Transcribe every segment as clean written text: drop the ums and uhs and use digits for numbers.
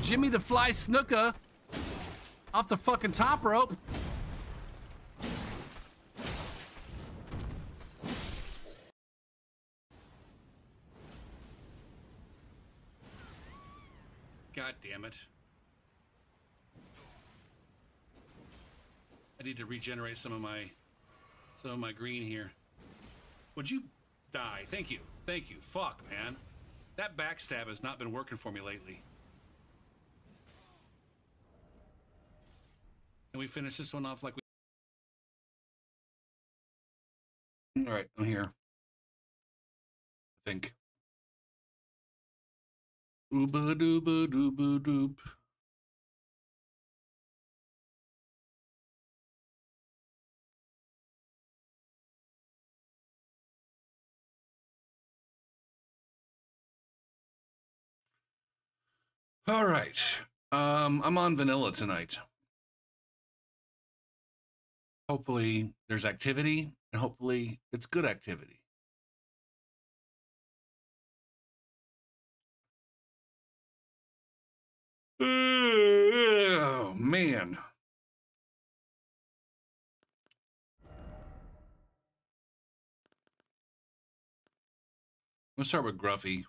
Jimmy the Fly Snuka off the fucking top rope. God damn it. I need to regenerate some of my green here. Would you die? Thank you. Thank you. Fuck, man. That backstab has not been working for me lately. Can we finish this one off like we... All right, I'm here. I think. Ooba dooba dooba doop. All right. I'm on vanilla tonight. Hopefully there's activity, and hopefully it's good activity. Oh, man. Let's start with Gruffy.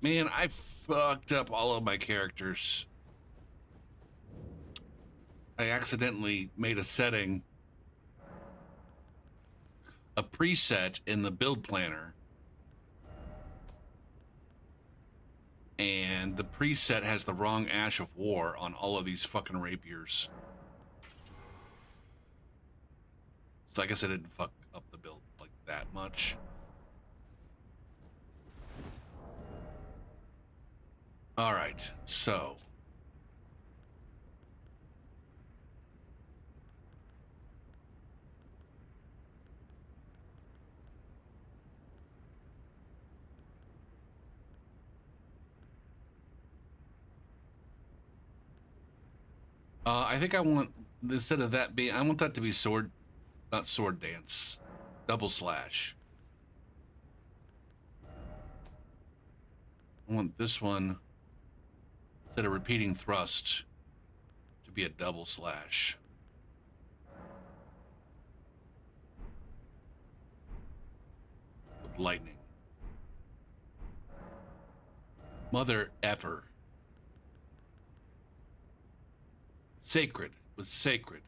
Man, I fucked up all of my characters. I accidentally made a setting, a preset in the build planner, and the preset has the wrong Ash of War on all of these fucking rapiers. So I guess I didn't fuck up the build like that much. All right, so I think I want, instead of that being, I want that to be sword, not sword dance, double slash. I want this one, instead of repeating thrust, to be a double slash. With lightning. Mother effer. Sacred with sacred.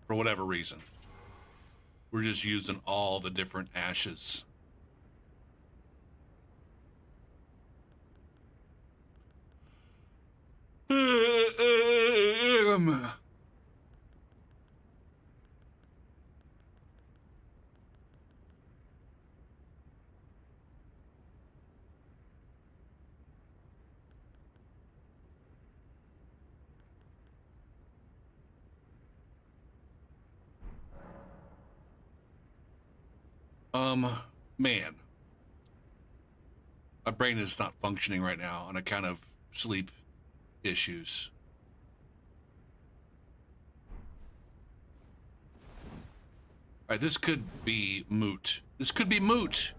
For whatever reason. We're just using all the different ashes. Man. My brain is not functioning right now on account of sleep issues. All right, this could be moot. This could be moot.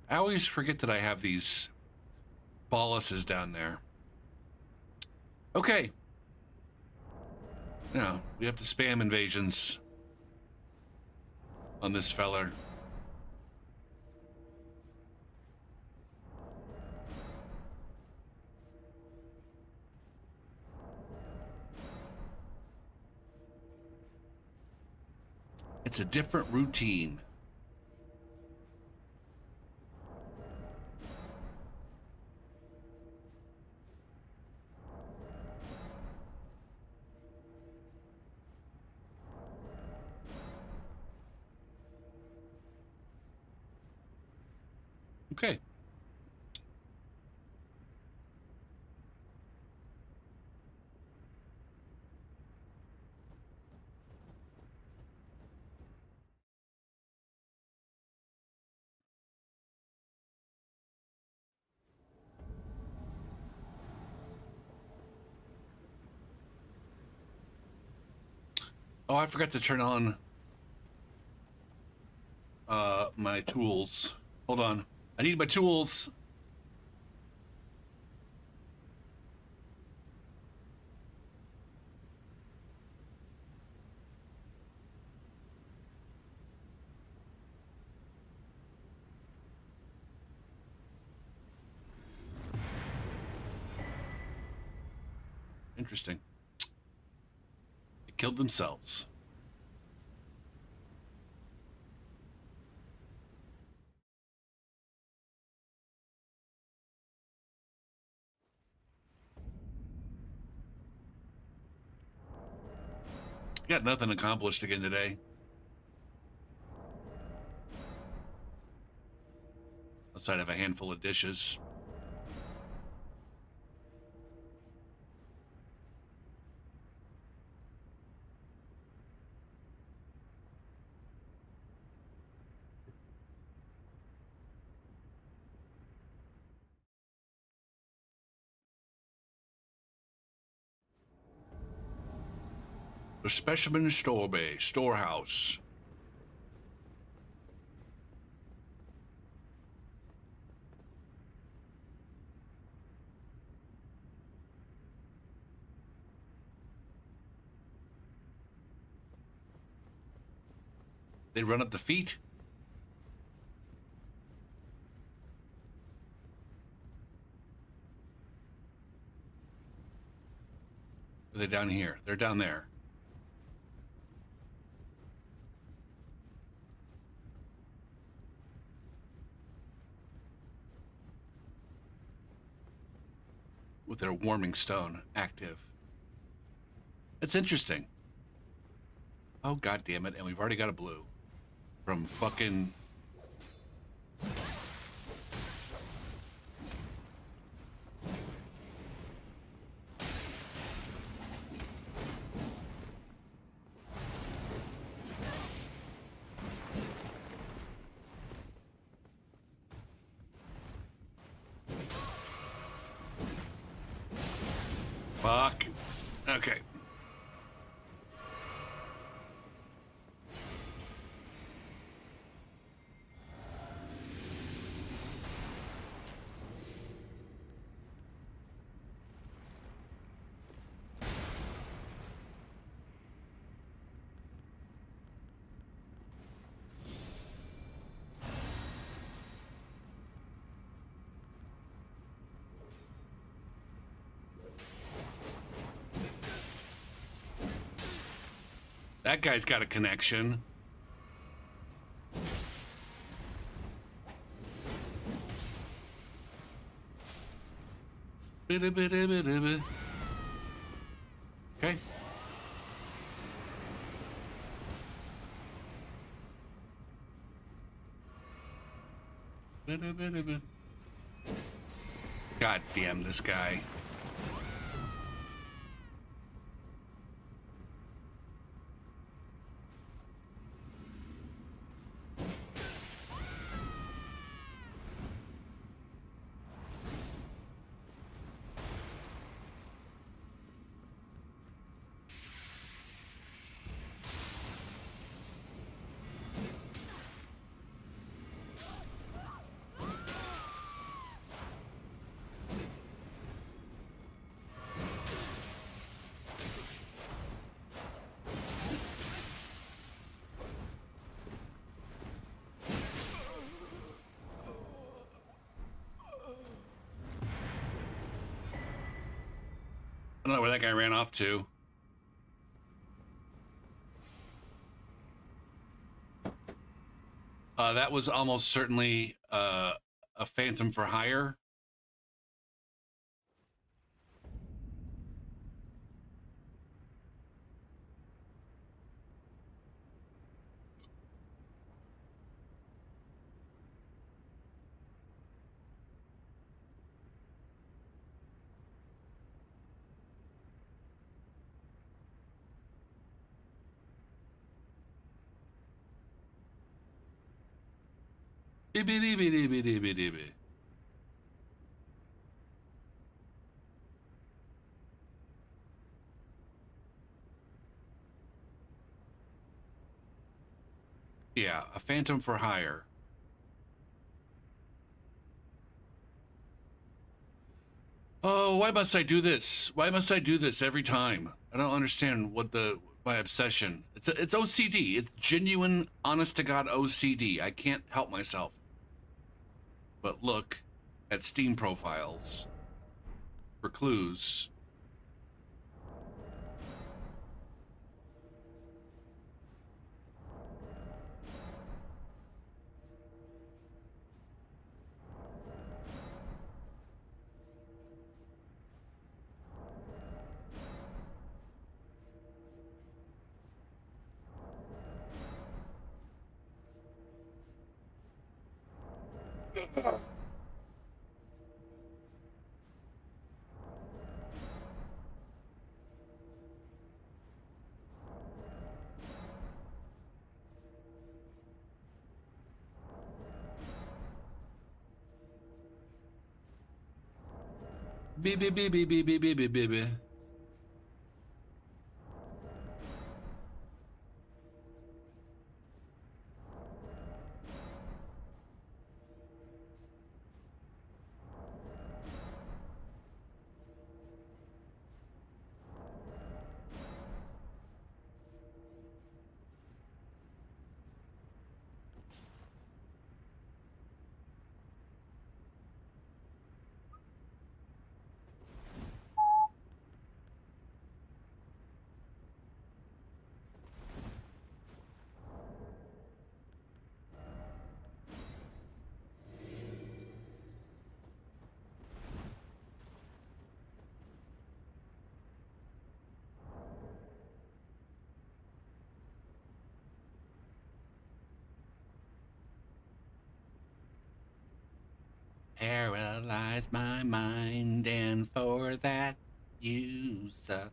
I always forget that I have these boluses down there. Okay. Now, we have to spam invasions on this feller. It's a different routine. Okay. Oh, I forgot to turn on my tools. Hold on. I need my tools. Interesting. They killed themselves. Got nothing accomplished again today. Outside of a handful of dishes. The specimen store bay, storehouse. They run up the feet. Are they down here? They're down there. With their warming stone active. It's interesting. Oh, god damn it. And we've already got a blue. From fucking... Fuck. Okay. That guy's got a connection. Okay. God damn this guy. I don't know where that guy ran off to. That was almost certainly a phantom for hire. Dibby dibby dibby dibby dibby. Yeah, a phantom for hire. Oh, why must I do this? Why must I do this every time? I don't understand what my obsession. It's OCD. It's genuine, honest to God OCD. I can't help myself but look at Steam profiles for clues. Beep beep beep beep beep beep beep beep beep. Paralyze my mind, and for that you suck.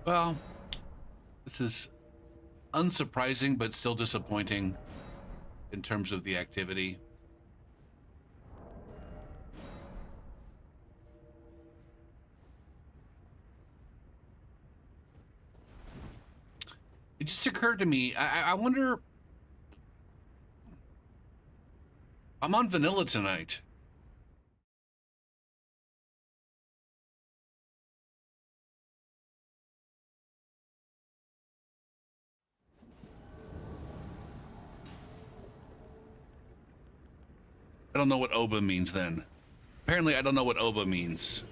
Well, this is unsurprising, but still disappointing in terms of the activity. It just occurred to me, I wonder, I'm on vanilla tonight. I don't know what Oba means then. Apparently, I don't know what Oba means.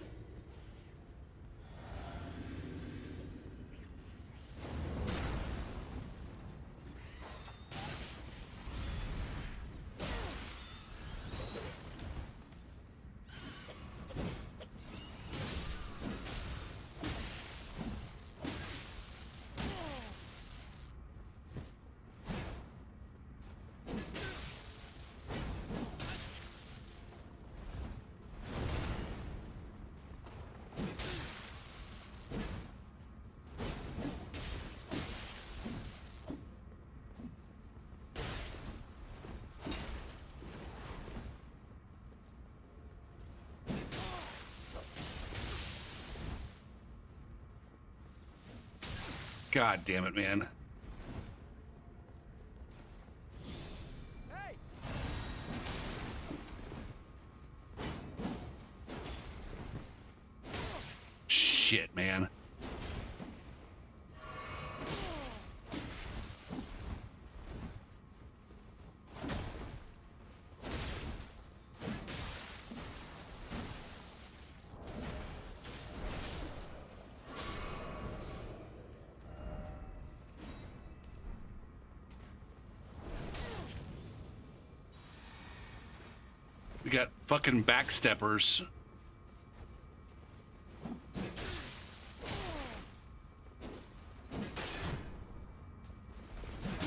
God damn it, man. Hey! Shit, man. got fucking backsteppers.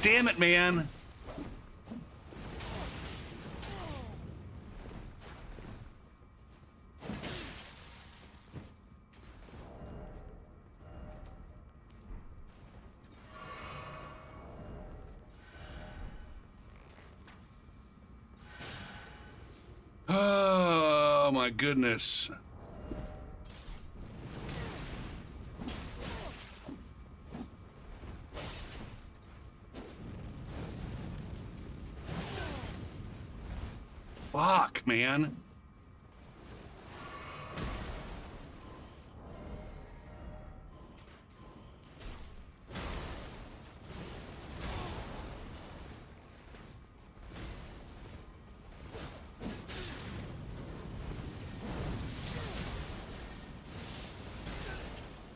Damn it, man. Oh my goodness. Fuck, man.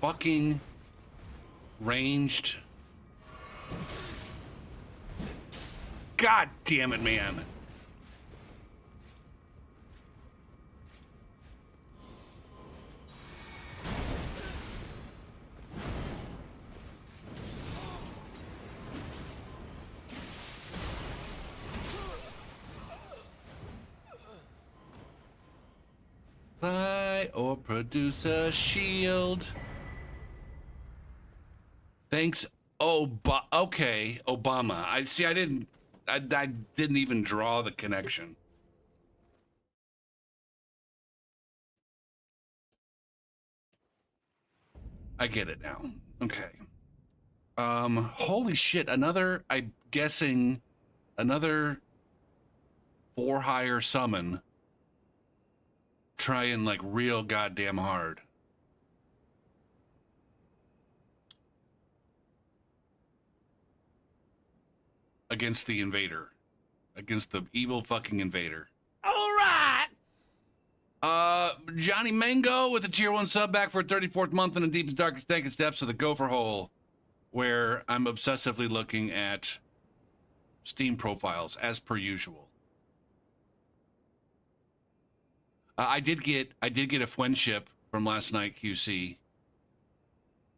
Fucking ranged. God damn it, man. Buy or produce a shield. Thanks, okay, Obama. I see. I didn't even draw the connection. I get it now. Okay. Holy shit! I'm guessing, another for hire summon. Trying like real goddamn hard. Against the invader. Against the evil fucking invader. All right. Johnny Mango with a tier 1 sub back for a 34th month in the deepest, darkest, dankest depths of the gopher hole, where I'm obsessively looking at Steam profiles as per usual. I did get a friendship from last night, QC.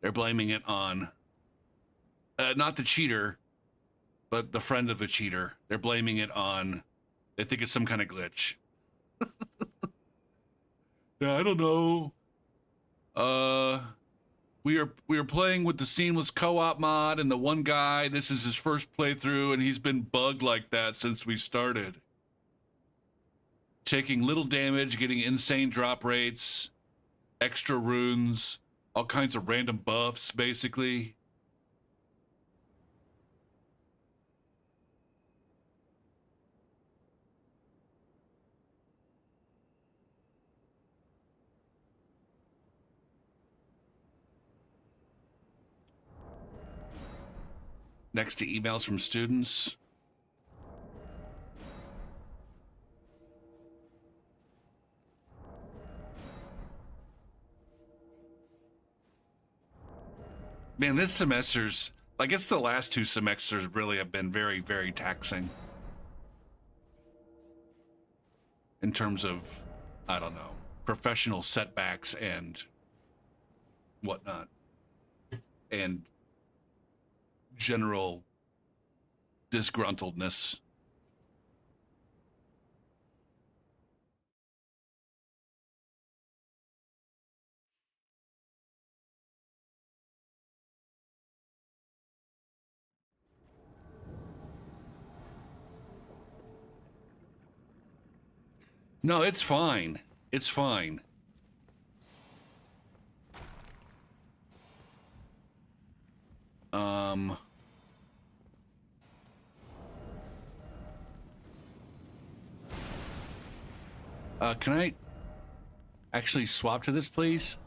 They're blaming it on not the cheater, but the friend of the cheater. They're blaming it on, they think it's some kind of glitch. Yeah, I don't know. We are playing with the seamless co-op mod, and the one guy, this is his first playthrough, and he's been bugged like that since we started. Taking little damage, getting insane drop rates, extra runes, all kinds of random buffs, basically. Next to emails from students. Man, this semester's, I guess the last 2 semesters really have been very, very taxing. In terms of, I don't know, professional setbacks and whatnot. And general disgruntledness. No, it's fine. It's fine. Can I actually swap to this, please?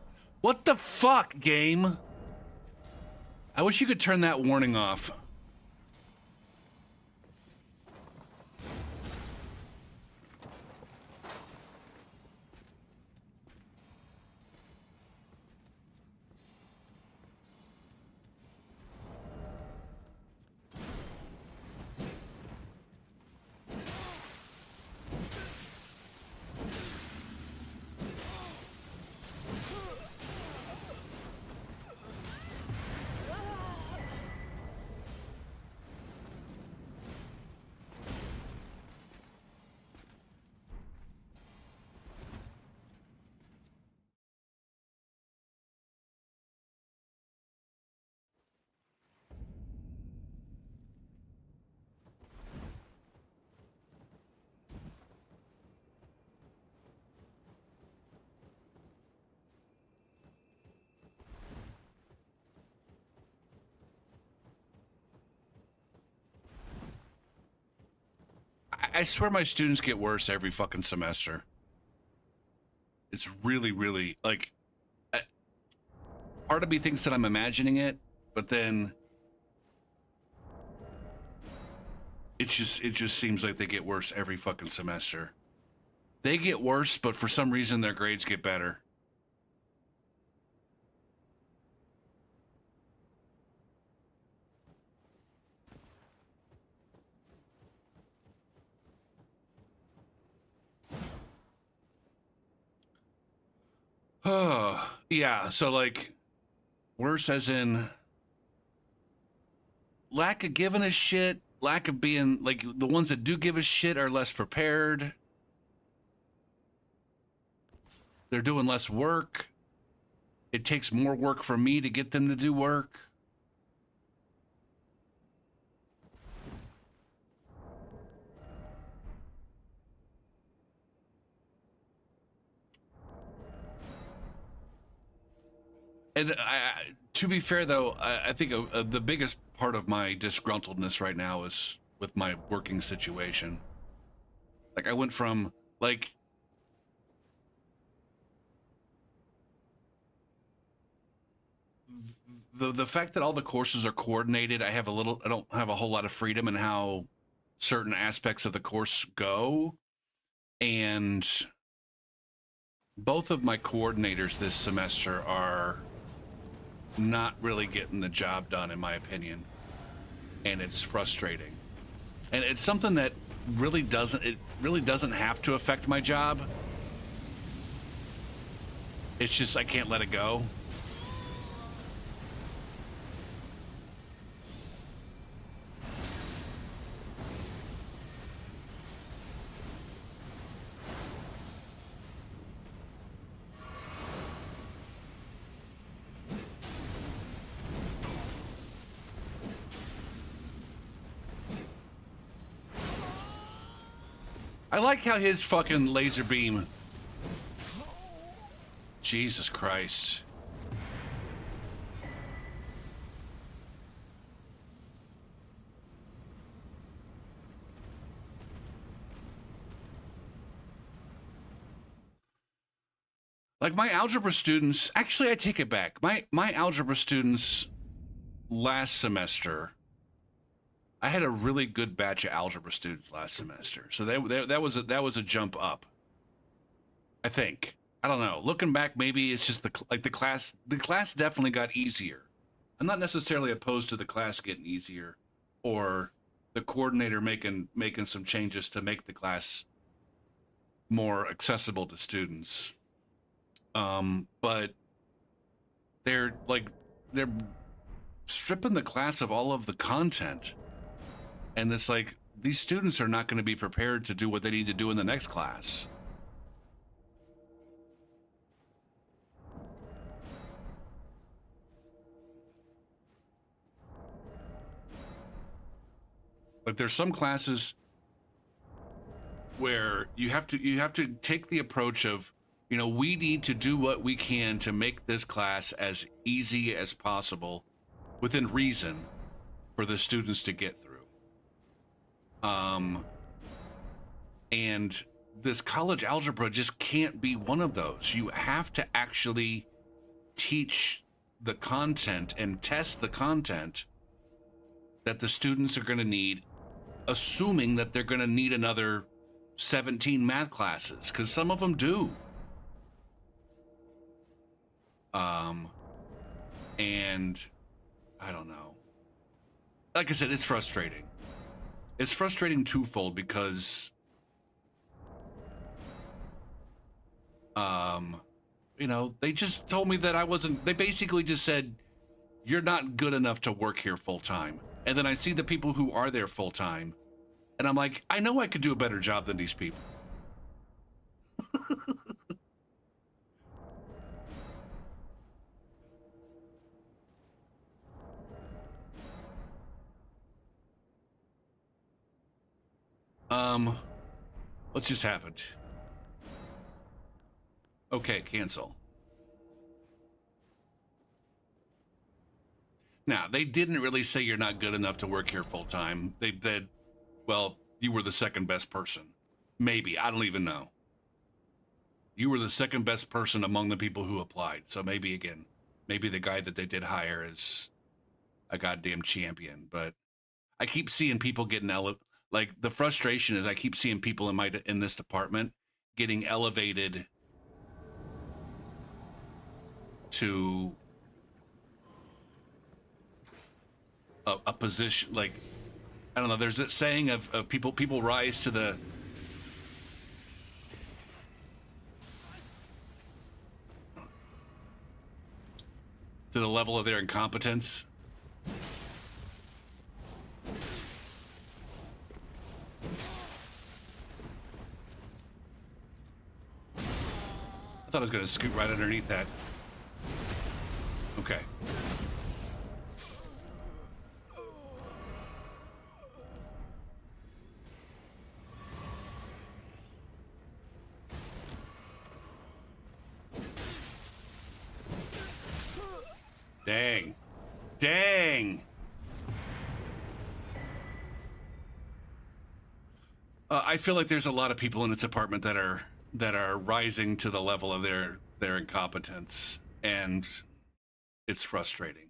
What the fuck, game? I wish you could turn that warning off. I swear my students get worse every fucking semester. It's really, really, like, part of me thinks that I'm imagining it, but then it just seems like they get worse every fucking semester. They get worse, but for some reason their grades get better. Oh, yeah, so like worse as in lack of giving a shit, lack of being like the ones that do give a shit are less prepared. They're doing less work. It takes more work for me to get them to do work. And to be fair, though, I think the biggest part of my disgruntledness right now is with my working situation. Like, I went from, like, the fact that all the courses are coordinated, I don't have a whole lot of freedom in how certain aspects of the course go. And both of my coordinators this semester are not really getting the job done, in my opinion, and it's frustrating. And it's something that really doesn't have to affect my job. It's just I can't let it go. I like how his fucking laser beam. Jesus Christ. Like my algebra students, actually I take it back. My algebra students last semester, I had a really good batch of algebra students last semester. So that was a jump up. I think. I don't know. Looking back, maybe it's just the class definitely got easier. I'm not necessarily opposed to the class getting easier or the coordinator making some changes to make the class more accessible to students. But they're stripping the class of all of the content. And it's like, these students are not going to be prepared to do what they need to do in the next class. Like there's some classes where you have to take the approach of, you know, we need to do what we can to make this class as easy as possible within reason for the students to get through. And this college algebra just can't be one of those. You have to actually teach the content and test the content that the students are going to need, assuming that they're going to need another 17 math classes, because some of them do. And I don't know. Like I said, it's frustrating. It's frustrating twofold because, you know, they just told me that I wasn't, they basically just said, you're not good enough to work here full time. And then I see the people who are there full time, and I'm like, I know I could do a better job than these people. What just happened? Okay, cancel. Now, they didn't really say you're not good enough to work here full time. Well, You were the second best person. Maybe. I don't even know. You were the second best person among the people who applied. So maybe, again, maybe the guy that they did hire is a goddamn champion. But I keep seeing people getting like the frustration is I keep seeing people in this department getting elevated to a position, like, I don't know, there's that saying of people rise to the level of their incompetence. I thought I was going to scoot right underneath that. Okay. Dang. Dang. I feel like there's a lot of people in this apartment that are rising to the level of their incompetence, and it's frustrating.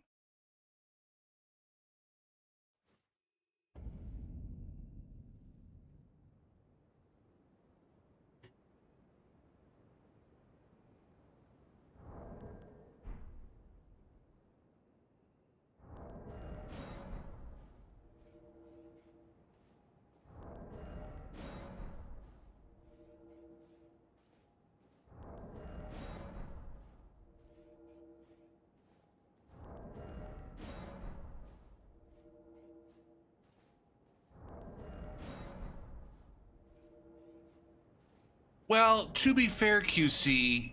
Well, to be fair, QC,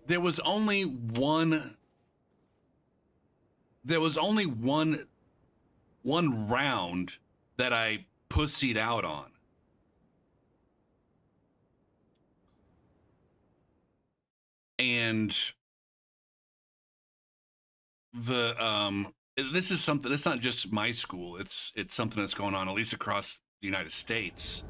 there was only one round that I pussied out on. And this is something, it's not just my school, it's something that's going on at least across the United States.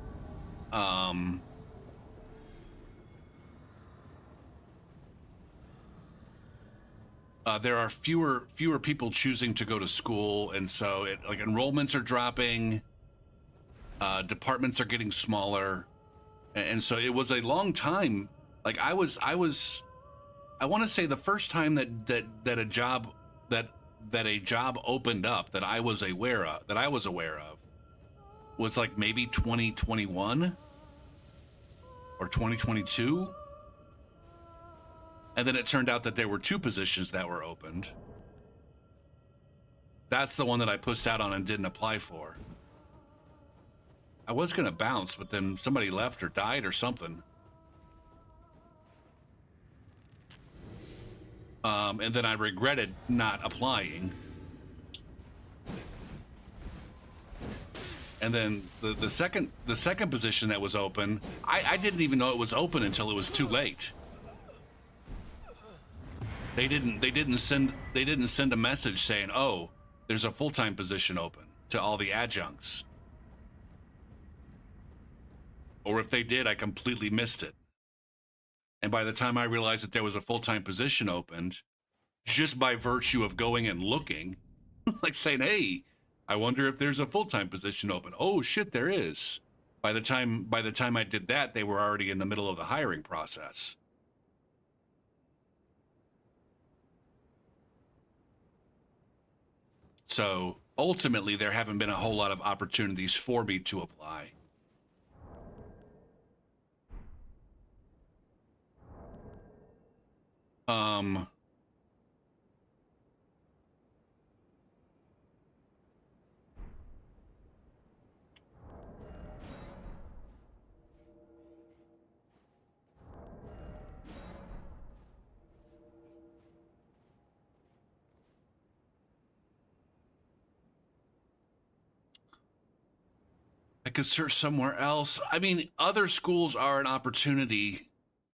There are fewer people choosing to go to school, and so like enrollments are dropping, departments are getting smaller, and so it was a long time. Like I want to say the first time that a job opened up that I was aware of was like maybe 2021 or 2022. And then it turned out that there were 2 positions that were opened. That's the one that I pushed out on and didn't apply for. I was going to bounce, but then somebody left or died or something. And then I regretted not applying. And then the second position that was open, I didn't even know it was open until it was too late. They didn't send a message saying, "Oh, there's a full-time position open," to all the adjuncts. Or if they did, I completely missed it. And by the time I realized that there was a full-time position opened, just by virtue of going and looking, like saying, "Hey, I wonder if there's a full-time position open." Oh shit, there is. By the time I did that, they were already in the middle of the hiring process. So ultimately, there haven't been a whole lot of opportunities for me to apply. I could search somewhere else. I mean, other schools are an opportunity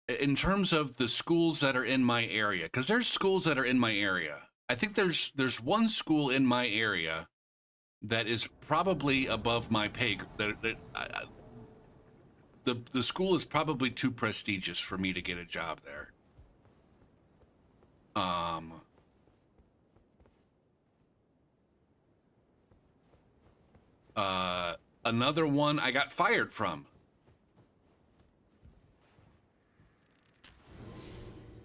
in terms of the schools that are in my area, because there's schools that are in my area. I think there's one school in my area that is probably above my pay. The school is probably too prestigious for me to get a job there. Um, Another one I got fired from.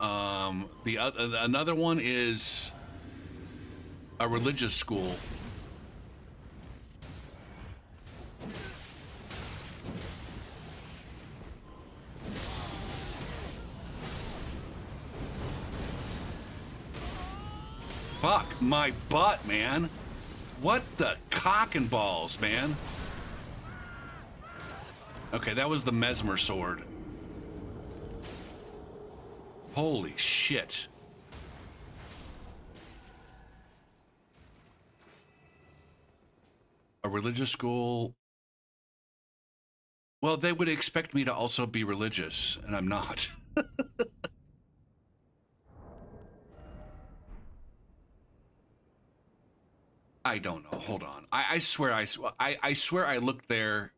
Another one is a religious school. Fuck my butt, man. What the cock and balls, man? Okay, that was the Mesmer sword. Holy shit. A religious school. Well, they would expect me to also be religious, and I'm not. I don't know. Hold on. I swear I swear I looked there.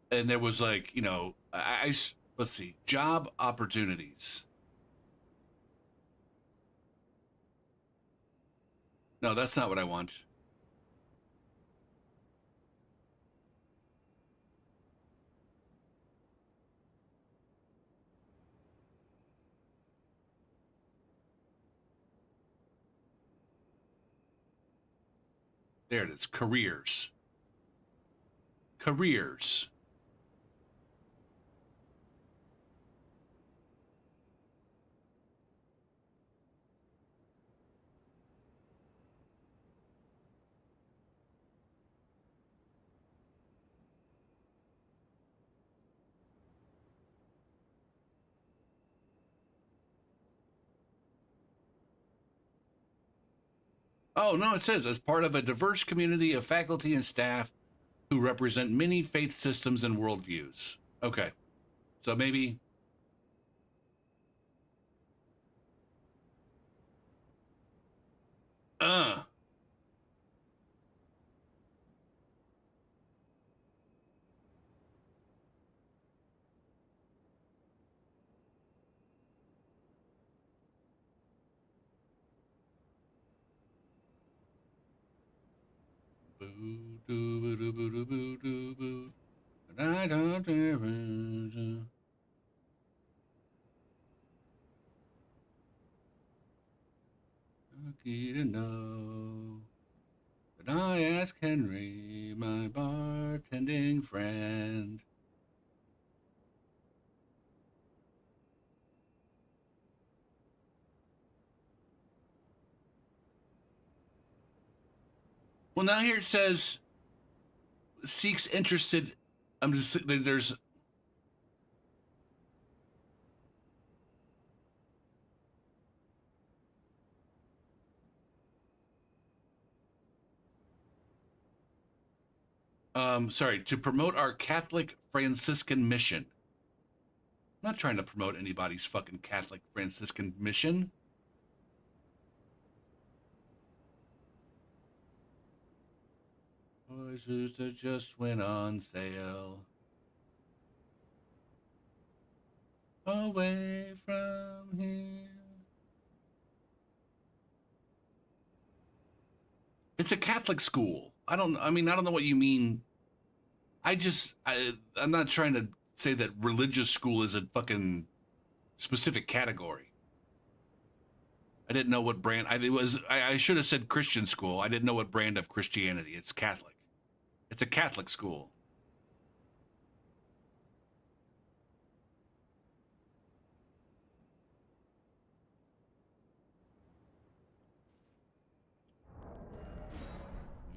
And there was like, you know, let's see, job opportunities. No, that's not what I want. There it is. Careers. Careers. Oh, no, it says as part of a diverse community of faculty and staff who represent many faith systems and worldviews. Okay. So maybe. Uh. Boo, doo, boo, doo, boo, doo, boo, doo, boo. Da, da, da, da. Lucky to know. But I ask Henry, my bartending friend. Well, now here it says seeks interested. I'm just there's. Sorry, to promote our Catholic Franciscan mission. I'm not trying to promote anybody's fucking Catholic Franciscan mission. Voices that just went on sale. Away from here. It's a Catholic school. I mean, I don't know what you mean. I'm not trying to say that religious school is a fucking specific category. I didn't know what brand I should have said Christian school. I didn't know what brand of Christianity. It's Catholic. It's a Catholic school.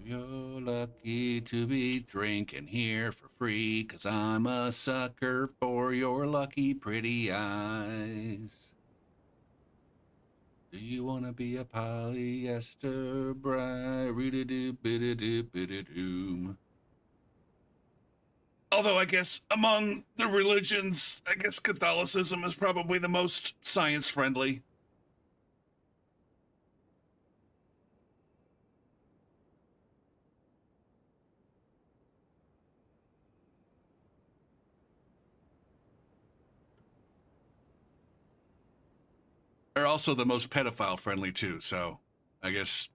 You're lucky to be drinking here for free, 'cause I'm a sucker for your lucky pretty eyes. Do you want to be a polyester bride? Doom. Although I guess among the religions, I guess Catholicism is probably the most science friendly. They're also the most pedophile friendly too, so I guess.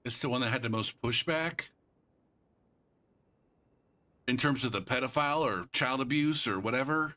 It's the one that had the most pushback in terms of the pedophile or child abuse or whatever.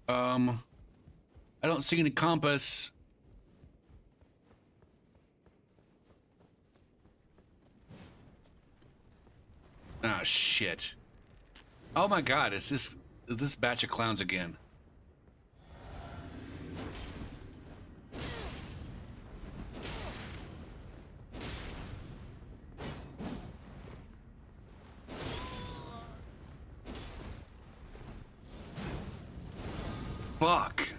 Um, I don't see any compass. Ah, shit. Oh my god, it's this batch of clowns again. Fuck.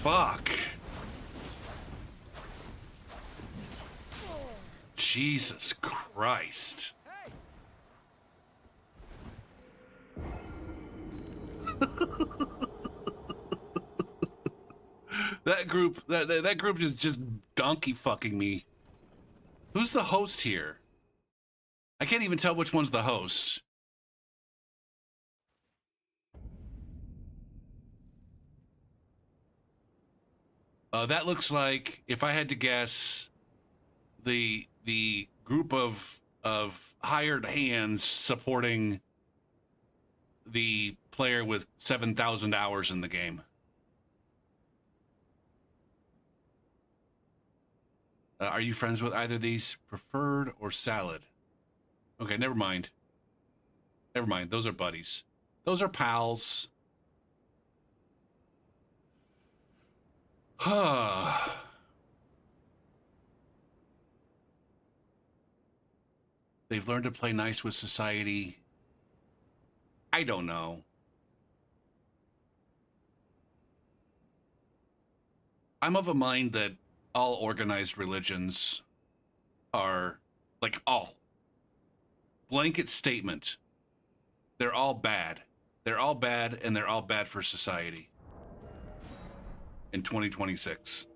Fuck. Jesus Christ. That group is just donkey fucking me. Who's the host here? I can't even tell which one's the host. That looks like, if I had to guess, the group of hired hands supporting the player with 7,000 hours in the game. Are you friends with either of these? Preferred or salad? Okay, never mind. Never mind. Those are buddies. Those are pals. They've learned to play nice with society. I don't know. I'm of a mind that all organized religions are, like, all blanket statement. They're all bad. They're all bad, and they're all bad for society in 2026.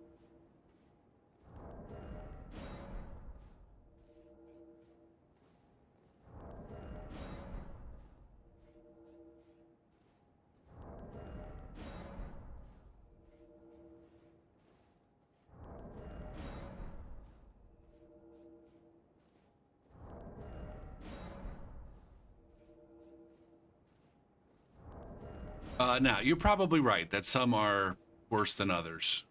Now, you're probably right that some are worse than others.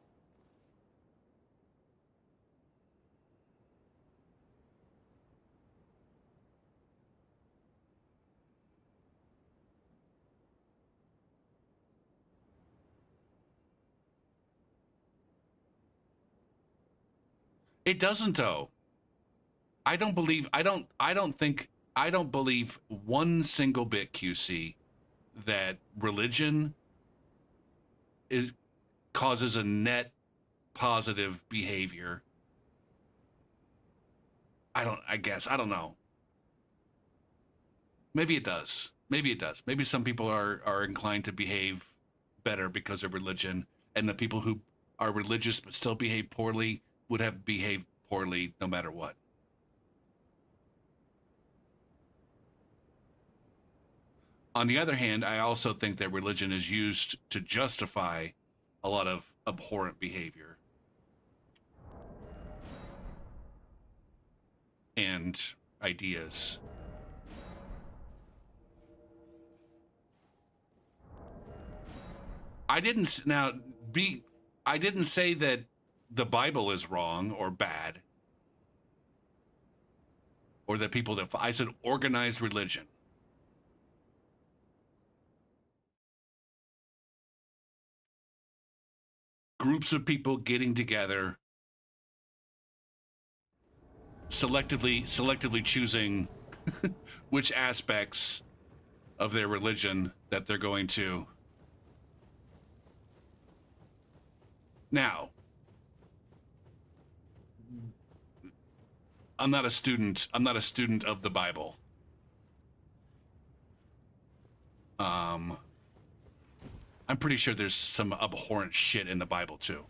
It doesn't though. I don't believe one single bit, QC, that religion is causes a net positive behavior. I guess I don't know. Maybe it does. Maybe it does. Maybe some people are inclined to behave better because of religion, and the people who are religious but still behave poorly would have behaved poorly no matter what. On the other hand, I also think that religion is used to justify a lot of abhorrent behavior and ideas. I didn't say that the Bible is wrong or bad, or that people that I said organized religion. Groups of people getting together, selectively choosing which aspects of their religion that they're going to. Now, I'm not a student of the Bible. I'm pretty sure there's some abhorrent shit in the Bible too.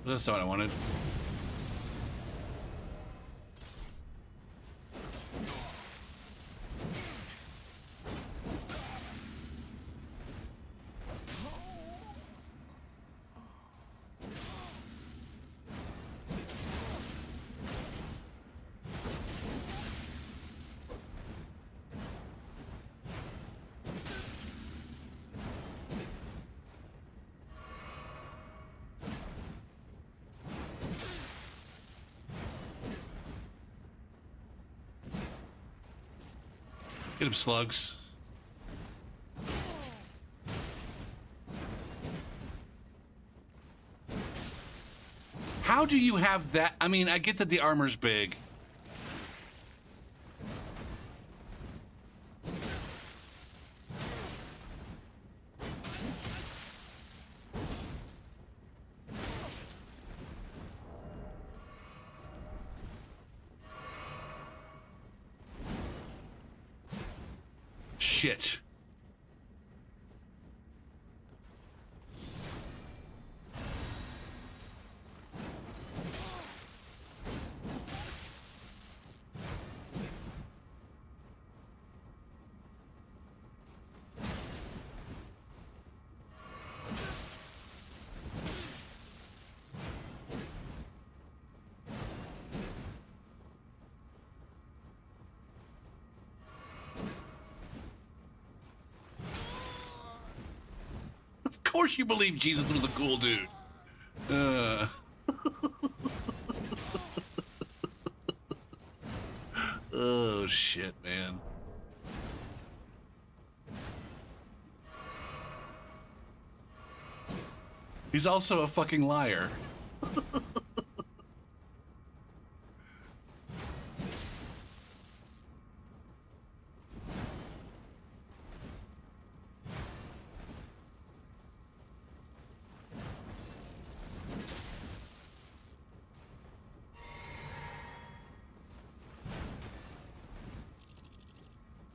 That's not what I wanted. Get him, slugs. How do you have that? I mean, I get that the armor's big. Shit. Of course you believe Jesus was a cool dude. Oh, shit, man. He's also a fucking liar.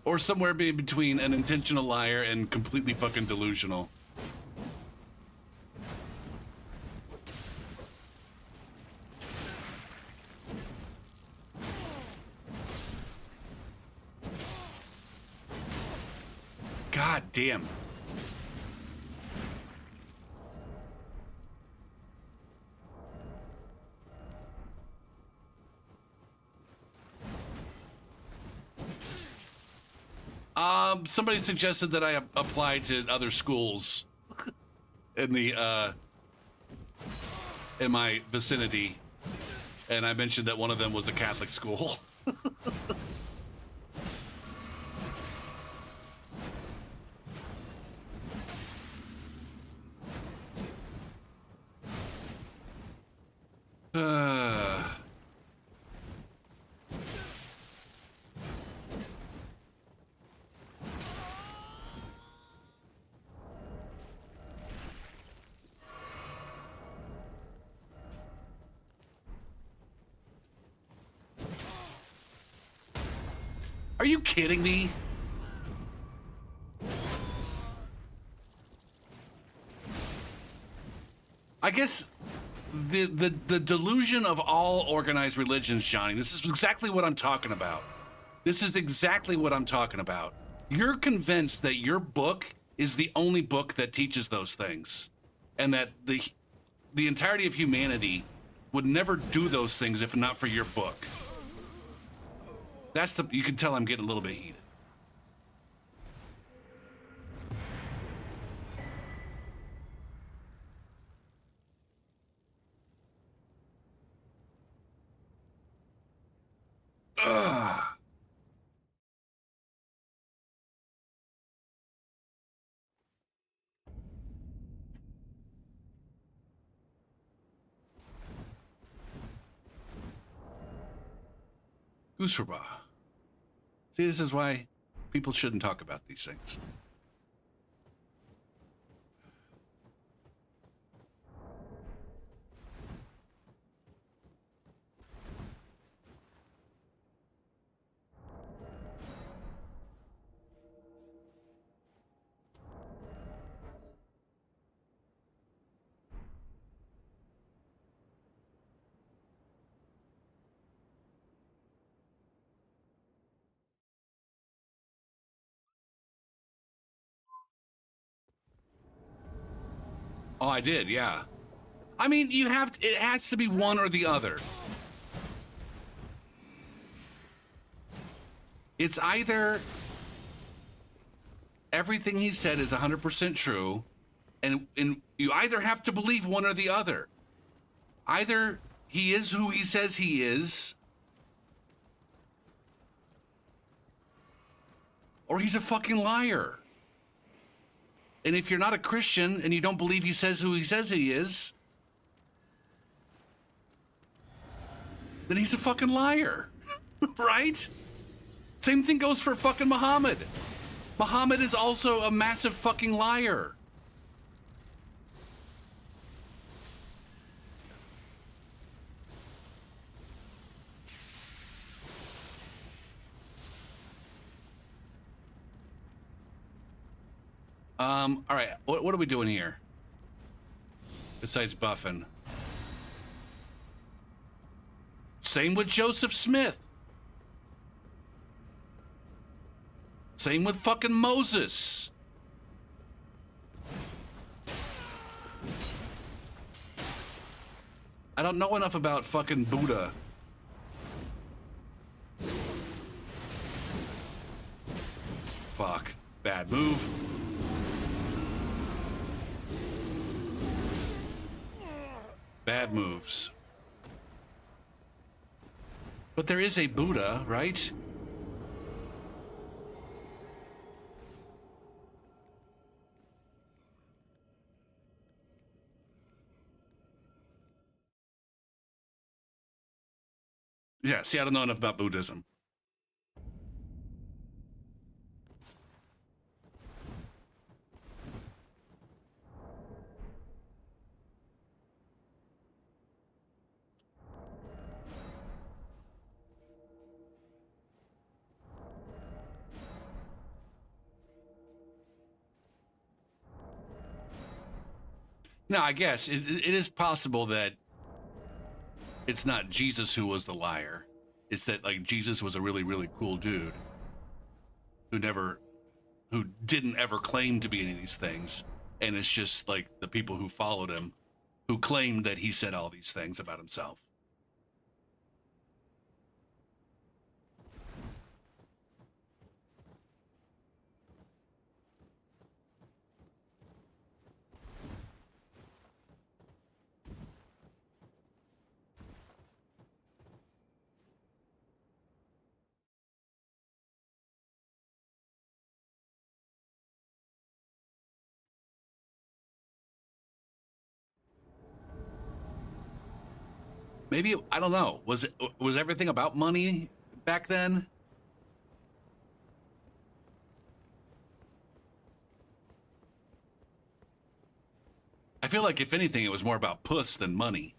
Or somewhere between an intentional liar and completely fucking delusional. damn. Somebody suggested that I apply to other schools in the in my vicinity, and I mentioned that one of them was a Catholic school. Are you kidding me? I guess the delusion of all organized religions, Johnny, this is exactly what I'm talking about. This is exactly what I'm talking about. You're convinced that your book is the only book that teaches those things, and that the entirety of humanity would never do those things if not for your book. That's the, you can tell I'm getting a little bit heated. Ugh. Gooserba. See, this is why people shouldn't talk about these things. Oh, I did, yeah. I mean, you have to, it has to be one or the other. It's either everything he said is 100% true, and you either have to believe one or the other. Either he is who he says he is, or he's a fucking liar. And if you're not a Christian and you don't believe he says who he says he is, then he's a fucking liar, right? Same thing goes for fucking Muhammad. Muhammad is also a massive fucking liar. All right, what are we doing here? Besides buffing. Same with Joseph Smith. Same with fucking Moses. I don't know enough about fucking Buddha. Fuck. Bad move. Bad moves. But there is a Buddha, right? Yeah, see, I don't know enough about Buddhism. No, I guess it is possible that it's not Jesus who was the liar. It's that, like, Jesus was a really, really cool dude who never who didn't ever claim to be any of these things, and it's just like the people who followed him who claimed that he said all these things about himself. Maybe, I don't know. Was everything about money back then? I feel like if anything, it was more about puss than money.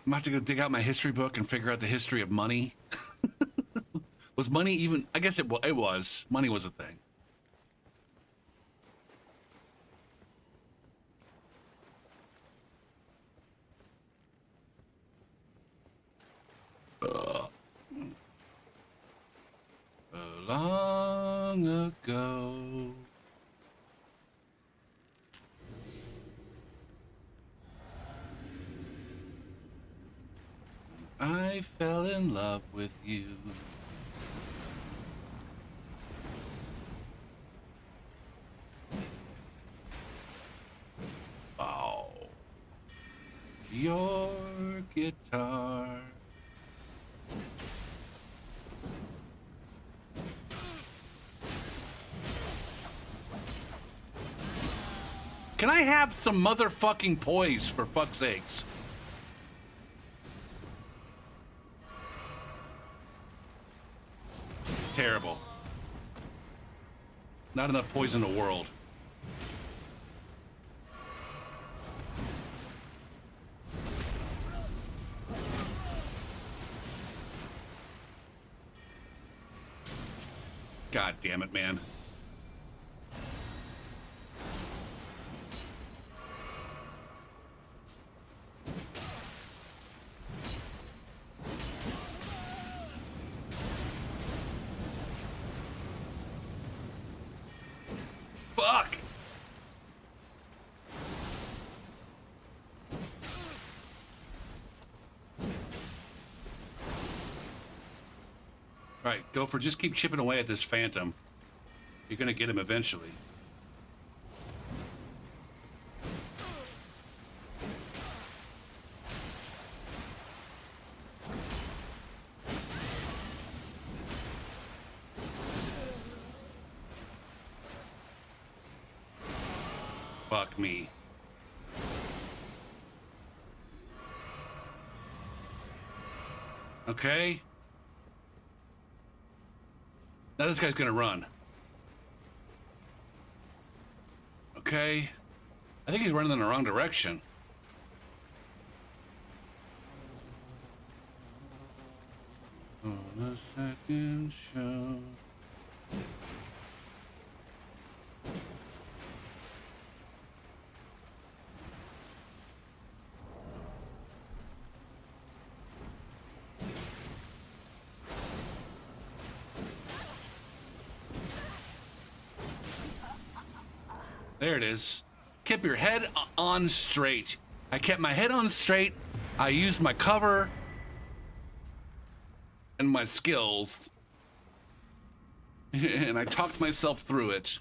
I'm about to go dig out my history book and figure out the history of money. Was money even? I guess it was. Money was a thing. Long ago. I fell in love with you. Oh. Your guitar. Can I have some motherfucking poise, for fuck's sakes? Terrible. Not enough poise in the world. God damn it, man. Fuck! Alright, Gopher, just keep chipping away at this phantom. You're gonna get him eventually. Fuck me. Okay. Now this guy's gonna run. Okay. I think he's running in the wrong direction. On a second show. There it is. Keep your head on straight. I kept my head on straight. I used my cover and my skills. And I talked myself through it.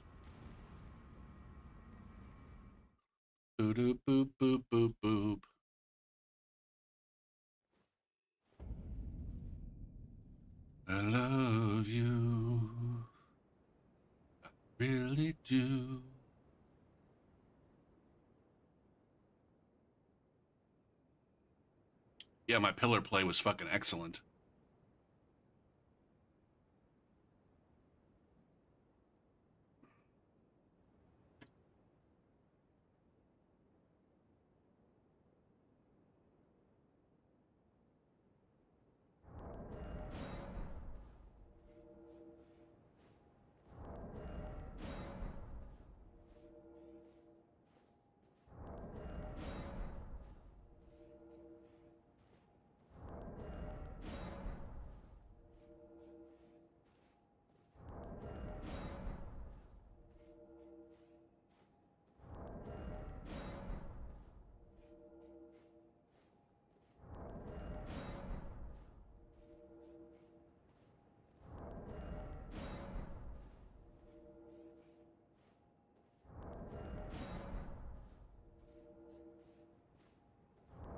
Boop, boop, boop, boop, boop, boop. I love you. I really do. Yeah, my pillar play was fucking excellent.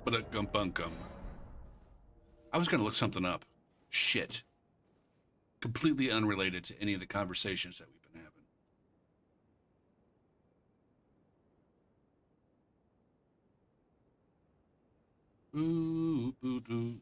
But a gum bunkum. I was gonna look something up. Shit. Completely unrelated to any of the conversations that we've been having. Ooh, boo doo.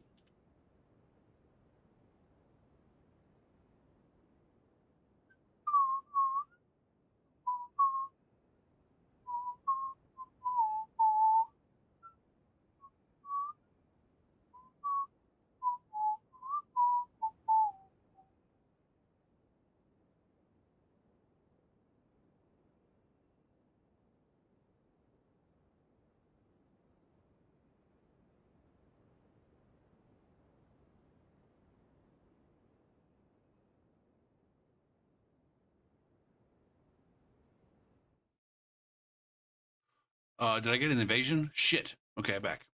Did I get an invasion? Shit. Okay, I'm back.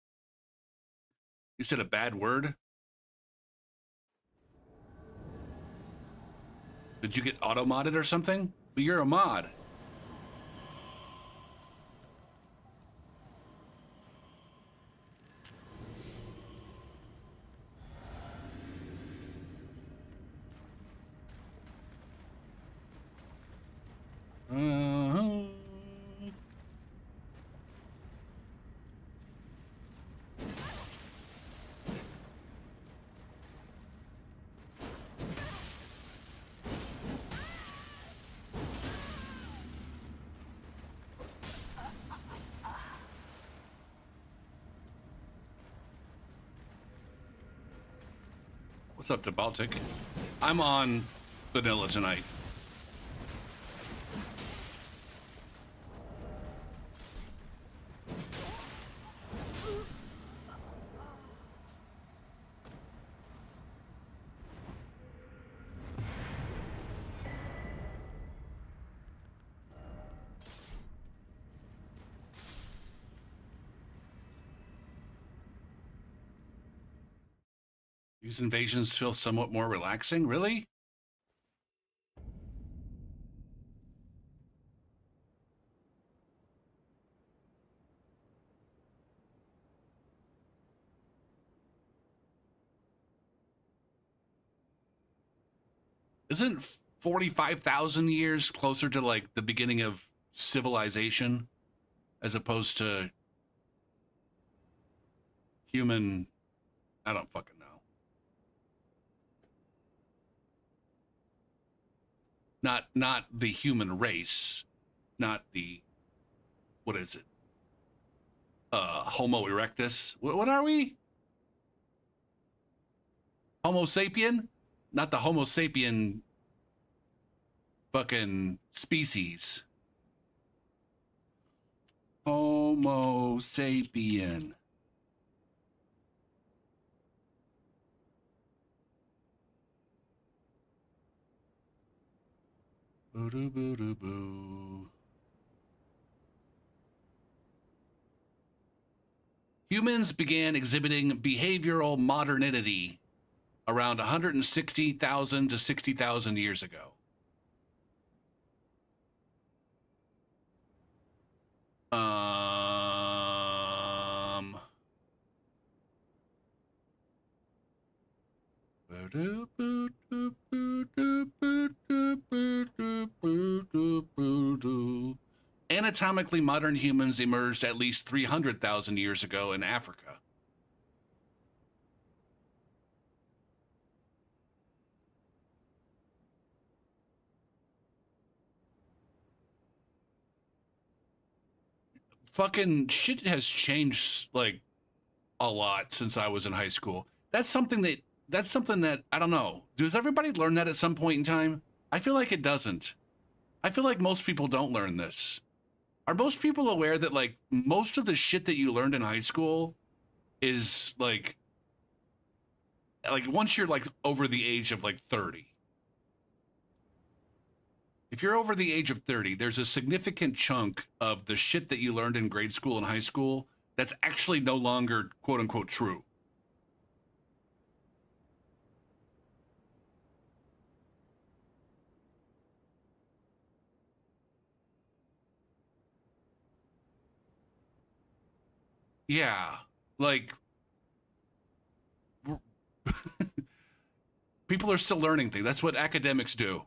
You said a bad word? Did you get auto-modded or something? Well, you're a mod. Uh-huh. What's up to Baltic? I'm on vanilla tonight. These invasions feel somewhat more relaxing, really? Isn't 45,000 years closer to like the beginning of civilization as opposed to human? I don't fucking know. Not the human race, not the, what is it? Homo erectus. What are we? Homo sapien? Not the Homo sapien fucking species. Homo sapien. Boo doo boo doo boo. Humans began exhibiting behavioral modernity around 160,000 to 60,000 years ago. Um. Anatomically modern humans emerged at least 300,000 years ago in Africa. Fucking shit has changed like a lot since I was in high school. That's something that I don't know. Does everybody learn that at some point in time? I feel like it doesn't. I feel like most people don't learn this. Are most people aware that like most of the shit that you learned in high school is like once you're like over the age of like 30. If you're over the age of 30, there's a significant chunk of the shit that you learned in grade school and high school that's actually no longer quote unquote true. Yeah. Like, people are still learning things. That's what academics do.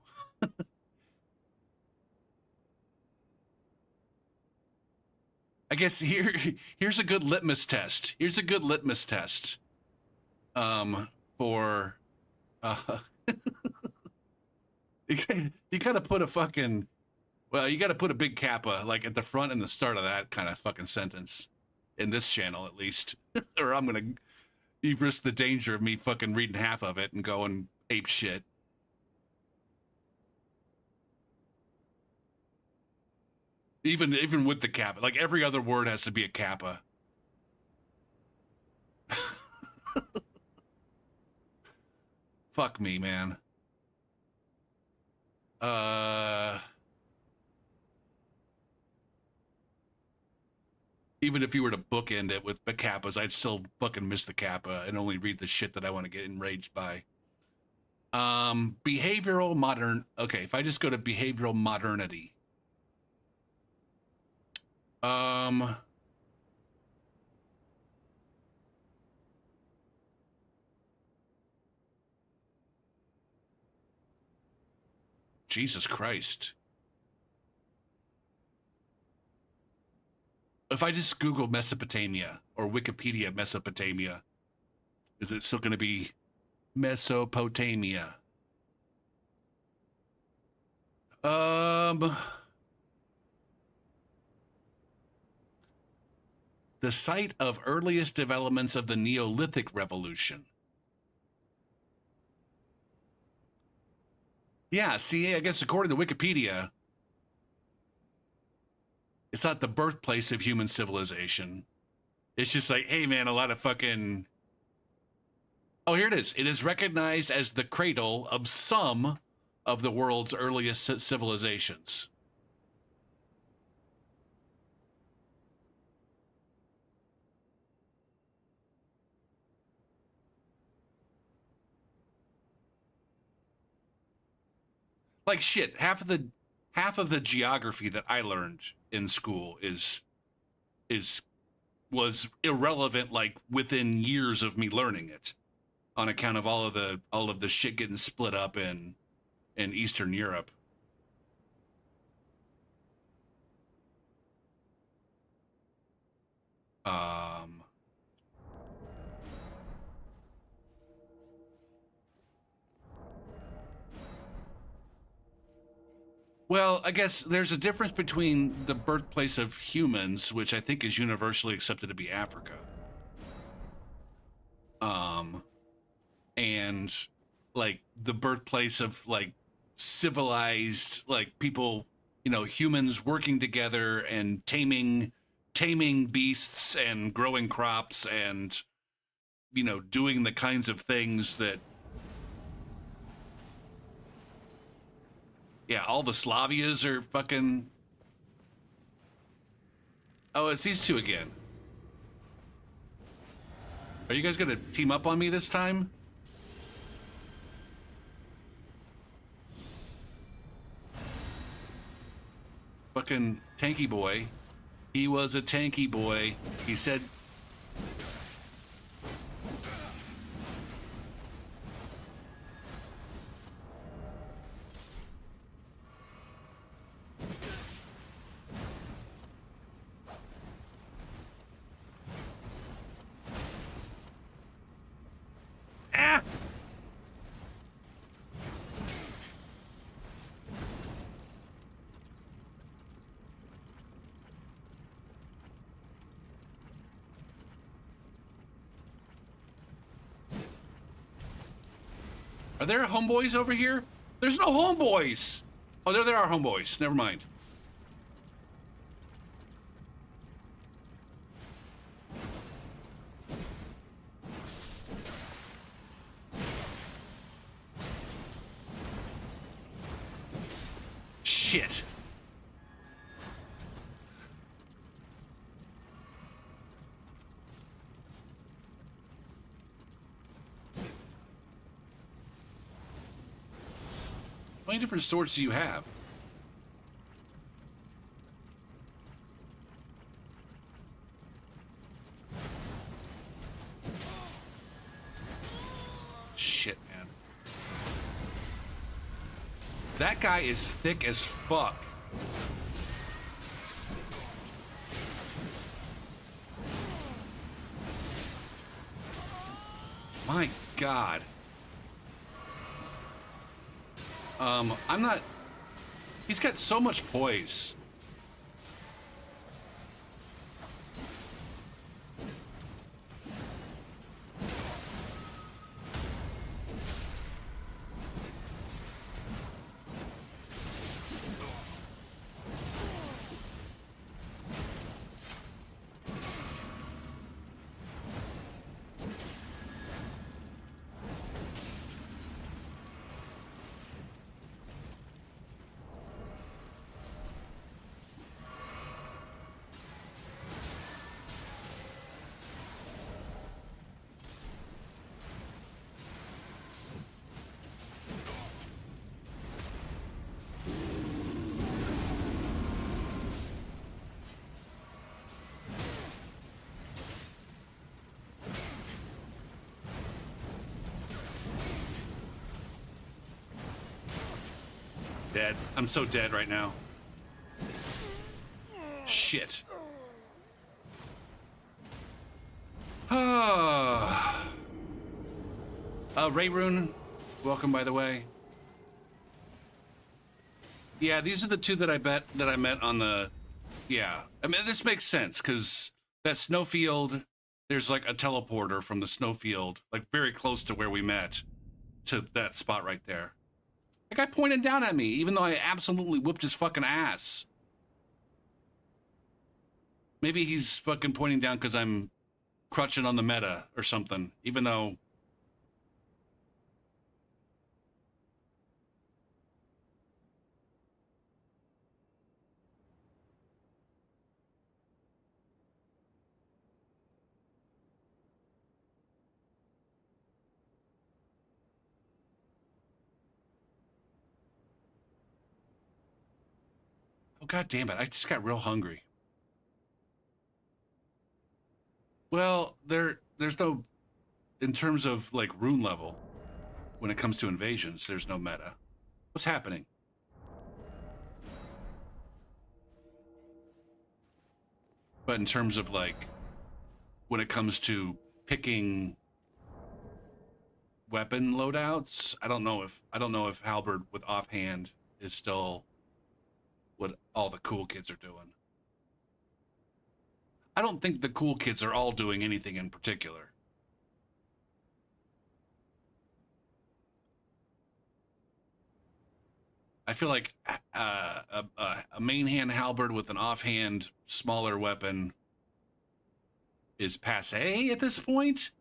I guess here's a good litmus test. Here's a good litmus test. For uh, you gotta put a fucking you gotta put a big kappa like at the front and the start of that kind of fucking sentence in this channel at least, or I'm gonna risk the danger of me fucking reading half of it and going ape shit. Even with the kappa, like every other word has to be a kappa. Fuck me, man. Even if you were to bookend it with the kappas, I'd still fucking miss the kappa and only read the shit that I want to get enraged by. Behavioral modern. Okay, if I just go to behavioral modernity. Jesus Christ. If I just Google Mesopotamia or Wikipedia Mesopotamia, is it still going to be Mesopotamia? The site of earliest developments of the Neolithic Revolution. Yeah, see, I guess according to Wikipedia, it's not the birthplace of human civilization. It's just like, hey, man, a lot of fucking... Oh, here it is. It is recognized as the cradle of some of the world's earliest civilizations. Like shit, half of the geography that I learned in school was irrelevant like within years of me learning it, on account of all of the shit getting split up in Eastern Europe. Well, I guess there's a difference between the birthplace of humans, which I think is universally accepted to be Africa, and like the birthplace of like civilized like people, humans working together and taming beasts and growing crops and doing the kinds of things that all the Slavias are fucking... Oh, it's these two again. Are you guys gonna team up on me this time? Fucking tanky boy. He was a tanky boy. He said... Ah! Are there homeboys over here? There's no homeboys! Oh, there are homeboys. Never mind. Shit. How many different swords do you have? That guy is thick as fuck. My God. I'm not... He's got so much poise. Dead. I'm so dead right now. Shit. Ray Rune, welcome by the way. Yeah, these are the two that I met on the... Yeah, I mean, this makes sense, because that snowfield, there's like a teleporter from the snowfield, like very close to where we met, to that spot right there. The guy pointed down at me, even though I absolutely whipped his fucking ass. Maybe he's fucking pointing down because I'm crutching on the meta or something, even though... Oh, God damn it. I just got real hungry. Well, there's no... In terms of, like, rune level, when it comes to invasions, there's no meta. What's happening? But in terms of, like, when it comes to picking weapon loadouts, I don't know if halberd with offhand is still what all the cool kids are doing. I don't think the cool kids are all doing anything in particular. I feel like a main hand halberd with an offhand smaller weapon is passé at this point.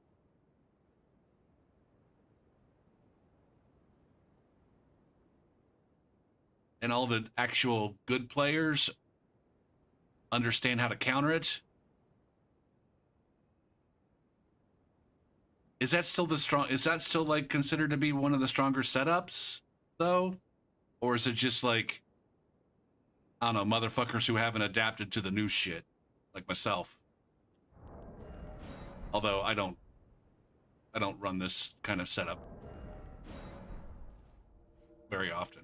And all the actual good players understand how to counter it. Is that still like considered to be one of the stronger setups though? Or is it just like, I don't know, motherfuckers who haven't adapted to the new shit, like myself? Although I don't run this kind of setup very often.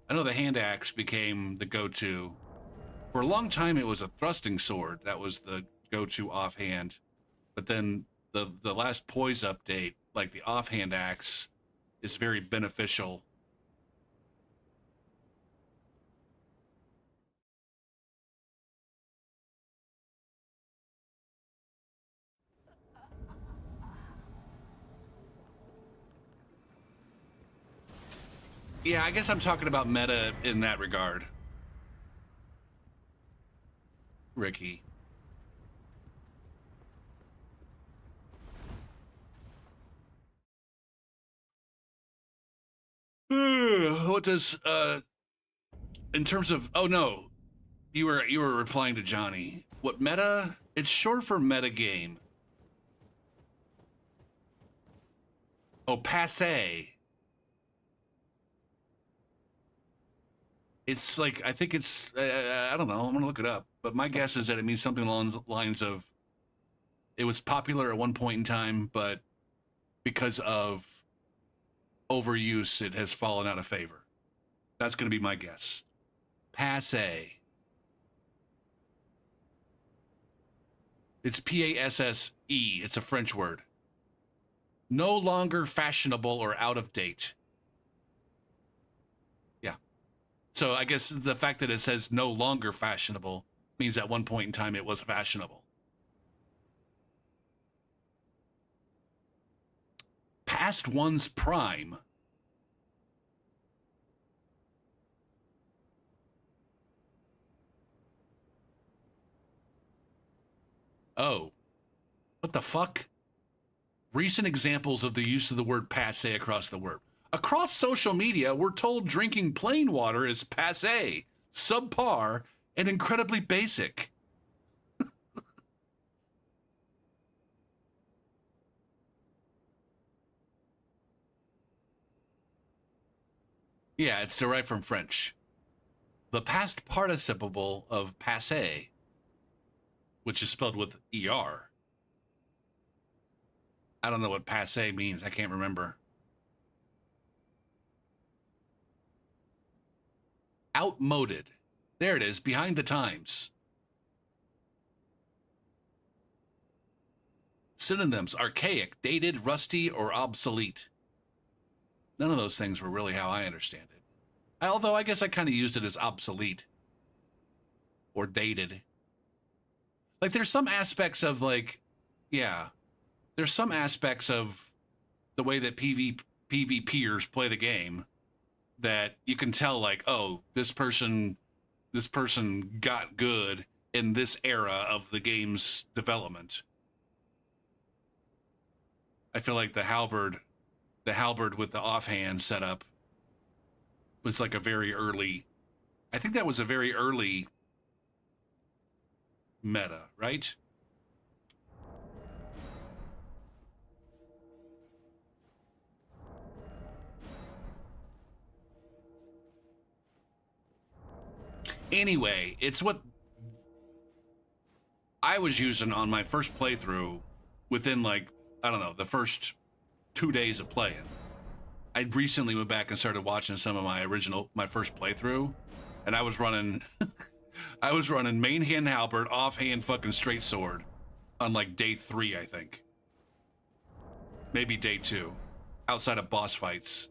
I know the hand axe became the go-to. For a long time, it was a thrusting sword that was the go-to offhand. But then the last poise update, like the offhand axe, is very beneficial. Yeah, I guess I'm talking about meta in that regard. Ricky. What does in terms of... Oh no, you were replying to Johnny. What meta? It's short for meta game. Oh, passe. It's like, I think it's, I don't know, I'm gonna look it up, but my guess is that it means something along the lines of It was popular at one point in time, but because of overuse, it has fallen out of favor. That's going to be my guess. Passe. It's P-A-S-S-E. It's a French word. No longer fashionable or out of date. Yeah. So I guess the fact that it says no longer fashionable means at one point in time it was fashionable. Past one's prime. Oh. What the fuck? Recent examples of the use of the word passe across the word. Across social media, we're told drinking plain water is passe, subpar, and incredibly basic. Yeah, it's derived from French. The past participle of passe, which is spelled with ER. I don't know what passe means. I can't remember. Outmoded. There it is, behind the times. Synonyms: archaic, dated, rusty, or obsolete. None of those things were really how I understand it. Although I guess I kind of used it as obsolete or dated. Like there's some aspects of like, yeah, there's some aspects of the way that PvPers play the game that you can tell like, oh, this person got good in this era of the game's development. I feel like the halberd with the offhand setup was like a very early, I think that was a very early meta, right? Anyway, it's what I was using on my first playthrough within like, I don't know, the first 2 days of playing. I recently went back and started watching some of my first playthrough, and I was running main hand halberd, offhand fucking straight sword on like day 3, I think. Maybe day 2, outside of boss fights.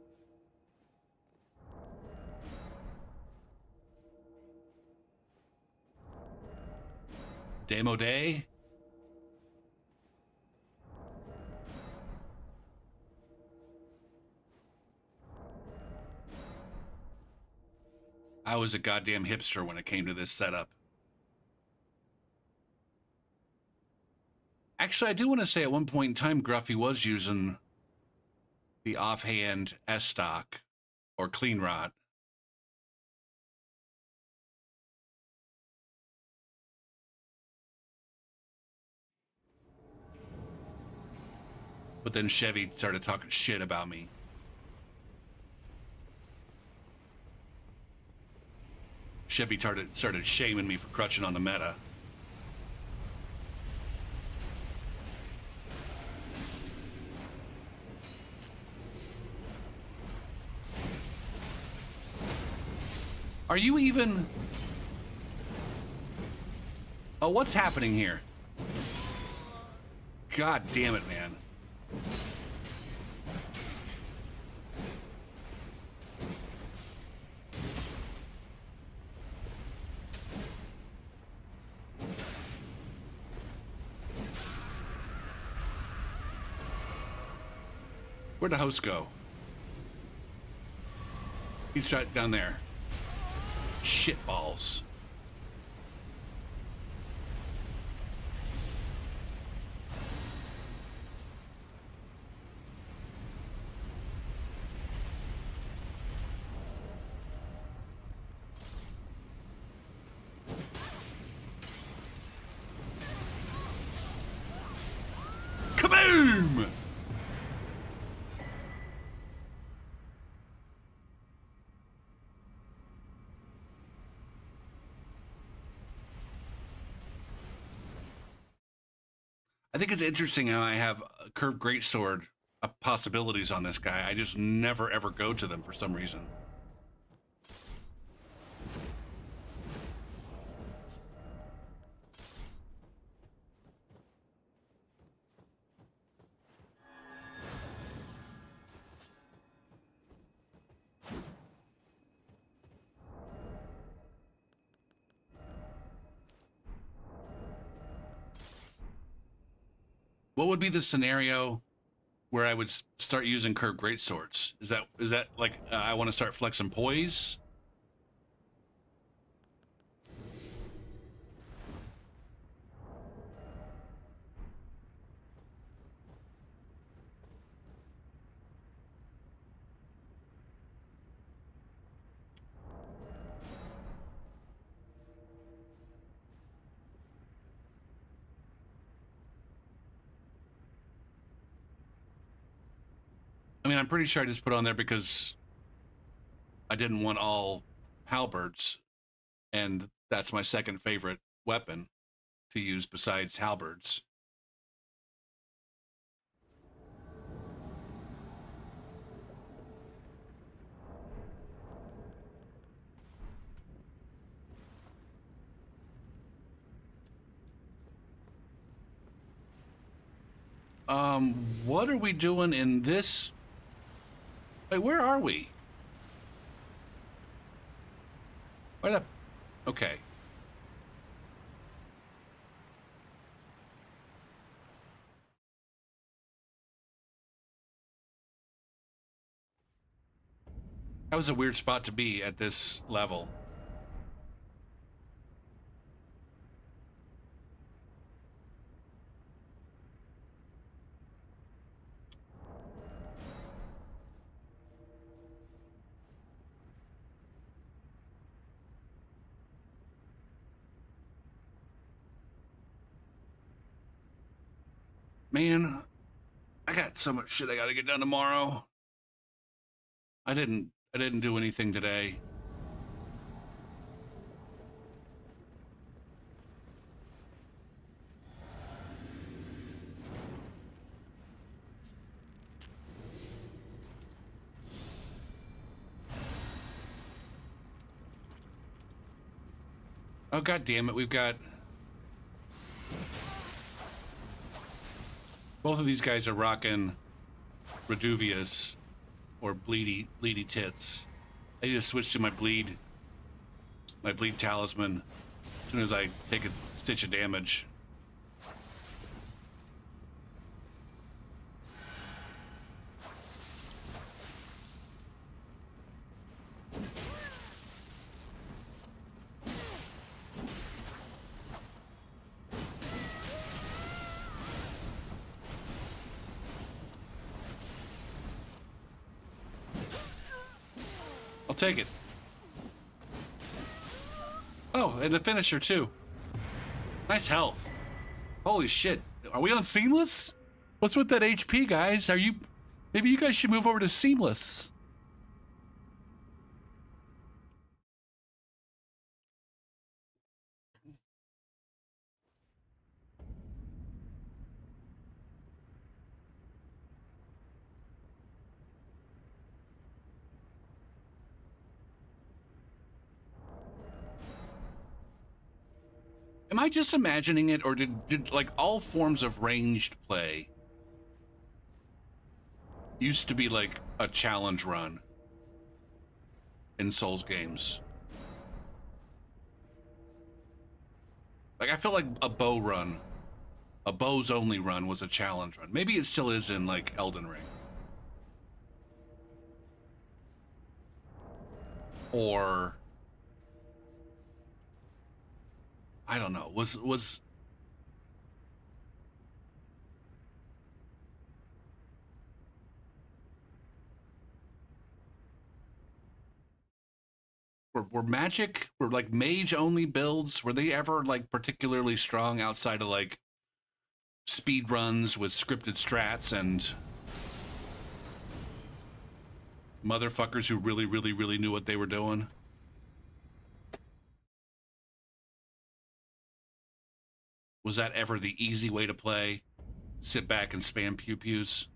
Demo day? I was a goddamn hipster when it came to this setup. Actually, I do want to say at one point in time, Gruffy was using the offhand S-stock or clean rot. But then Chevy started talking shit about me. Chevy started shaming me for crutching on the meta. Are you even... Oh, what's happening here? God damn it, man. Where'd the host go? He's right down there. Shitballs. Kaboom! I think it's interesting how I have a curved greatsword possibilities on this guy. I just never ever go to them for some reason. What would be the scenario where I would start using curved greatswords? Is that like I want to start flexing poise? I mean, I'm pretty sure I just put on there because I didn't want all halberds, and that's my second favorite weapon to use besides halberds. What are we doing in this? Wait, where are we? Where the? Okay. That was a weird spot to be at this level. Man, I got so much shit I gotta get done tomorrow. I didn't do anything today. Oh god damn it, we've got both of these guys are rocking Reduvius or bleedy tits. I need to switch to my bleed talisman as soon as I take a stitch of damage. I'll take it. Oh, and the finisher too. Nice health. Holy shit. Are we on Seamless? What's with that HP, guys? Are you... Maybe you guys should move over to Seamless. Am I just imagining it, or did like all forms of ranged play used to be like a challenge run in Souls games? Like I felt like a bow run, a bows only run was a challenge run. Maybe it still is in like Elden Ring. Or I don't know. Was were magic, were like mage only builds, were they ever like particularly strong outside of like speed runs with scripted strats and motherfuckers who really knew what they were doing? Was that ever the easy way to play? sit back and spam pew pews.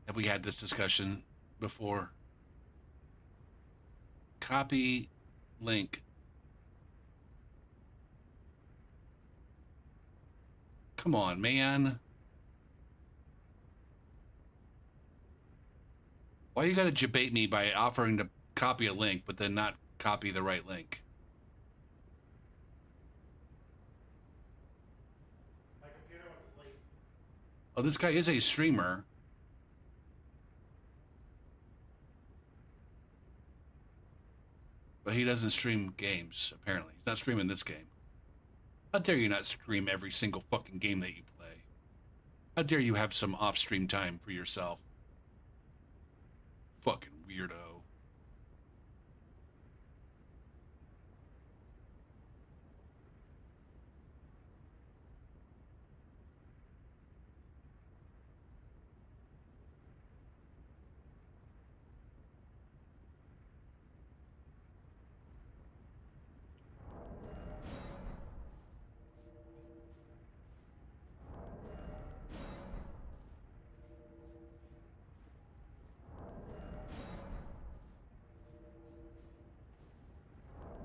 Have we had this discussion before? Copy link. Come on, man. Why you gotta debate me by offering to copy a link, but then not copy the right link? My computer went to sleep. Oh, this guy is a streamer. But he doesn't stream games, apparently. He's not streaming this game. How dare you not stream every single fucking game that you play? How dare you have some off-stream time for yourself? Fucking weirdo.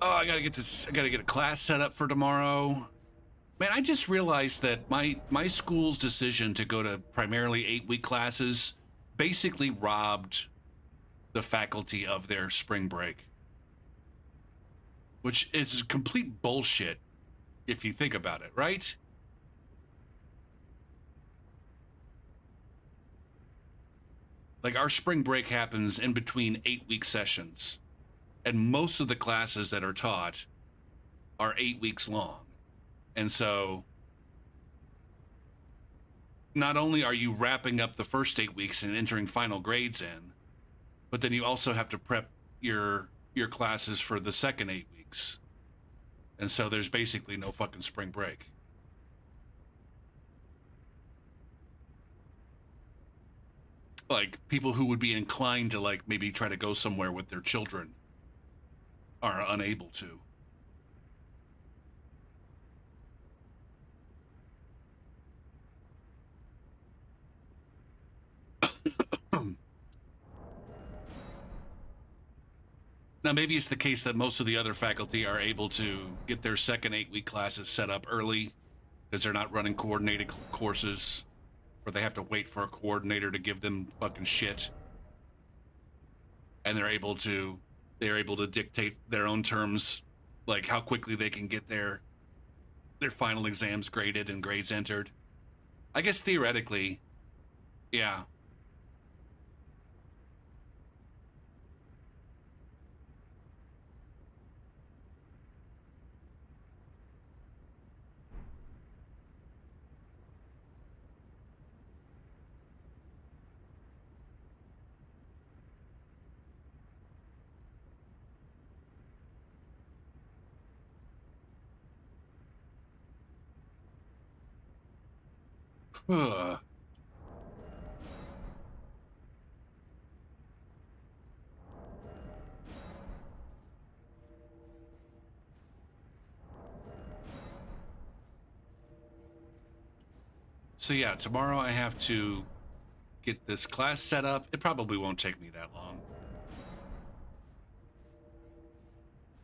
Oh, I gotta get this. I gotta get a class set up for tomorrow. Man, I just realized that my school's decision to go to primarily 8-week classes basically robbed the faculty of their spring break, which is complete bullshit if you think about it, right? Like, our spring break happens in between 8-week sessions, and most of the classes that are taught are 8 weeks long. And so not only are you wrapping up the first 8 weeks and entering final grades in, but then you also have to prep your classes for the second 8 weeks. And so there's basically no fucking spring break. Like, people who would be inclined to, like, maybe try to go somewhere with their children are unable to. Now, maybe it's the case that most of the other faculty are able to get their second 8-week classes set up early because they're not running coordinated courses where they have to wait for a coordinator to give them fucking shit. And they're able to dictate their own terms, like how quickly they can get their final exams graded and grades entered. I guess theoretically, yeah. Ugh. So yeah, tomorrow I have to get this class set up. It probably won't take me that long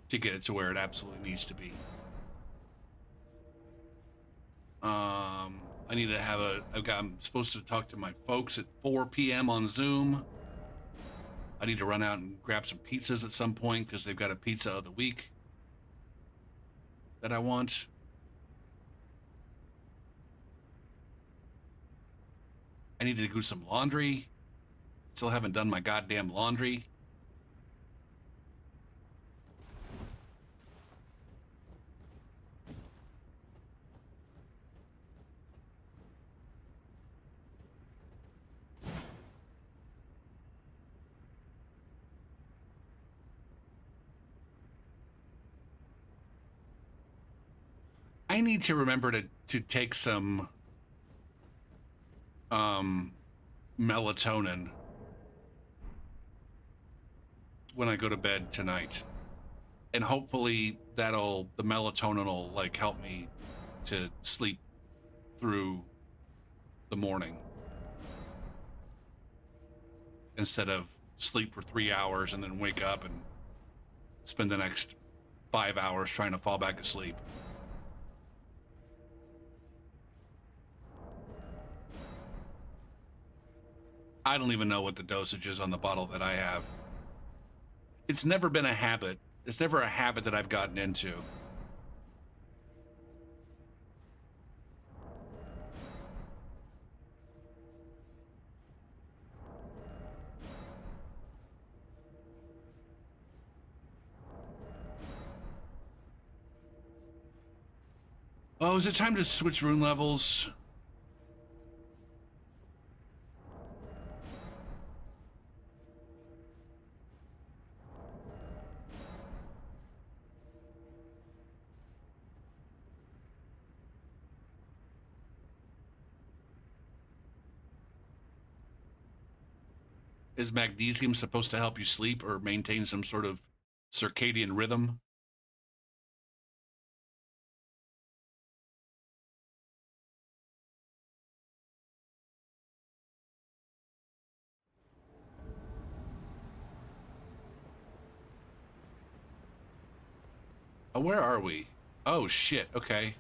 to get it to where it absolutely needs to be. I need to have I'm supposed to talk to my folks at 4 p.m. on Zoom. I need to run out and grab some pizzas at some point because they've got a pizza of the week that I want. I need to do some laundry. Still haven't done my goddamn laundry. I need to remember to take some melatonin when I go to bed tonight. And hopefully the melatonin will like help me to sleep through the morning. Instead of sleep for 3 hours and then wake up and spend the next 5 hours trying to fall back asleep. I don't even know what the dosage is on the bottle that I have. It's never been a habit. It's never a habit that I've gotten into. Oh, is it time to switch rune levels? Is magnesium supposed to help you sleep or maintain some sort of circadian rhythm? Oh, where are we? Oh, shit. Okay.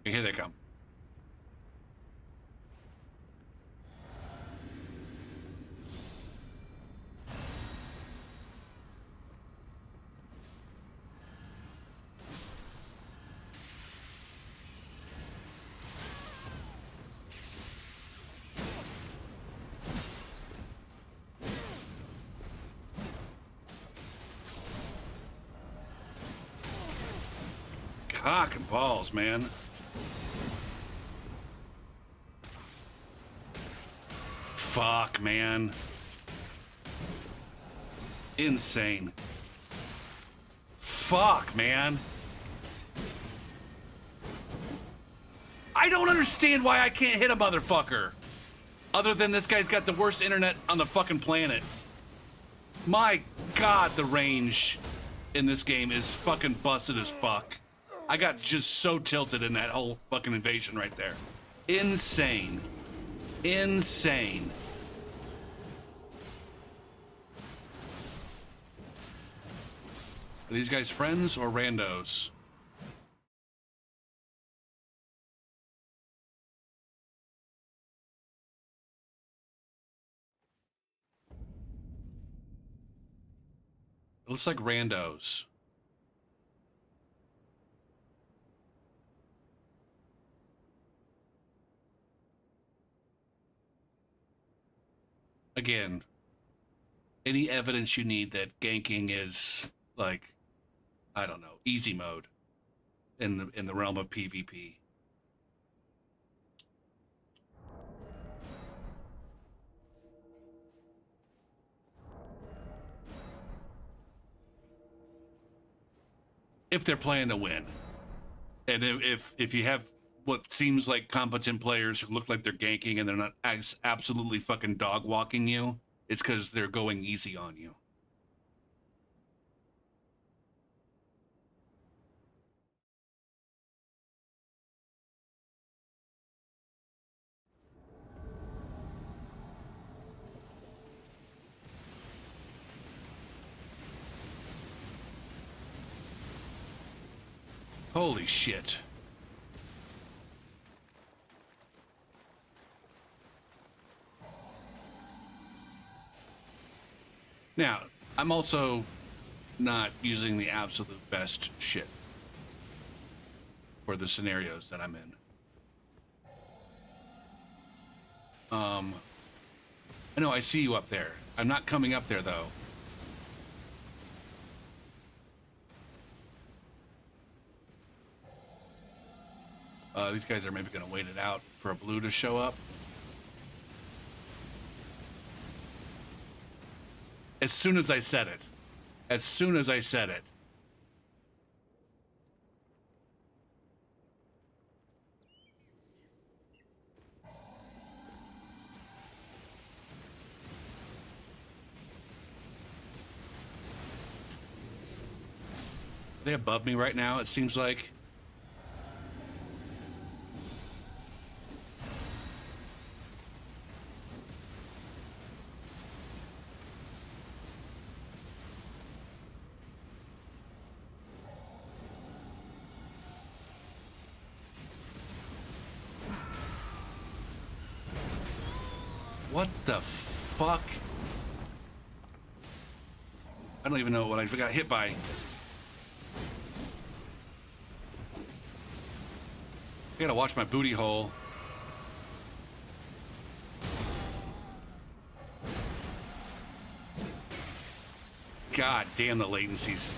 Okay, here they come. Cock and balls, man. Fuck, man. Insane. Fuck, man. I don't understand why I can't hit a motherfucker. Other than this guy's got the worst internet on the fucking planet. My God, the range in this game is fucking busted as fuck. I got just so tilted in that whole fucking invasion right there. Insane. Insane. Are these guys friends or randos? It looks like randos. Again, any evidence you need that ganking is like, I don't know, easy mode in the realm of PvP. If they're playing to win. And if you have what seems like competent players who look like they're ganking and they're not absolutely fucking dog walking you, it's because they're going easy on you. Holy shit. Now, I'm also not using the absolute best shit for the scenarios that I'm in. I know, I see you up there. I'm not coming up there, though. These guys are maybe going to wait it out for a blue to show up. As soon as I said it. As soon as I said it. Are they above me right now, it seems like? What the fuck? I don't even know what I got hit by. I gotta watch my booty hole. God damn the latencies.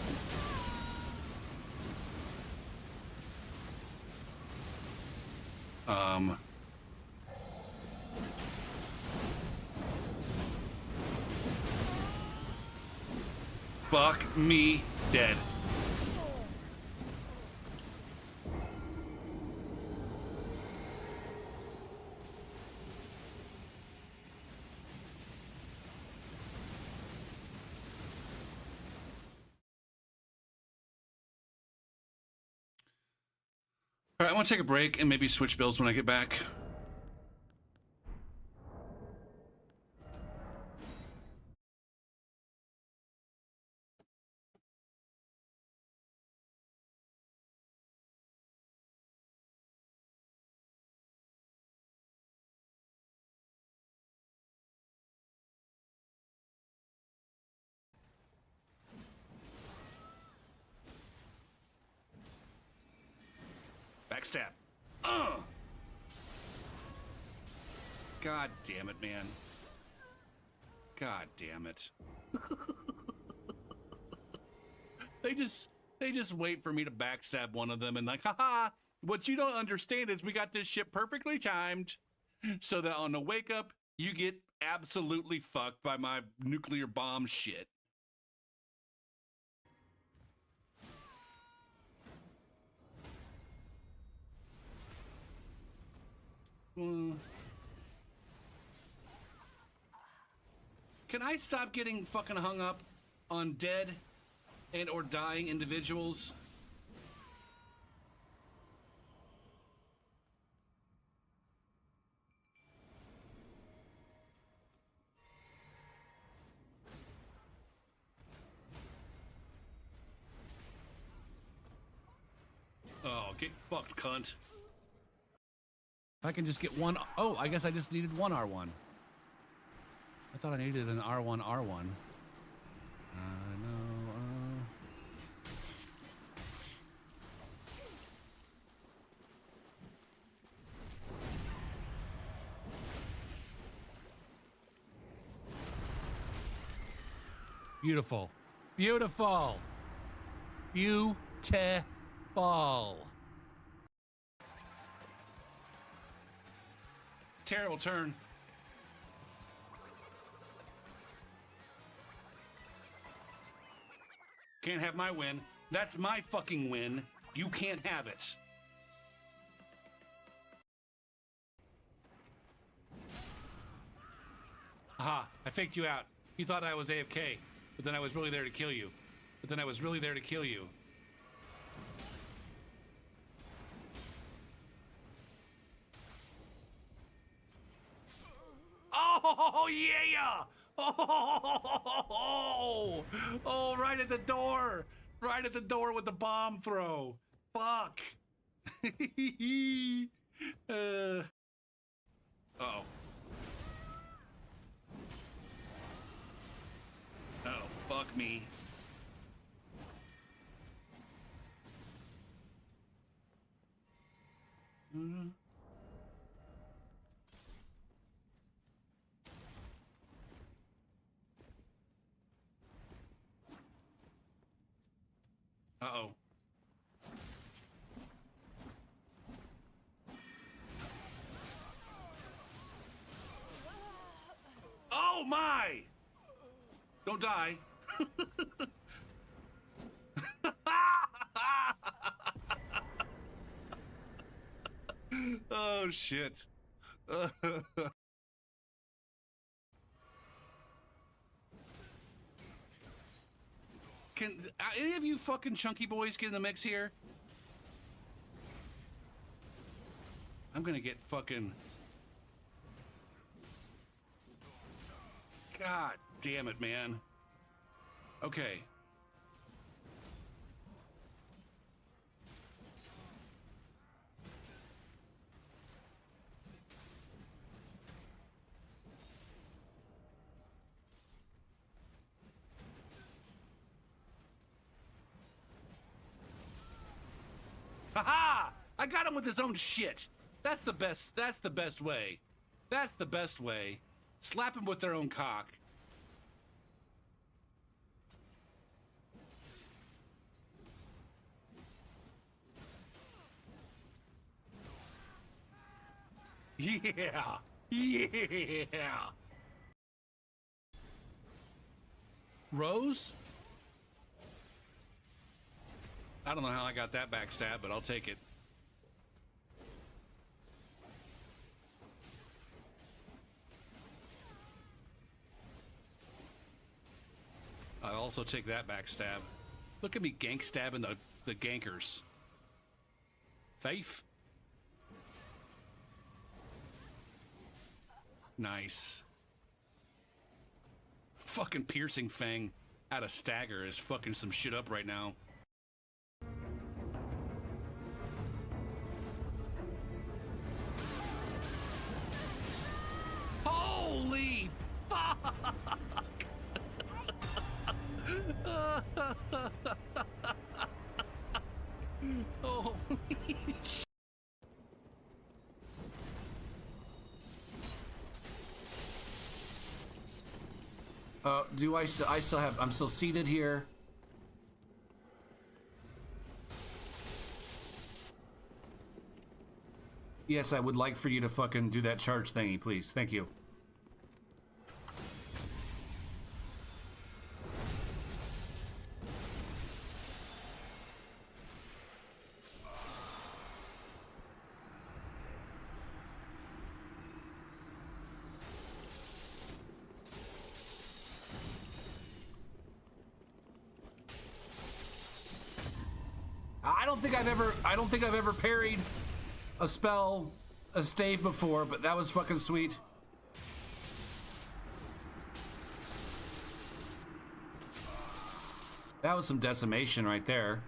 Fuck me dead. All right, I want to take a break and maybe switch builds when I get back. Backstab. God damn it, man. God damn it. They just wait for me to backstab one of them and like, haha, what you don't understand is we got this shit perfectly timed so that on the wake up, you get absolutely fucked by my nuclear bomb shit. Can I stop getting fucking hung up on dead and or dying individuals? Oh, get fucked, cunt. If I can just get one... Oh, I guess I just needed one R1. I thought I needed an R1, R1. No, Beautiful. Beautiful. Beautiful. Terrible turn. Can't have my win. That's my fucking win. You can't have it. Aha, I faked you out. You thought I was AFK, but then I was really there to kill you. Oh, yeah! Oh, right at the door. Right at the door with the bomb throw. Fuck. Uh-oh. Oh, fuck me. Oh my! Don't die. Oh shit. Can any of you fucking chunky boys get in the mix here? I'm gonna get fucking... God damn it, man. Okay. Haha! I got him with his own shit. That's the best. That's the best way. That's the best way. Slap him with their own cock. Yeah. Yeah. Rose? I don't know how I got that backstab, but I'll take it. I'll also take that backstab. Look at me gank stabbing the gankers. Faith? Nice. Fucking piercing fang out of stagger is fucking some shit up right now. Holy fuck! Holy shit. Do I still have, I'm still seated here. Yes, I would like for you to fucking do that charge thingy, please. Thank you. I don't think I've ever parried a spell, a stave before, but that was fucking sweet. That was some decimation right there.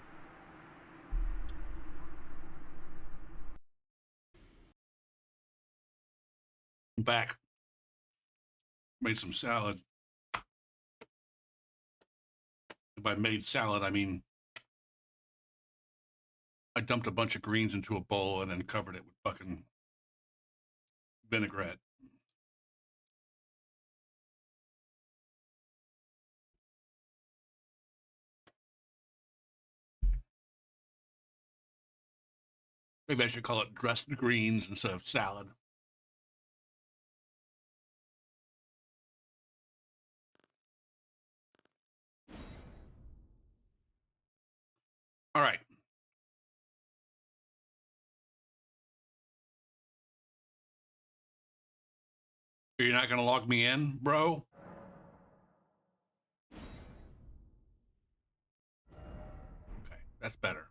I'm back. Made some salad. If I made salad, I mean I dumped a bunch of greens into a bowl and then covered it with fucking vinaigrette. Maybe I should call it dressed greens instead of salad. All right. You're not going to log me in, bro? Okay, that's better.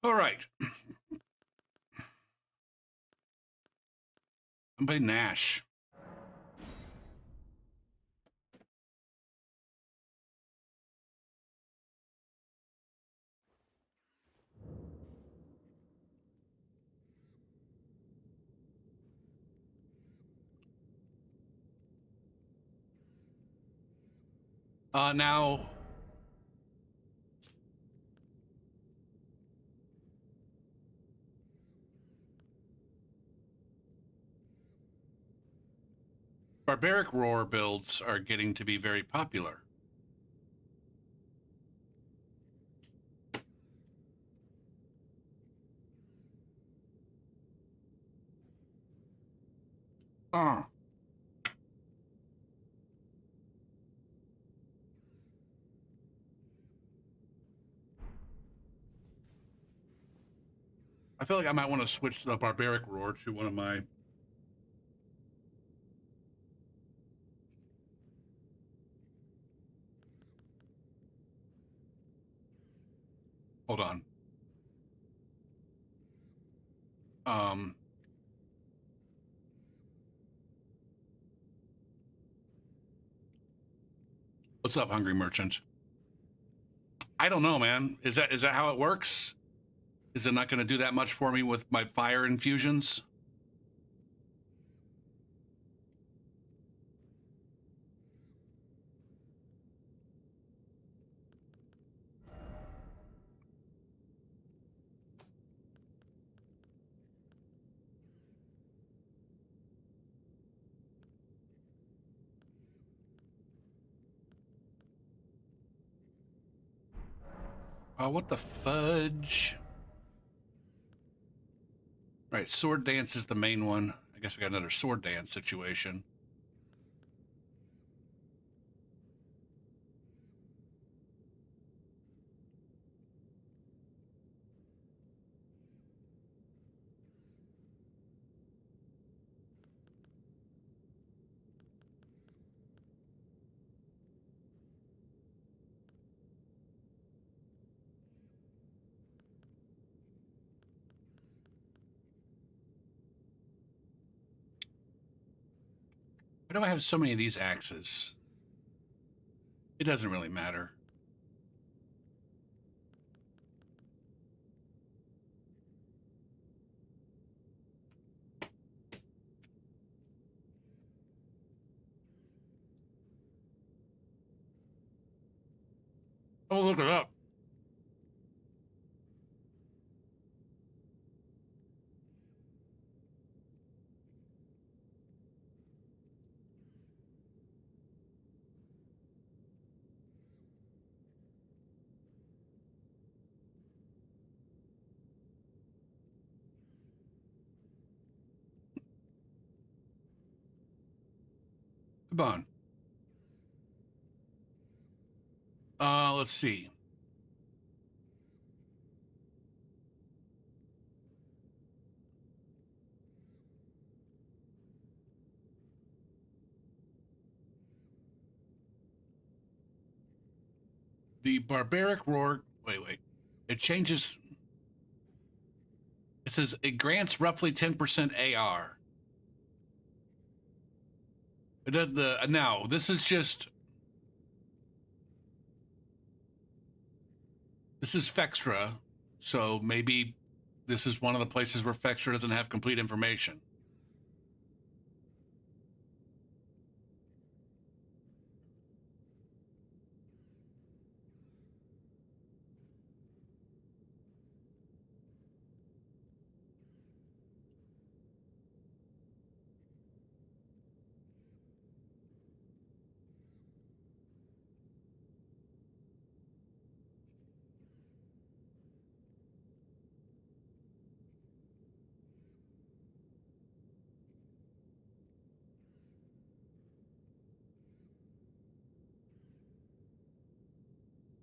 All right. I'm playing Nash. Now, barbaric roar builds are getting to be very popular. I feel like I might want to switch the barbaric roar to one of my. Hold on. Um. What's up, hungry merchant? I don't know, man. Is that how it works? Is it not going to do that much for me with my fire infusions? Oh, what the fudge? Right, sword dance is the main one. I guess we got another sword dance situation. Why do I have so many of these axes? It doesn't really matter. Oh, look it up. Come on. Let's see. The barbaric roar. Wait. It changes. It says it grants roughly 10% AR. It does the now. This is just. This is Fextra, so maybe this is one of the places where Fextra doesn't have complete information.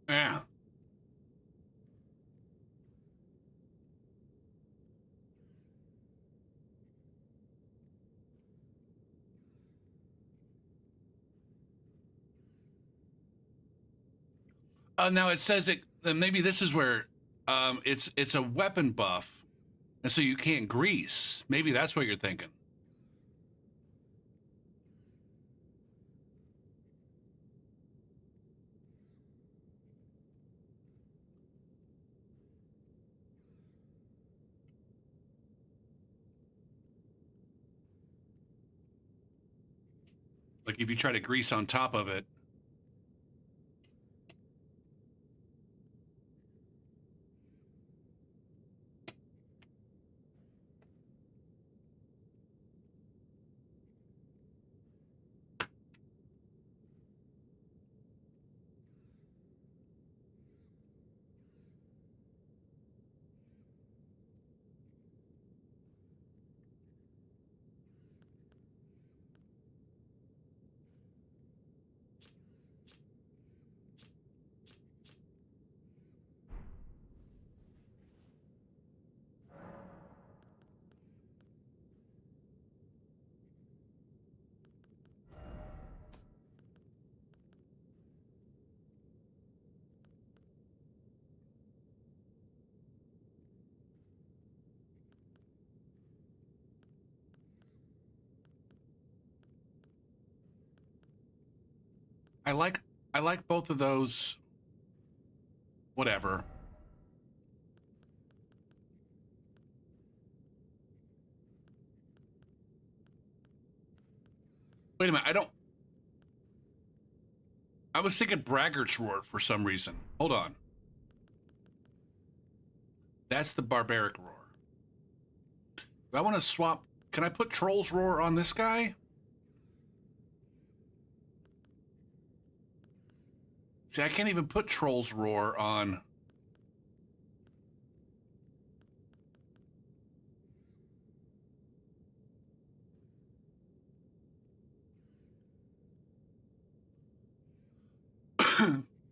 Yeah. Now it says it. Maybe this is where it's a weapon buff, and so you can't grease. Maybe that's what you're thinking. Like if you try to grease on top of it. I like both of those. Whatever. Wait a minute, I was thinking Braggart's Roar for some reason. Hold on. That's the Barbaric Roar. Do I want to swap? Can I put Troll's Roar on this guy? See, I can't even put Troll's Roar on.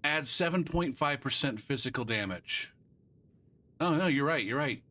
Add 7.5% physical damage. Oh, no, you're right. You're right.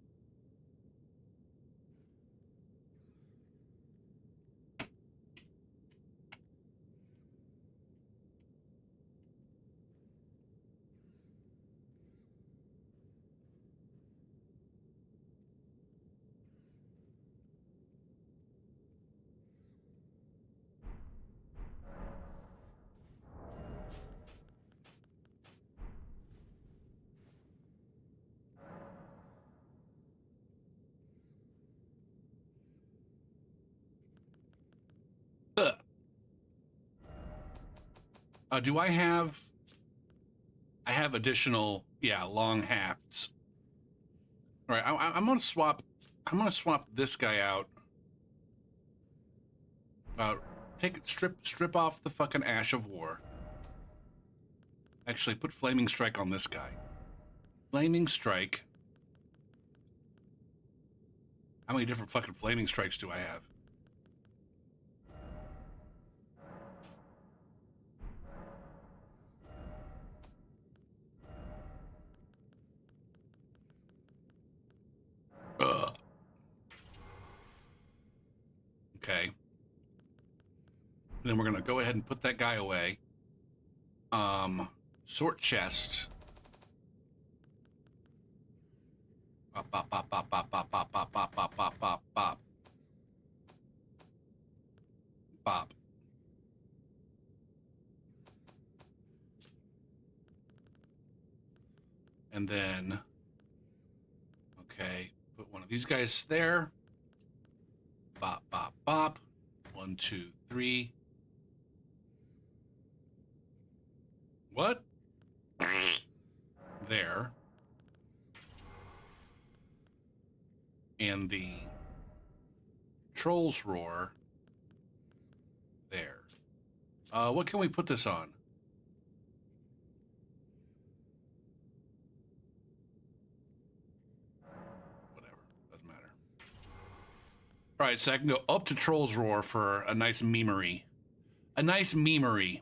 Ugh. Do I have... I have additional, yeah, long hafts. All right, I'm gonna swap. I'm gonna swap this guy out. Strip off the fucking Ash of War. Actually, put Flaming Strike on this guy. Flaming Strike. How many different fucking Flaming Strikes do I have? Ugh. Okay. Then we're gonna go ahead and put that guy away. Sort chest. Bop, bop, bop, bop, bop, bop, bop, bop, bop, bop, bop, bop, bop. Bop. And then, okay, put one of these guys there. Bop, bop, bop. 1, 2, 3. What? There. And the Troll's Roar there. What can we put this on? Whatever, doesn't matter. All right, so I can go up to Troll's Roar for a nice memery. A nice memery.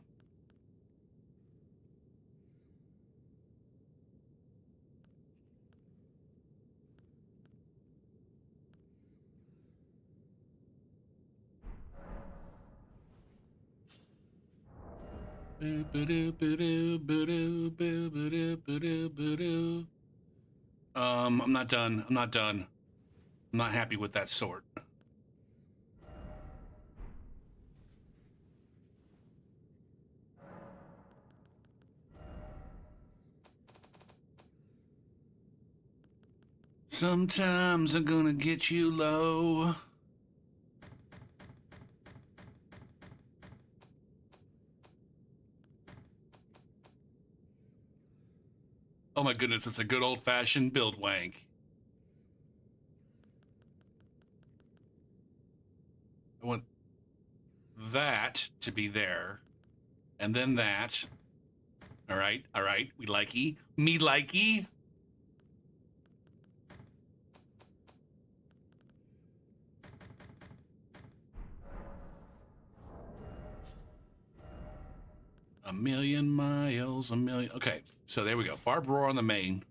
I'm not done. I'm not done. I'm not happy with that sort. Sometimes I'm gonna get you low. Oh my goodness, it's a good old-fashioned build wank. I want that to be there. And then that. All right, we likey. Me likey. A million miles, a million. Okay, so there we go. Barb Roar on the main.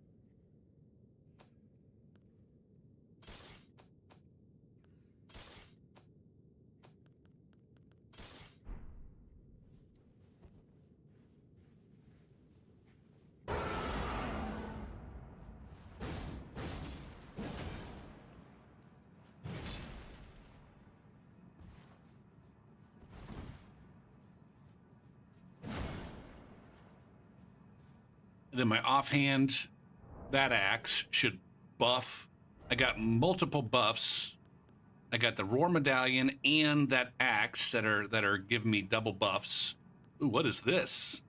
Then my offhand, that axe should buff. I got multiple buffs. I got the roar medallion and that axe that are giving me double buffs. Ooh, what is this?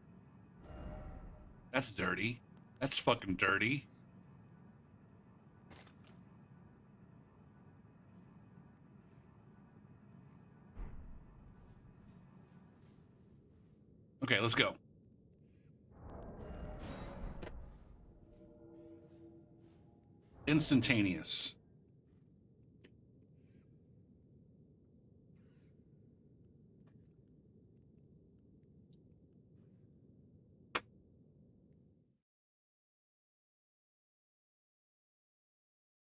That's dirty. That's fucking dirty. Okay, let's go. Instantaneous.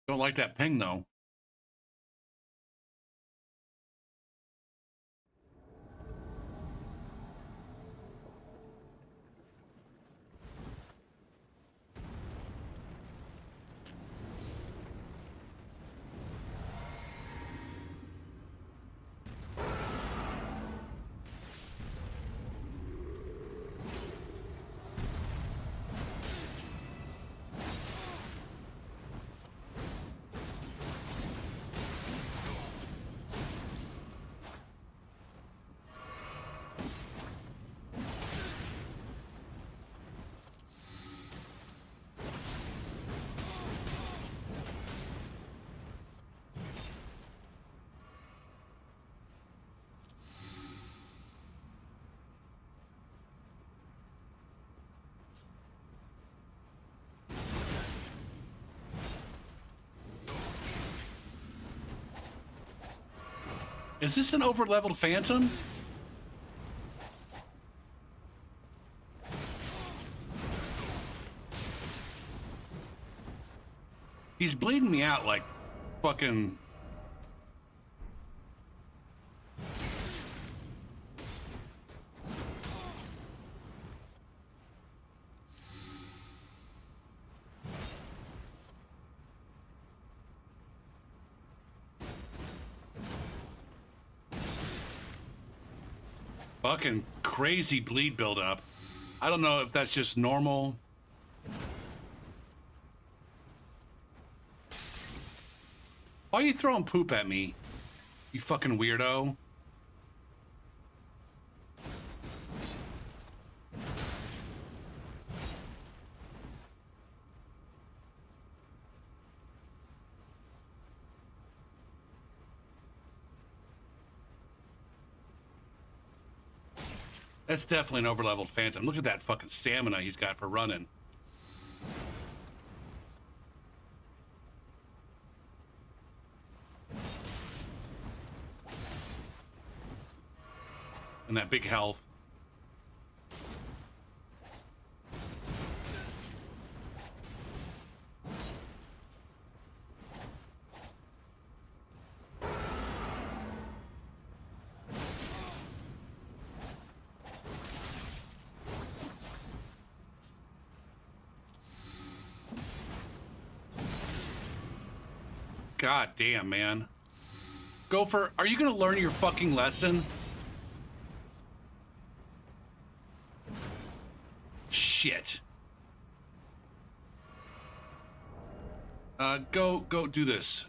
Don't like that ping though. Is this an over-leveled phantom? He's bleeding me out like fucking... Fucking crazy bleed buildup. I don't know if that's just normal. Why are you throwing poop at me? You fucking weirdo. That's definitely an over-leveled phantom. Look at that fucking stamina he's got for running. And that big health. God damn, man. Gopher, are you gonna learn your fucking lesson? Shit. Go do this.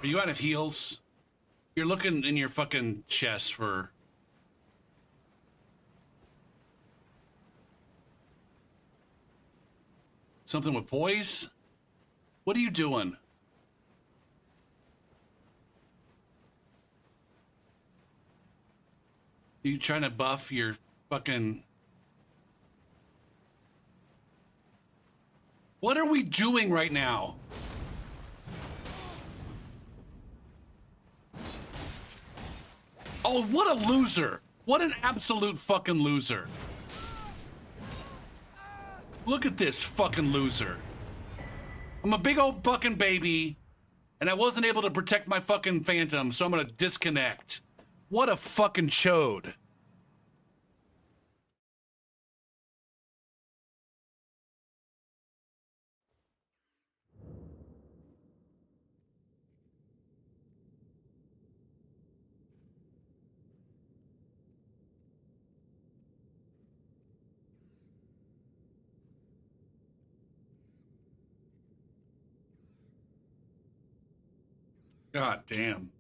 Are you out of heals? You're looking in your fucking chest for... something with poise? What are you doing? You trying to buff your fucking... What are we doing right now? Oh, what a loser. What an absolute fucking loser. Look at this fucking loser. I'm a big old fucking baby, and I wasn't able to protect my fucking phantom, so I'm gonna disconnect. What a fucking chode. God damn.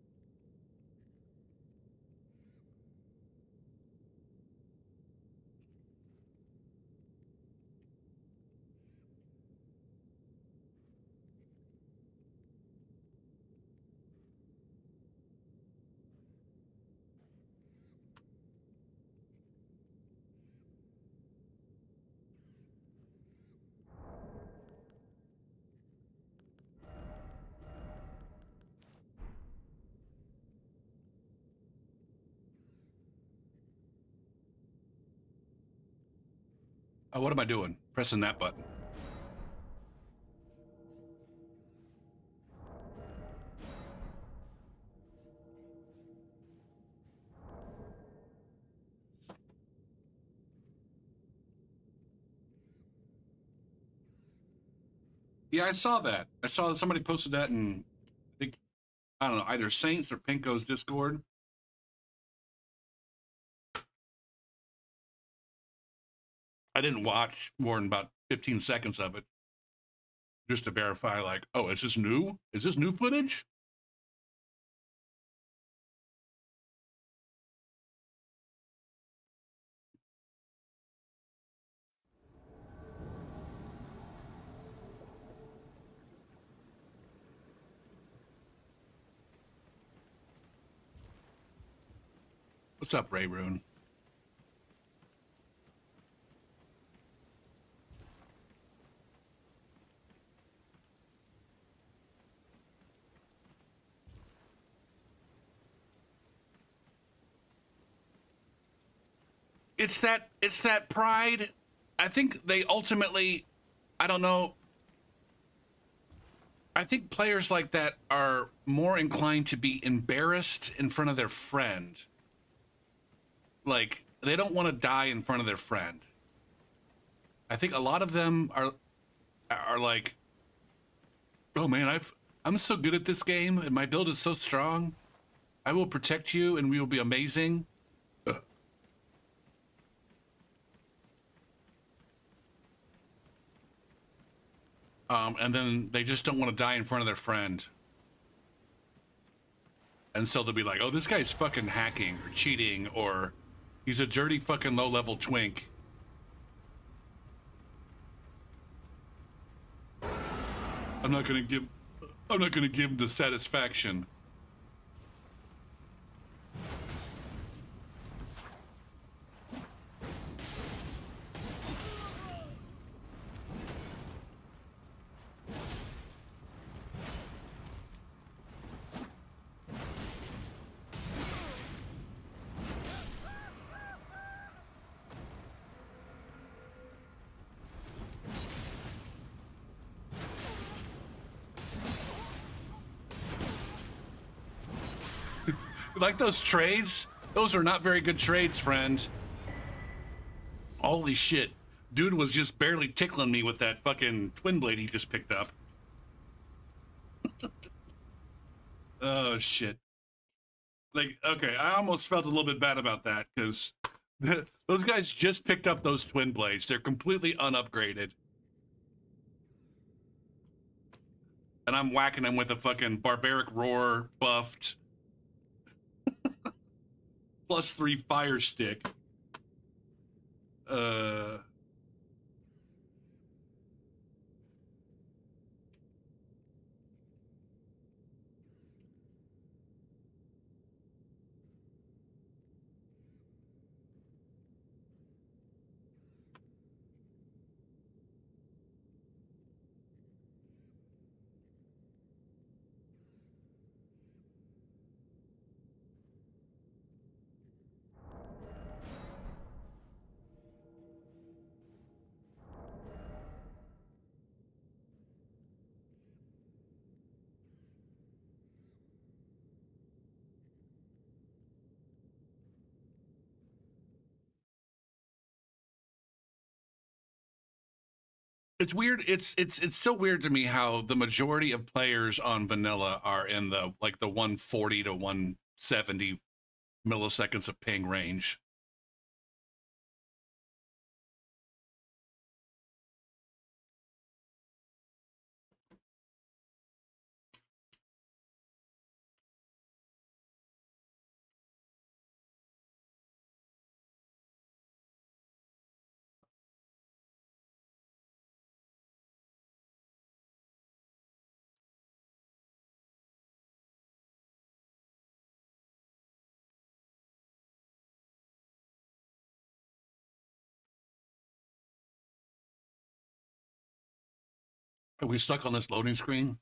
Oh, what am I doing? Pressing that button. Yeah, I saw that. I saw that somebody posted that in, I think, I don't know, either Saints or Pinko's Discord. I didn't watch more than about 15 seconds of it just to verify, like, oh, is this new? Is this new footage? What's up, Ray Rune? It's that pride. I think they ultimately, I don't know. I think players like that are more inclined to be embarrassed in front of their friend. Like, they don't want to die in front of their friend. I think a lot of them are like, oh man, I'm so good at this game and my build is so strong. I will protect you and we will be amazing. And then they just don't want to die in front of their friend. And so they'll be like, oh, this guy's fucking hacking or cheating, or he's a dirty fucking low-level twink. I'm not gonna give him the satisfaction. Like those trades? Those are not very good trades, friend. Holy shit. Dude was just barely tickling me with that fucking twin blade he just picked up. Oh shit. Like, okay, I almost felt a little bit bad about that because those guys just picked up those twin blades. They're completely unupgraded. And I'm whacking them with a fucking barbaric roar buffed +3 fire stick. It's weird. It's still weird to me how the majority of players on vanilla are in the like the 140 to 170 milliseconds of ping range. Are we stuck on this loading screen?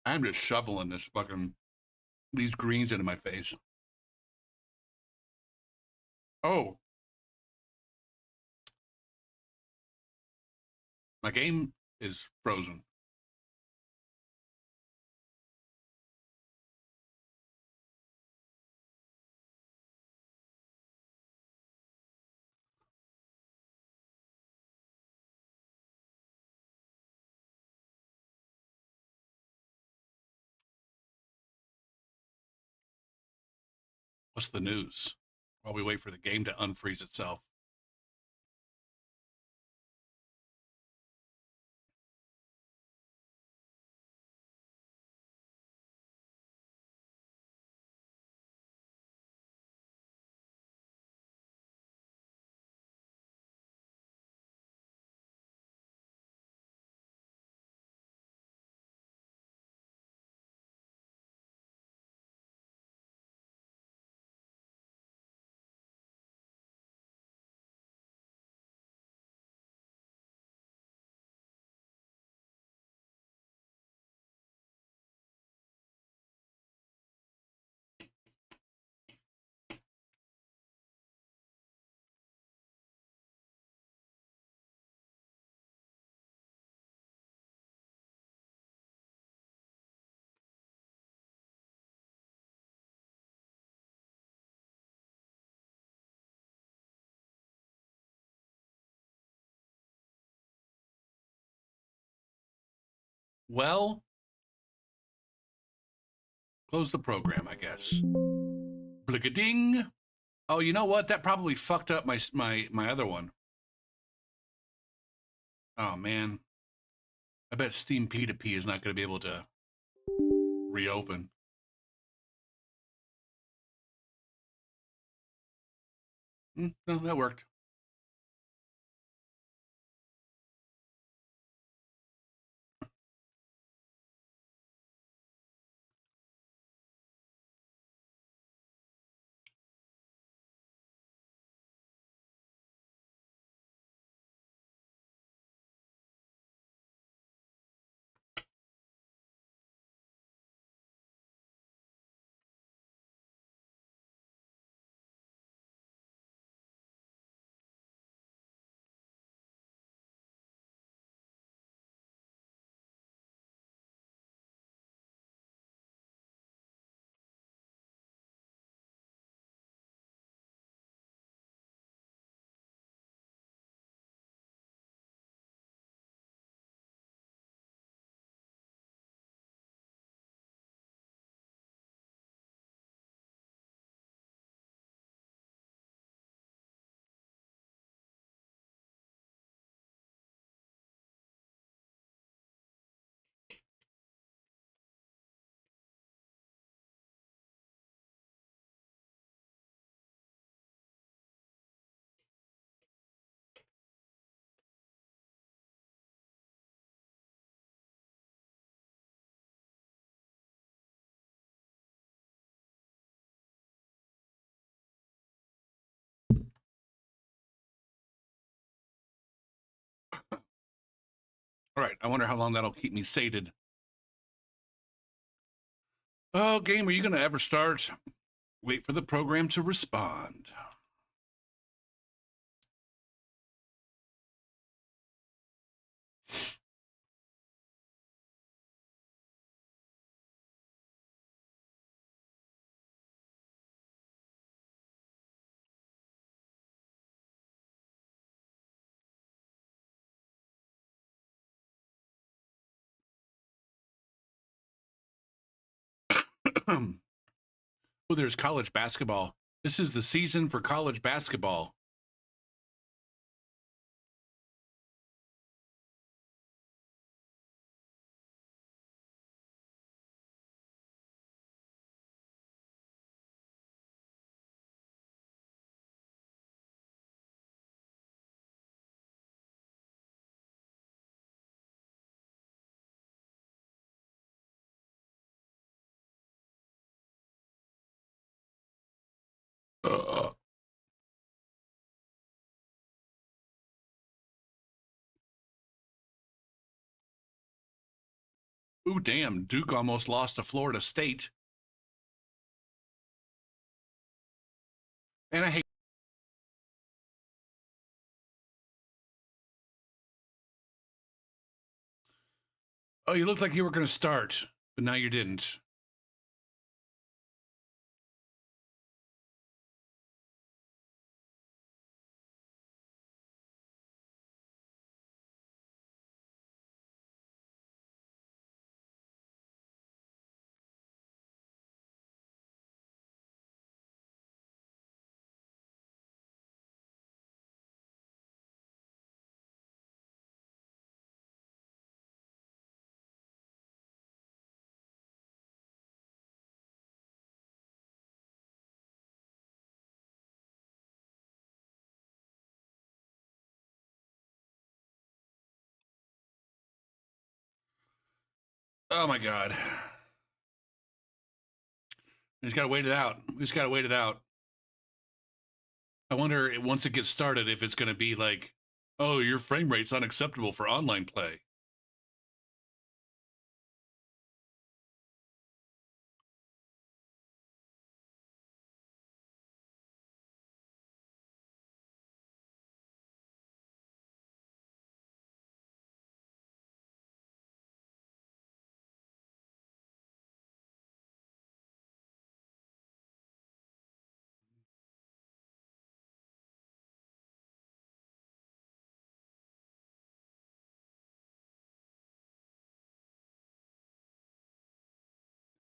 I'm just shoveling this fucking these greens into my face. Oh, my game is frozen. What's the news? While we wait for the game to unfreeze itself. Well, close the program, I guess. Blickading. Oh, you know what? That probably fucked up my other one. Oh man, I bet Steam P2P is not going to be able to reopen. No, that worked. All right, I wonder how long that'll keep me sated. Oh, game, are you going to ever start? Wait for the program to respond. Oh, there's college basketball. This is the season for college basketball. Ooh, damn. Duke almost lost to Florida State. And I hate. Oh, you looked like you were going to start, but now you didn't. Oh, my God. We just got to wait it out. We just got to wait it out. I wonder, once it gets started, if it's going to be like, oh, your frame rate's unacceptable for online play.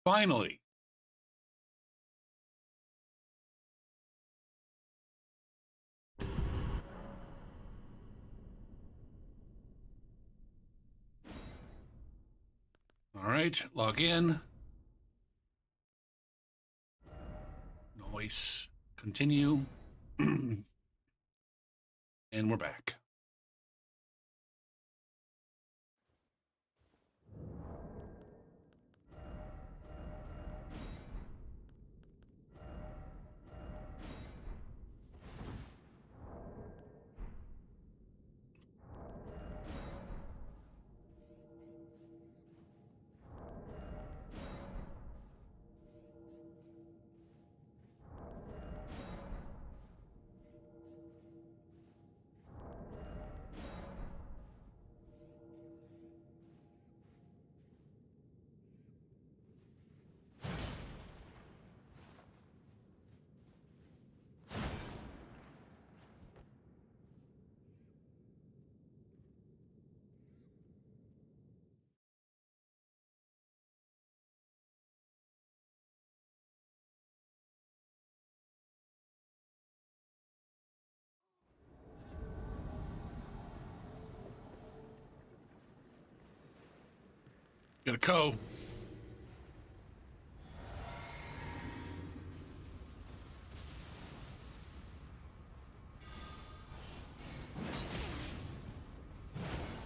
Finally. All right, log in. Noise. Continue. And we're back. Got a co.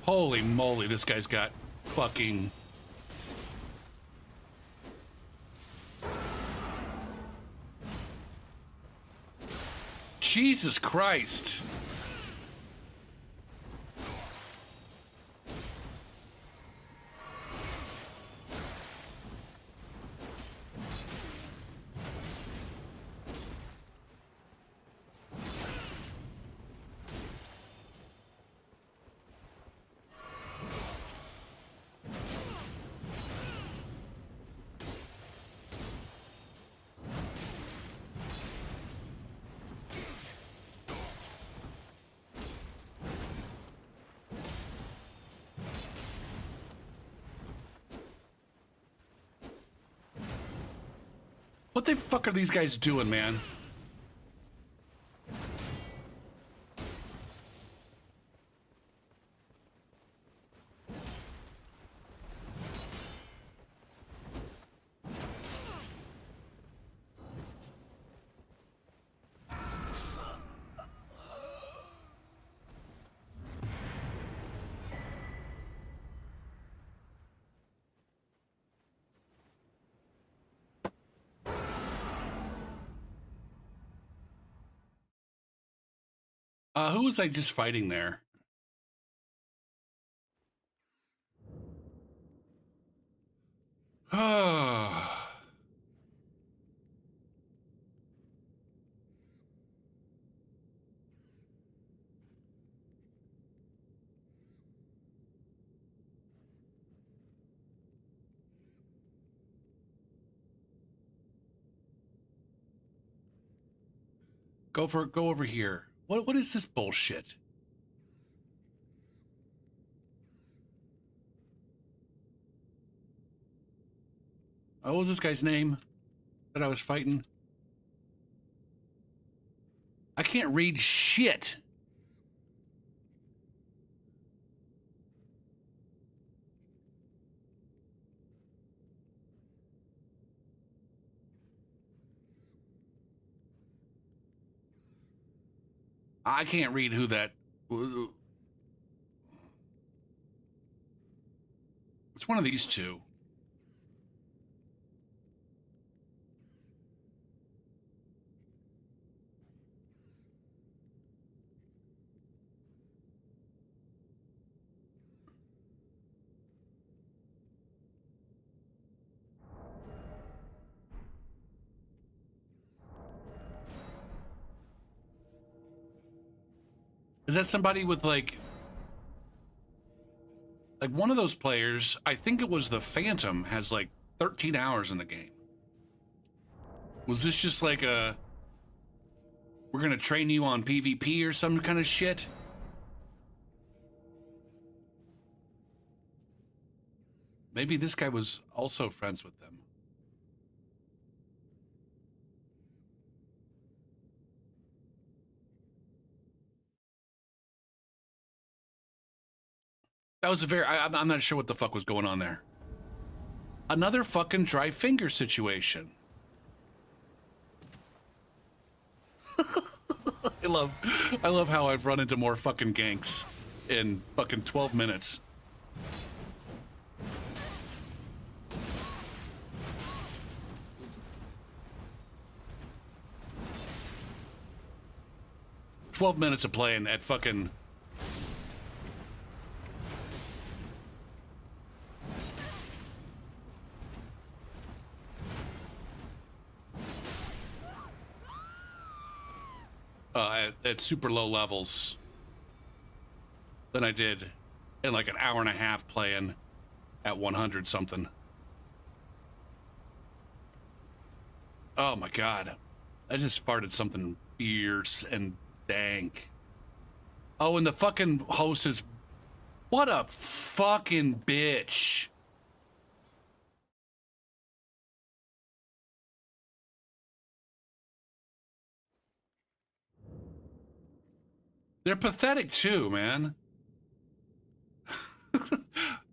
Holy moly, this guy's got fucking... Jesus Christ. What the fuck are these guys doing, man? Who was I just fighting there? Go over here. What is this bullshit? What was this guy's name that I was fighting? I can't read shit. I can't read who that. It's one of these two. Is that somebody with like one of those players? I think it was the Phantom, has like 13 hours in the game. Was this just like a, we're gonna train you on PvP or some kind of shit? Maybe this guy was also friends with them. That was a very, I'm not sure what the fuck was going on there. Another fucking dry finger situation. I love how I've run into more fucking ganks in fucking 12 minutes. "12 minutes of playing at fucking..." At super low levels than I did in like an hour and a half playing at 100 something. Oh my god. I just farted something fierce and dank. Oh, and the fucking host is... What a fucking bitch. They're pathetic too, man.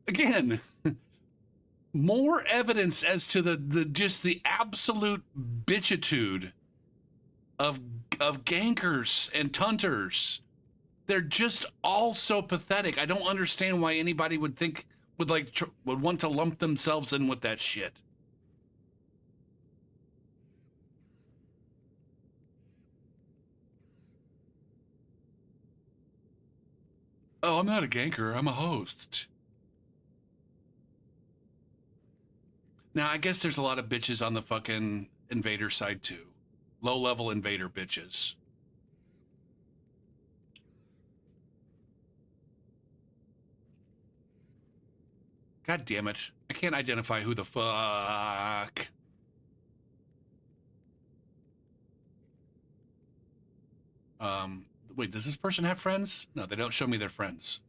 Again, more evidence as to the just the absolute bitchitude of gankers and tunters. They're just all so pathetic. I don't understand why anybody would think would would want to lump themselves in with that shit. Oh, I'm not a ganker, I'm a host. Now, I guess there's a lot of bitches on the fucking invader side too. Low-level invader bitches. God damn it. I can't identify who the fuck. Wait, does this person have friends? No, they don't show me their friends.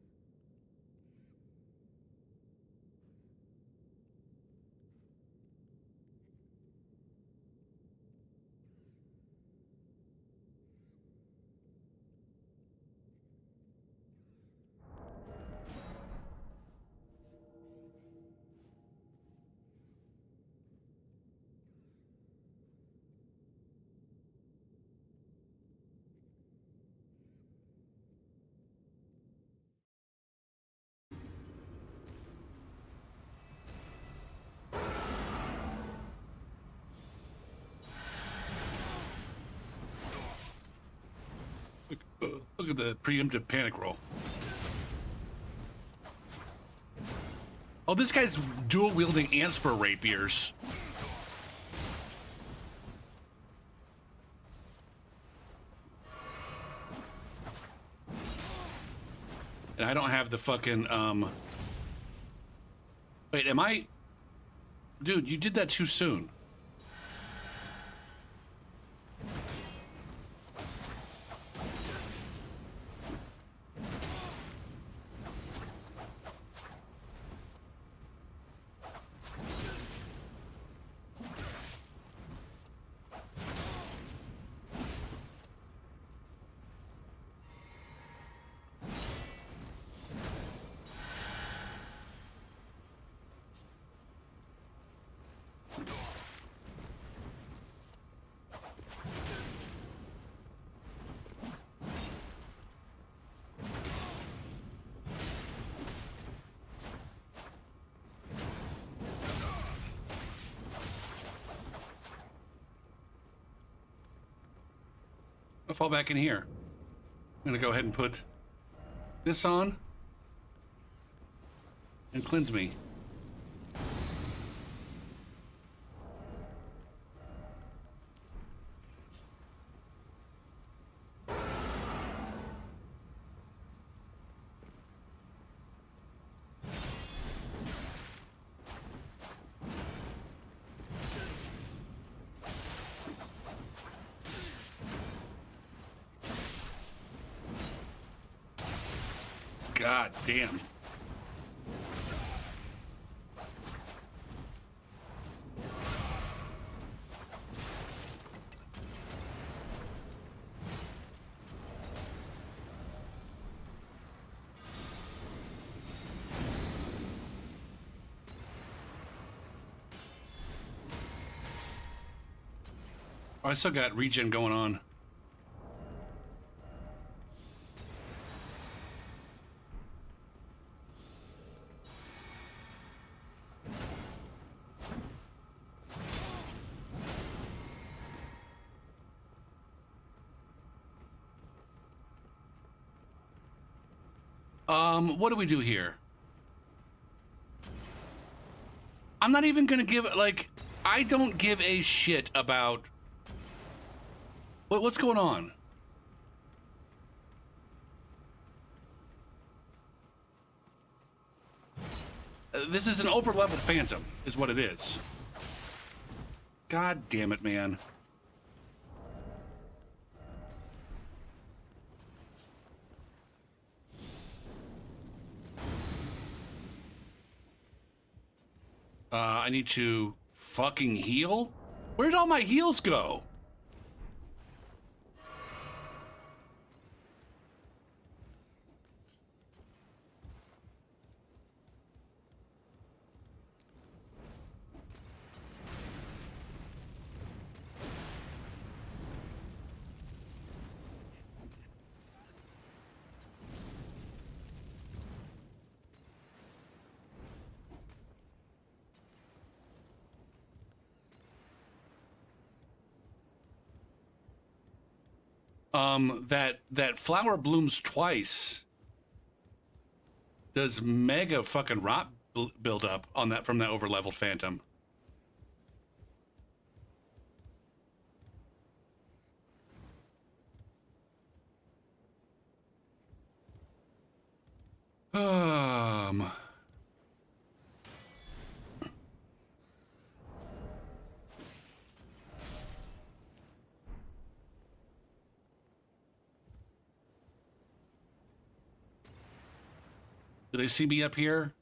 Look at the preemptive panic roll. Oh, this guy's dual wielding Ansper rapiers. And I don't have the fucking, Wait, am I... Dude, you did that too soon. I'll fall back in here. I'm gonna go ahead and put this on and cleanse me. God damn. Oh, I still got regen going on. What do we do here? I'm not even gonna give, like, I don't give a shit about... What's going on? This is an over-leveled Phantom, is what it is. God damn it, man. I need to fucking heal? Where'd all my heals go? That flower blooms twice. Does mega fucking rot build up on that from that over-leveled Phantom? Um... Do they see me up here?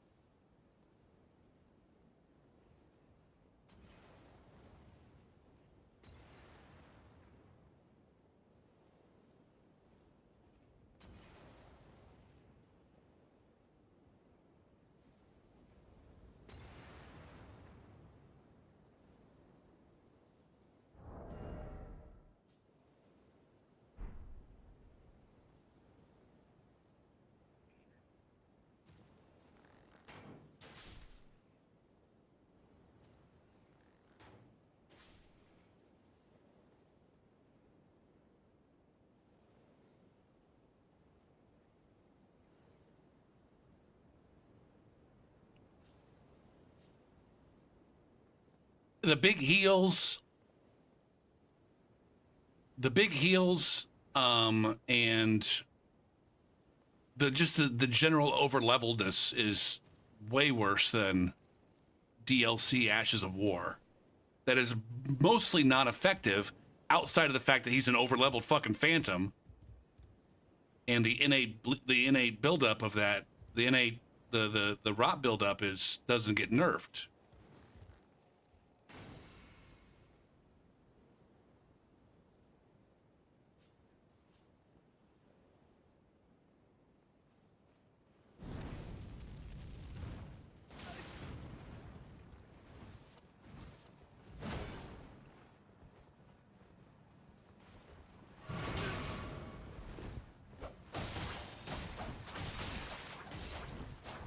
the big heals, and the general over leveledness is way worse than DLC Ashes of War. That is mostly not effective outside of the fact that he's an over leveled fucking phantom, and the innate buildup of that, the rot buildup doesn't get nerfed.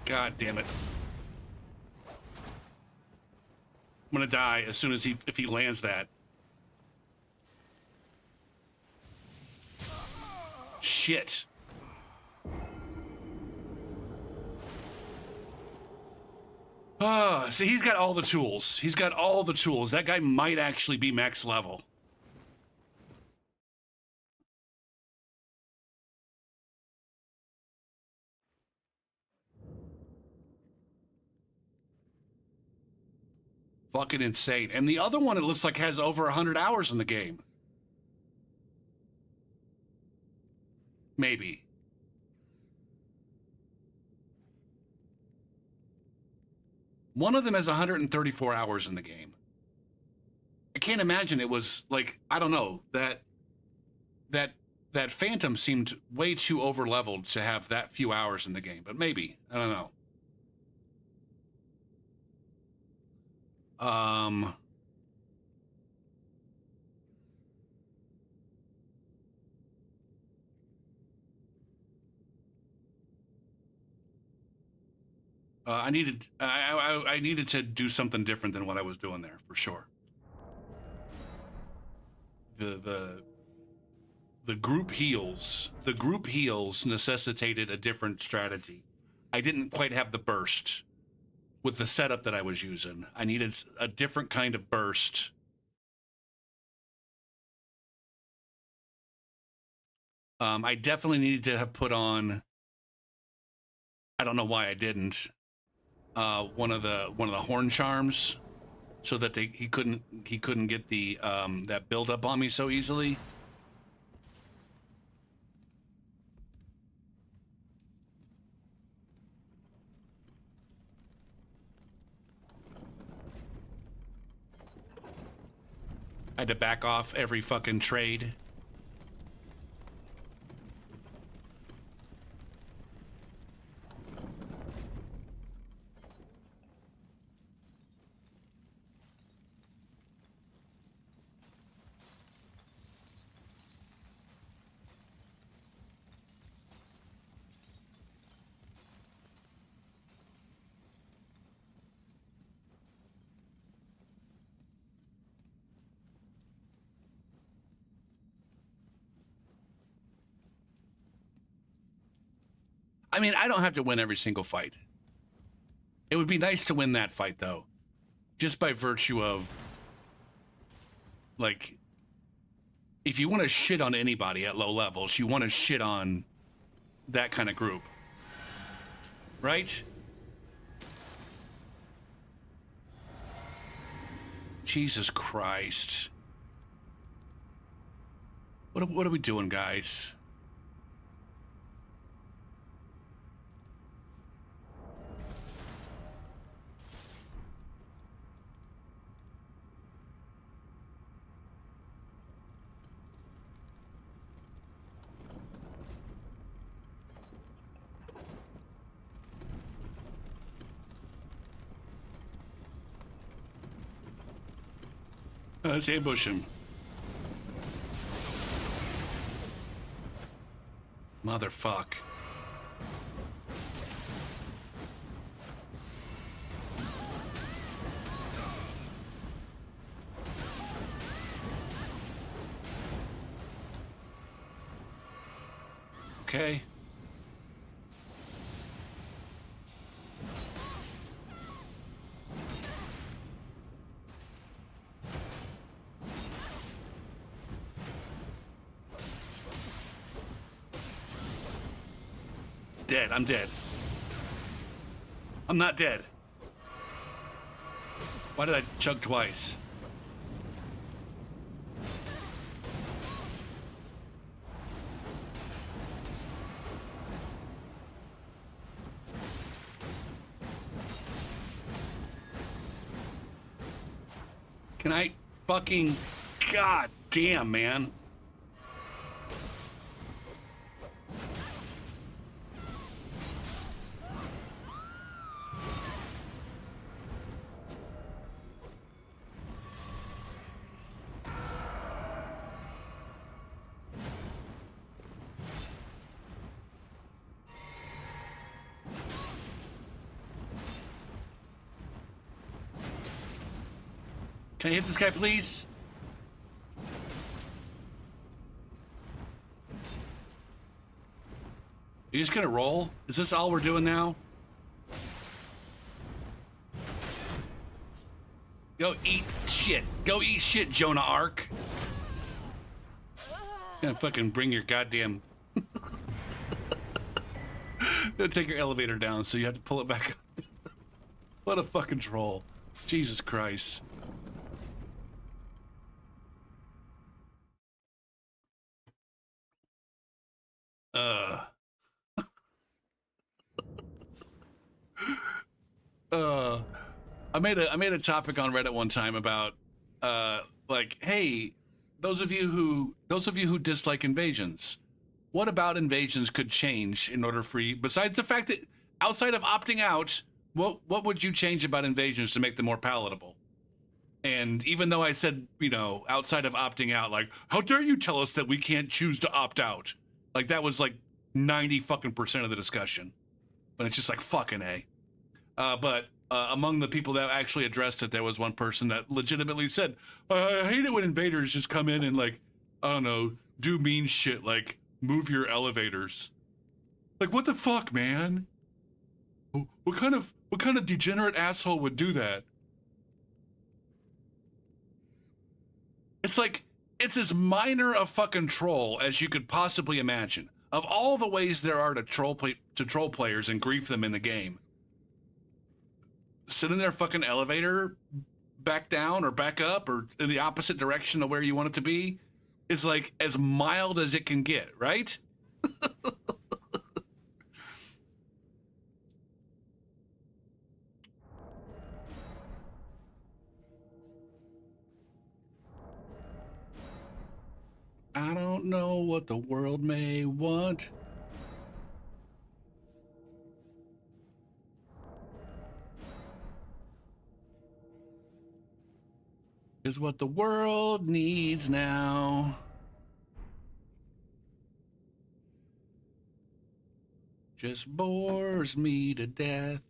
God damn it. I'm gonna die as soon as if he lands that. Shit. See, he's got all the tools. He's got all the tools. That guy might actually be max level. Fucking insane. And the other one, it looks like, has over 100 hours in the game. Maybe. One of them has 134 hours in the game. I can't imagine it was like, I don't know, that Phantom seemed way too over leveled to have that few hours in the game, but maybe. I don't know. I needed to do something different than what I was doing there, for sure. The group heals necessitated a different strategy. I didn't quite have the burst with the setup that I was using. I needed a different kind of burst. I definitely needed to have put on, I don't know why I didn't, one of the horn charms, so that he couldn't get the that build up on me so easily. I had to back off every fucking trade. I mean, I don't have to win every single fight. It would be nice to win that fight, though. Just by virtue of, like, if you want to shit on anybody at low levels, you want to shit on that kind of group. Right? Jesus Christ. What are we doing, guys? Let's ambush him. Motherfuck. Okay. dead. I'm dead. I'm not dead. Why did I chug twice? Can I fucking... God damn, man. Can I hit this guy, please? You just gonna roll? Is this all we're doing now? Go eat shit. Go eat shit, Jonah Ark. Gonna fucking bring your goddamn... Gonna take your elevator down, so you have to pull it back up. What a fucking troll. Jesus Christ. I made a topic on Reddit one time about like, hey, those of you who dislike invasions, what about invasions could change in order for you, besides the fact that outside of opting out, what would you change about invasions to make them more palatable? And even though I said, you know, outside of opting out, like, how dare you tell us that we can't choose to opt out? Like, that was like 90% of the discussion. But it's just like, fucking A. But among the people that actually addressed it, there was one person that legitimately said, I hate it when invaders just come in and, like, I don't know, do mean shit, like move your elevators. Like, what the fuck, man? What kind of degenerate asshole would do that? It's like, it's as minor a fucking troll as you could possibly imagine. Of all the ways there are to troll players and grief them in the game, sit in their fucking elevator back down or back up or in the opposite direction of where you want it to be is like as mild as it can get, right? I don't know what the world may want. Is what the world needs now. Just bores me to death.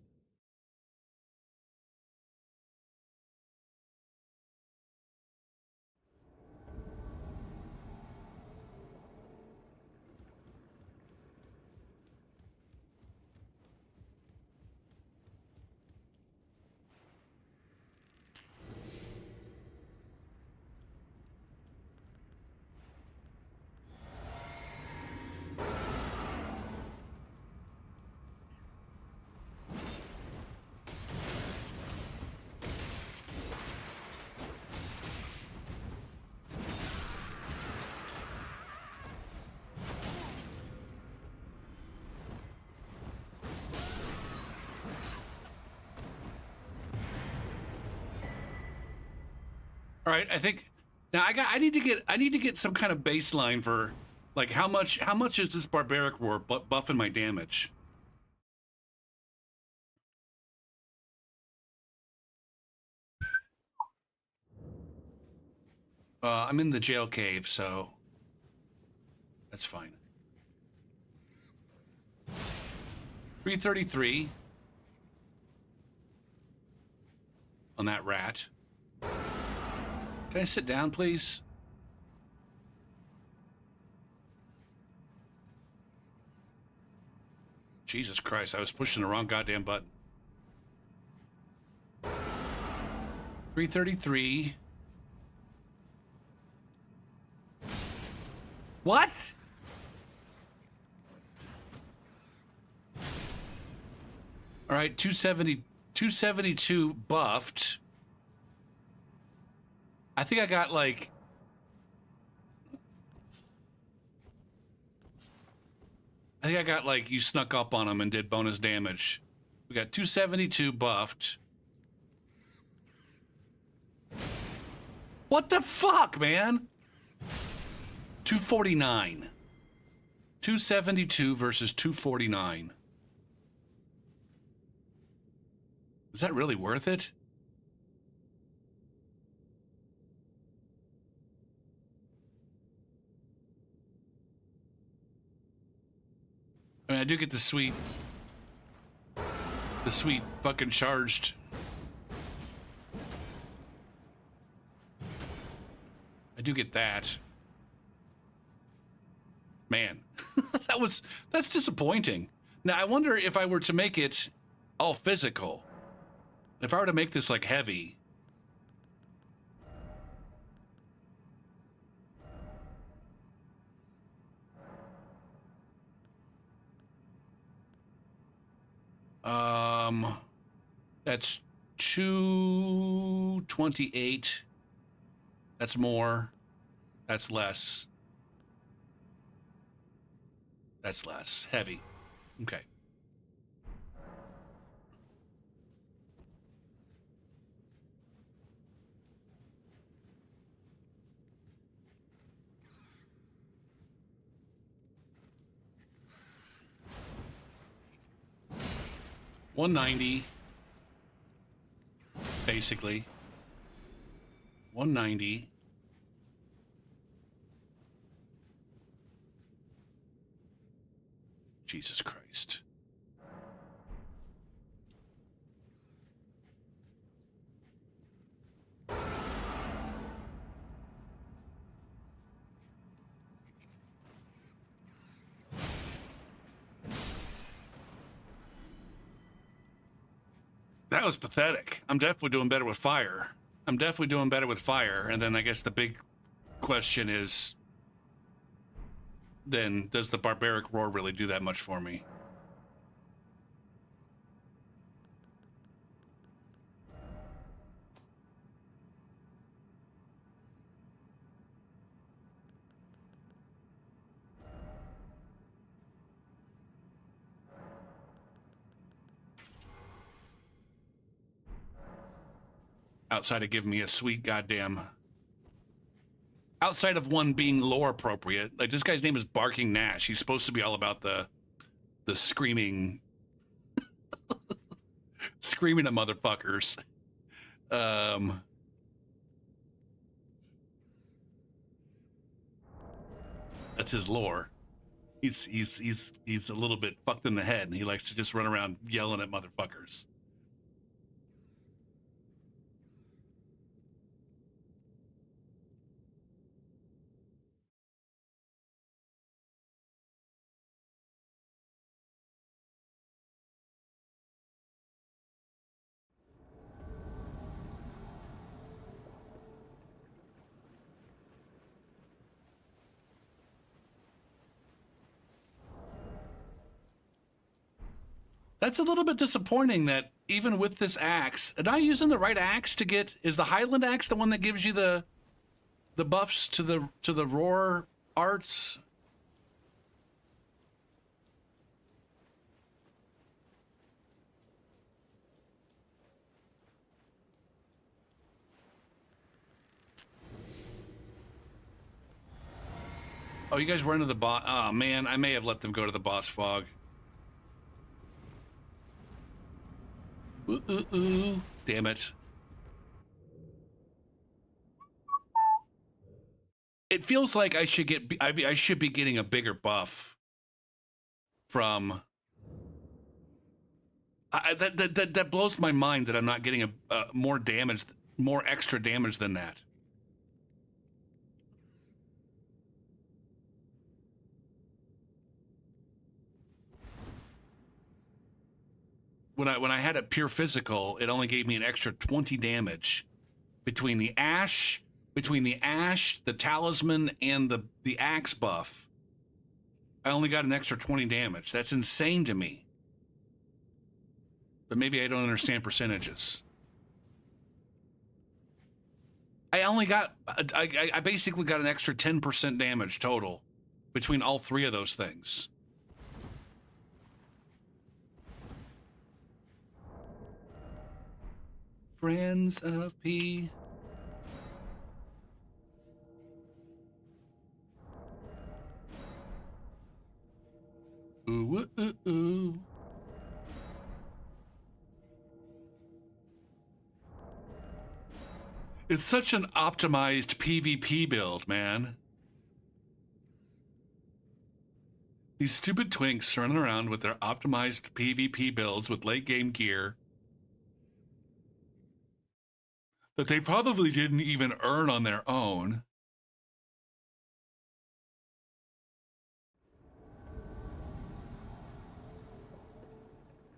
All right, I think now I need to get some kind of baseline for like how much is this barbaric war buffing my damage? I'm in the jail cave, so that's fine. 333 on that rat. Can I sit down, please? Jesus Christ, I was pushing the wrong goddamn button. 333. What? All right, 272 buffed. I think I got like... you snuck up on him and did bonus damage. We got 272 buffed. What the fuck, man? 249. 272 versus 249. Is that really worth it? I mean, I do get the sweet fucking charged. I do get that. Man, that's disappointing. Now, I wonder if I were to make it all physical. If I were to make this like heavy. That's 228. That's more. That's less. That's less. Heavy. Okay. $190. Basically. $190. Jesus Christ. That was pathetic. I'm definitely doing better with fire. And then I guess the big question is, then does the barbaric roar really do that much for me? Outside of giving me a sweet goddamn... Outside of one being lore appropriate, like this guy's name is Barking Nash. He's supposed to be all about the screaming, screaming at motherfuckers. That's his lore. He's a little bit fucked in the head, and he likes to just run around yelling at motherfuckers. That's a little bit disappointing that even with this axe, am I using the right axe to get, is the Highland axe the one that gives you the buffs to the roar arts? Oh, you guys were into the boss. Oh man, I may have let them go to the boss fog. Ooh, damn it. It feels like I should be getting a bigger buff from... That blows my mind that I'm not getting more damage, more extra damage than that. When I had it pure physical, it only gave me an extra 20 damage between the ash, the talisman, and the axe buff. I only got an extra 20 damage. That's insane to me. but maybe I don't understand percentages. I only got, I basically got an extra 10% damage total between all three of those things. Friends of P. Ooh, ooh, ooh, ooh. It's such an optimized PvP build, man. These stupid twinks running around with their optimized PvP builds with late game gear that they probably didn't even earn on their own.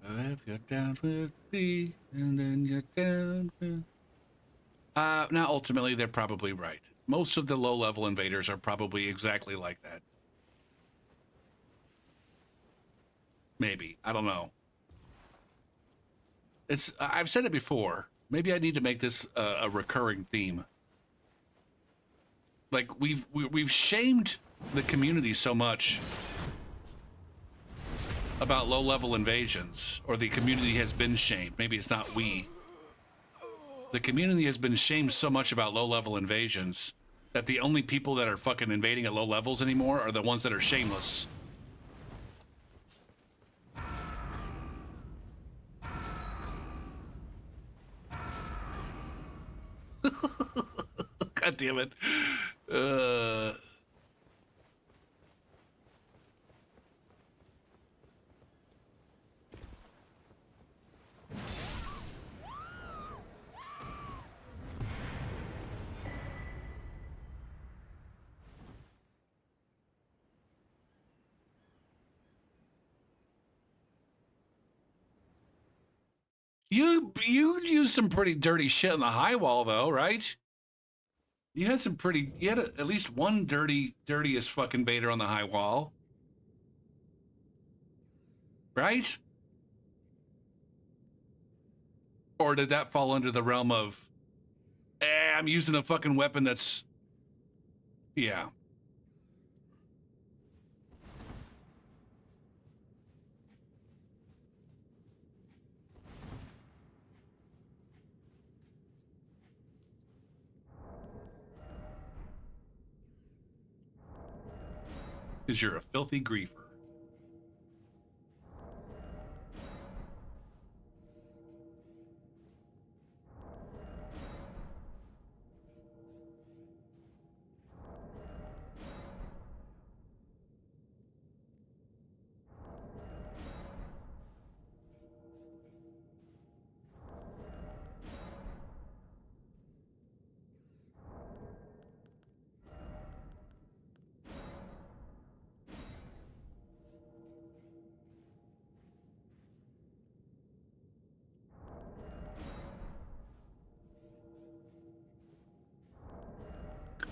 If you're down with me, and then you're down with... now, ultimately, they're probably right. Most of the low-level invaders are probably exactly like that. Maybe. I don't know. I've said it before. Maybe I need to make this a recurring theme. Like, we've shamed the community so much about low-level invasions, or the community has been shamed. Maybe it's not we. The community has been shamed so much about low-level invasions that the only people that are fucking invading at low levels anymore are the ones that are shameless. God damn it. You used some pretty dirty shit on the high wall, though, right? You had some pretty... You had at least one dirtiest fucking baiter on the high wall. Right? Or did that fall under the realm of... I'm using a fucking weapon that's... Yeah. Because you're a filthy griefer.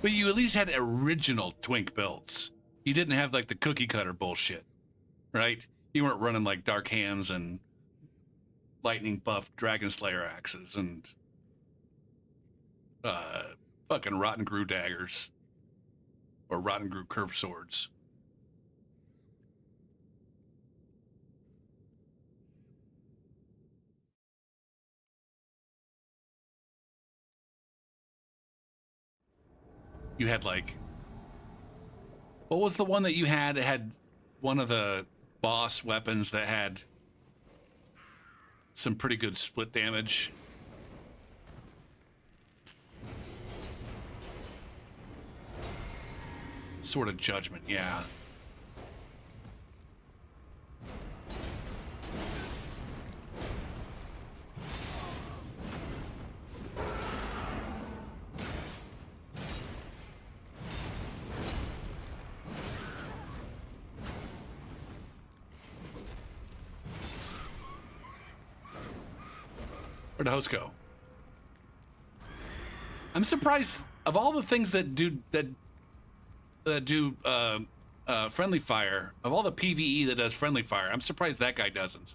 But you at least had original Twink builds. You didn't have like the cookie cutter bullshit, right? You weren't running like Dark Hands and Lightning Buff Dragon Slayer axes and fucking Rotten Grew daggers or Rotten Grew curved swords. You had like, what was the one that you had? It had one of the boss weapons that had some pretty good split damage. Sword of Judgment, yeah. Where'd the host go? I'm surprised of all the things that do friendly fire, of all the PvE that does friendly fire, I'm surprised that guy doesn't.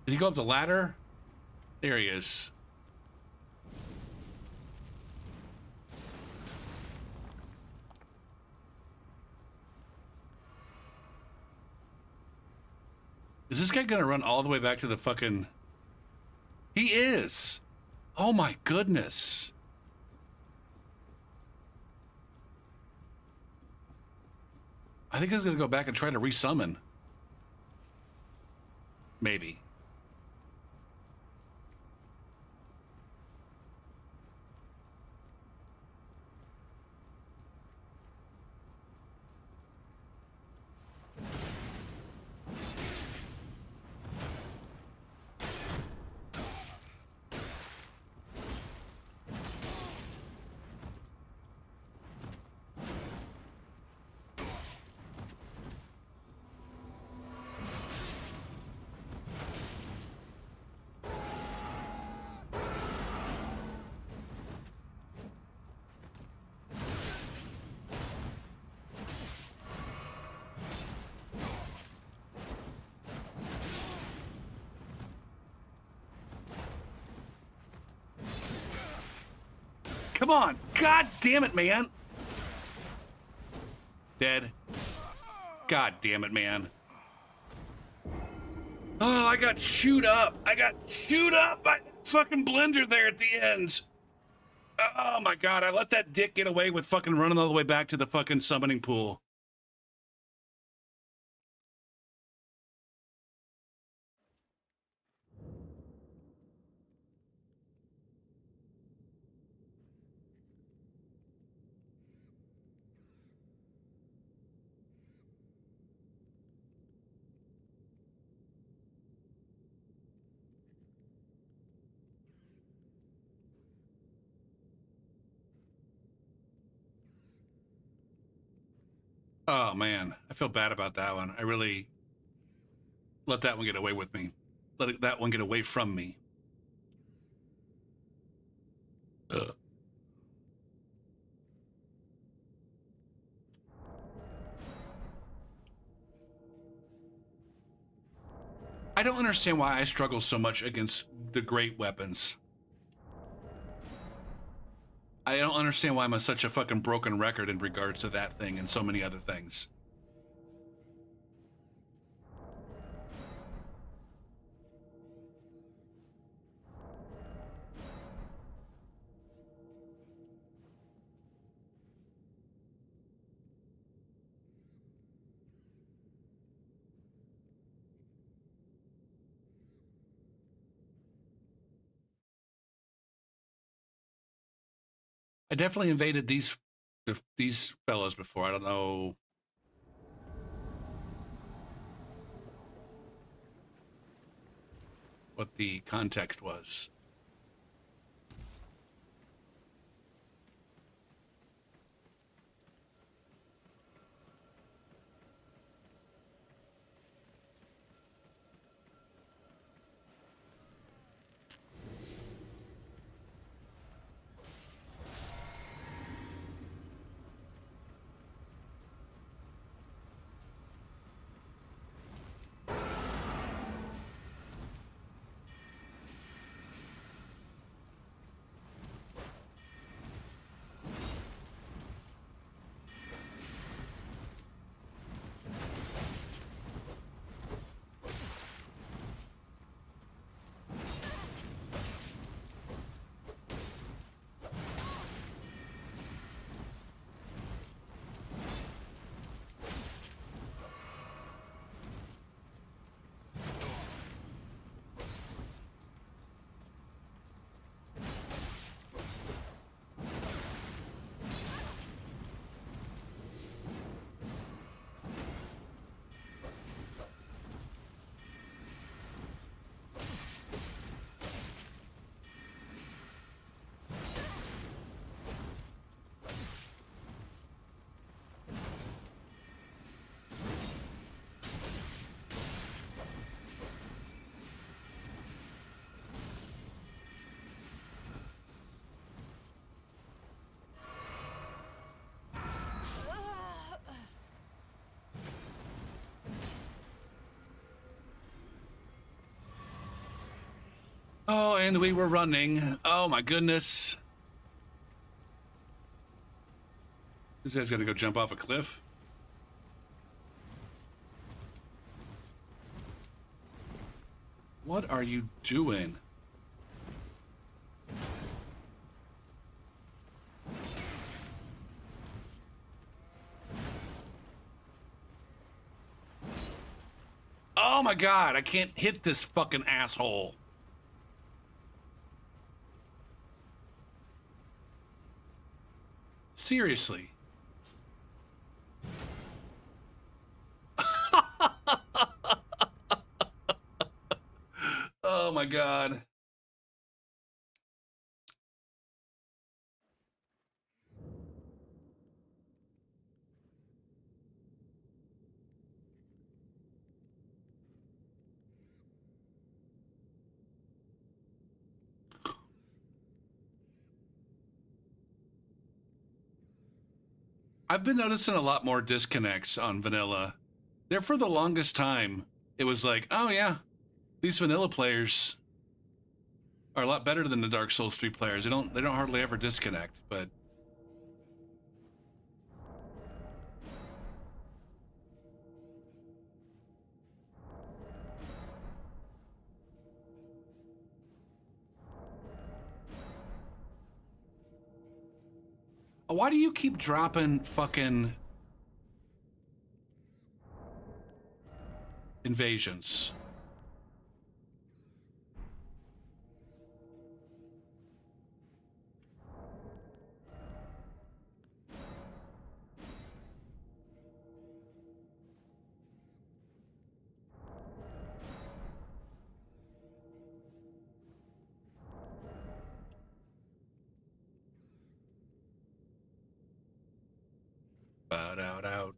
Did he go up the ladder? There he is. Is this guy gonna run all the way back to the fucking... He is! Oh my goodness. I think he's gonna go back and try to resummon. Maybe. Come on! God damn it, man! Dead. God damn it, man. Oh, I got chewed up. I got chewed up by fucking Blender there at the end. Oh my god, I let that dick get away with fucking running all the way back to the fucking summoning pool. Oh man, I feel bad about that one. I really let that one get away with me. That one get away from me. Ugh. I don't understand why I struggle so much against the great weapons. I don't understand why I'm on such a fucking broken record in regards to that thing and so many other things. I definitely invaded these fellows before. I don't know what the context was. Oh, and we were running. Oh my goodness. This guy's gonna go jump off a cliff. What are you doing? Oh my god, I can't hit this fucking asshole. Seriously. Oh my god. I've been noticing a lot more disconnects on vanilla. There for the longest time, it was like, oh yeah, these vanilla players are a lot better than the Dark Souls 3 players. They don't hardly ever disconnect, but why do you keep dropping fucking invasions? Out.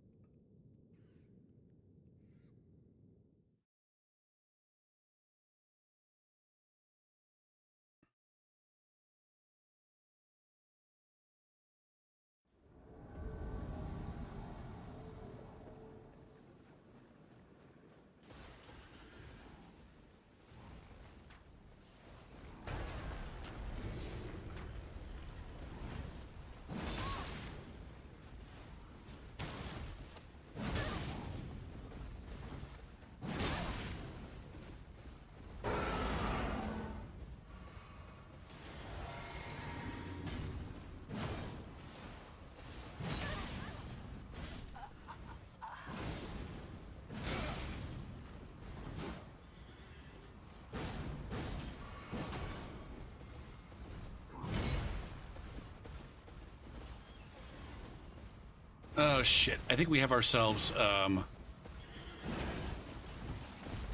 Oh shit, I think we have ourselves a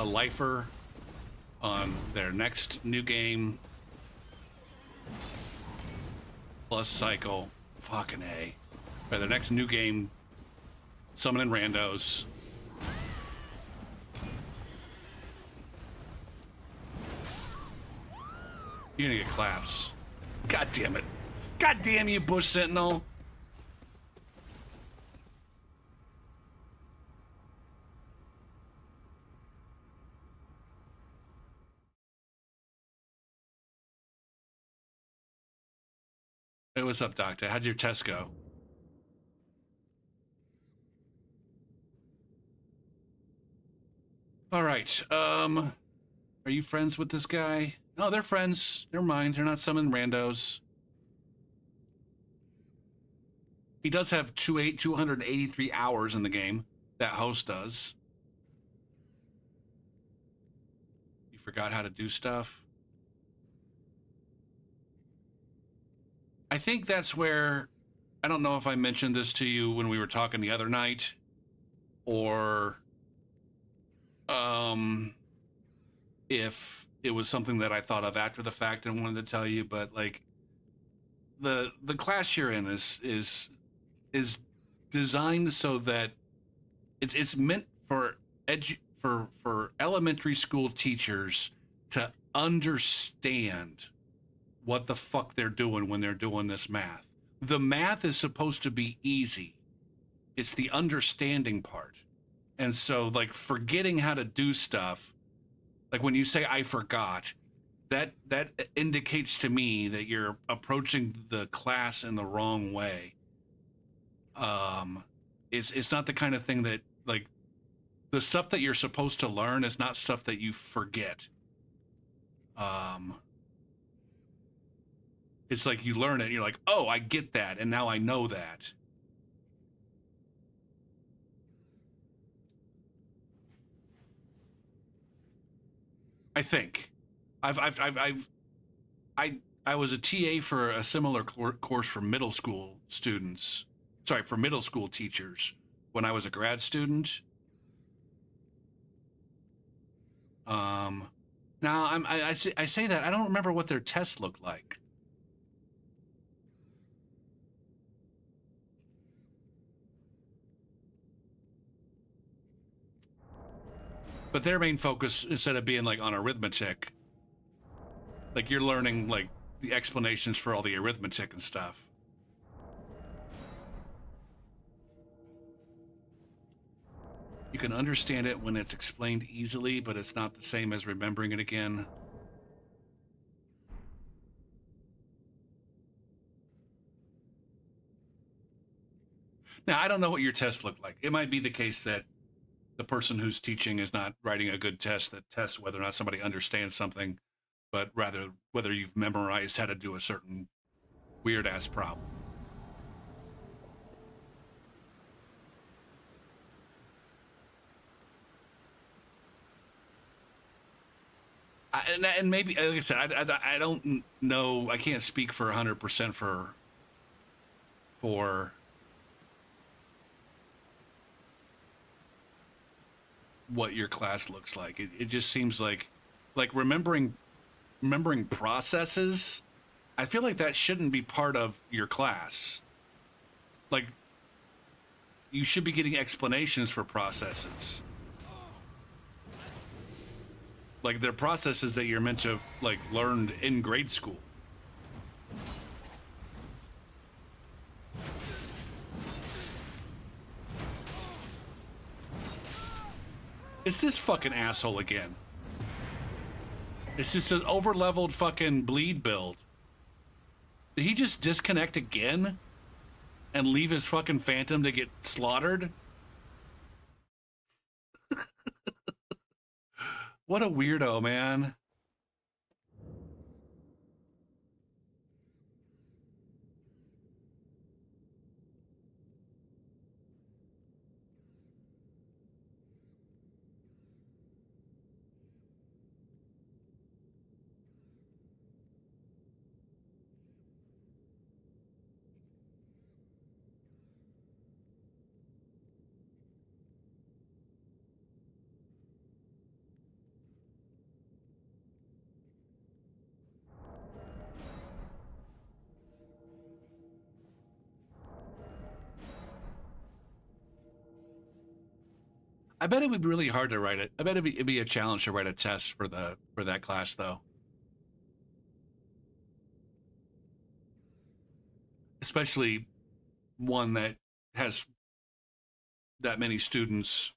lifer on their next new game plus cycle. Fucking A. By their next new game, summoning randos. You're gonna get claps. God damn it. God damn you, Bush Sentinel. Hey, what's up, Doctor? How'd your test go? All right. Are you friends with this guy? No, they're friends. Never mind. They're not summoning randos. He does have 283 hours in the game. That host does. You forgot how to do stuff. I think that's where, I don't know if I mentioned this to you when we were talking the other night, or if it was something that I thought of after the fact and wanted to tell you, but like the class you're in is designed so that it's meant for for elementary school teachers to understand what the fuck they're doing when they're doing this math. The math is supposed to be easy. It's the understanding part. And so like forgetting how to do stuff, like when you say I forgot, that indicates to me that you're approaching the class in the wrong way. It's not the kind of thing that, like, the stuff that you're supposed to learn is not stuff that you forget. It's like you learn it and you're like, oh, I get that, and now I know that. I think. I was a TA for a similar course for middle school students. Sorry, for middle school teachers when I was a grad student. Now I say that I don't remember what their tests looked like. But their main focus, instead of being like on arithmetic, like you're learning like the explanations for all the arithmetic and stuff. You can understand it when it's explained easily, but it's not the same as remembering it again. Now, I don't know what your tests look like. It might be the case that the person who's teaching is not writing a good test that tests whether or not somebody understands something, but rather whether you've memorized how to do a certain weird-ass problem. And maybe, like I said, I don't know. I can't speak for 100% for what your class looks like. It just seems like remembering processes. I feel like that shouldn't be part of your class. Like, you should be getting explanations for processes. Like, they're processes that you're meant to have, like, learned in grade school. It's this fucking asshole again. It's just an over-leveled fucking bleed build. Did he just disconnect again? And leave his fucking phantom to get slaughtered? What a weirdo, man. I bet it would be really hard to write it. I bet it'd be a challenge to write a test for that class, though. Especially one that has that many students.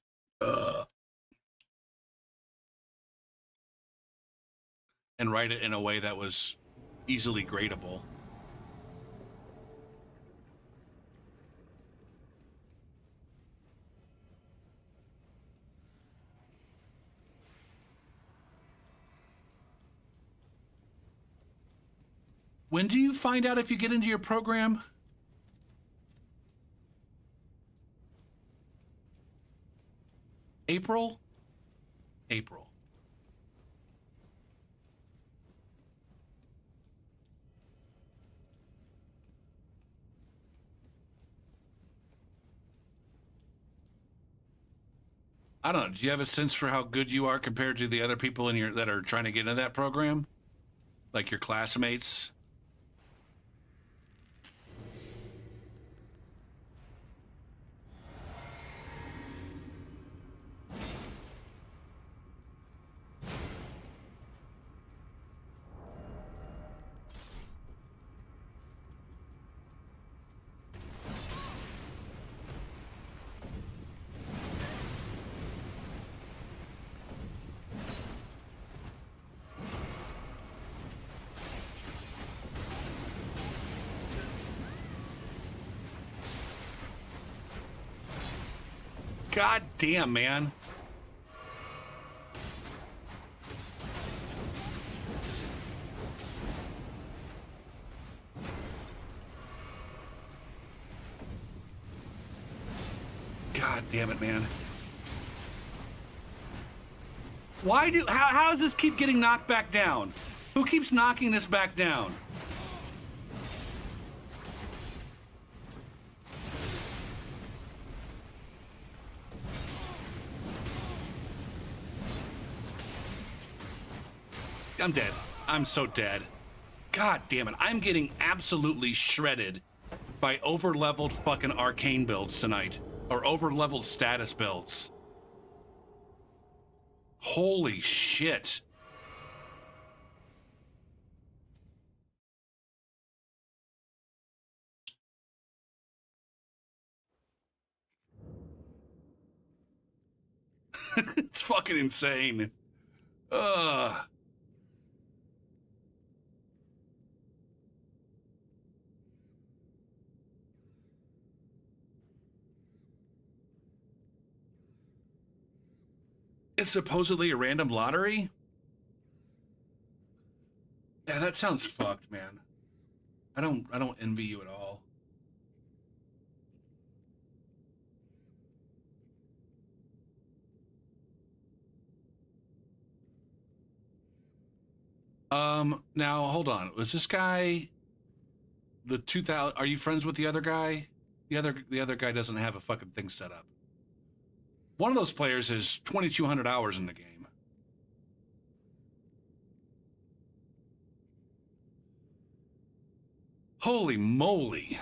And write it in a way that was easily gradable. When do you find out if you get into your program? April? April. I don't know. Do you have a sense for how good you are compared to the other people in your that are trying to get into that program? Like your classmates? God damn, man. God damn it, man. How does this keep getting knocked back down? Who keeps knocking this back down? I'm dead. I'm so dead. God damn it. I'm getting absolutely shredded by over-leveled fucking arcane builds tonight. Or over-leveled status builds. Holy shit. It's fucking insane. Ugh. It's supposedly a random lottery? Yeah, that sounds fucked, man. I don't envy you at all. Now hold on. Was this guy the 2000? Are you friends with the other guy? The other guy doesn't have a fucking thing set up. One of those players has 2,200 hours in the game. Holy moly.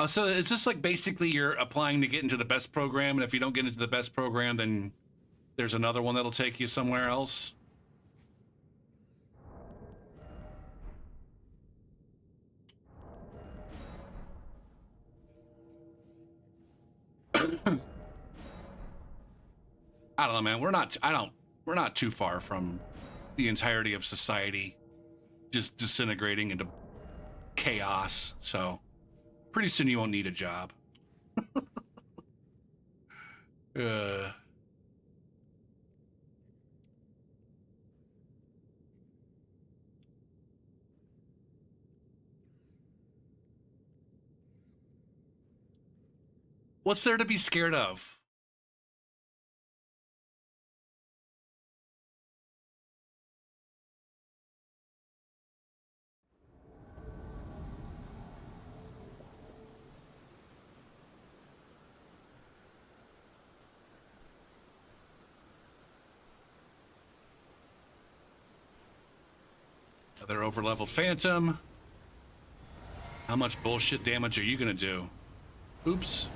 So is this like basically you're applying to get into the best program, and if you don't get into the best program, then there's another one that'll take you somewhere else? I don't know, man. We're not too far from the entirety of society just disintegrating into chaos. So pretty soon you won't need a job. uh, what's there to be scared of? Another overleveled phantom. How much bullshit damage are you gonna do? Oops.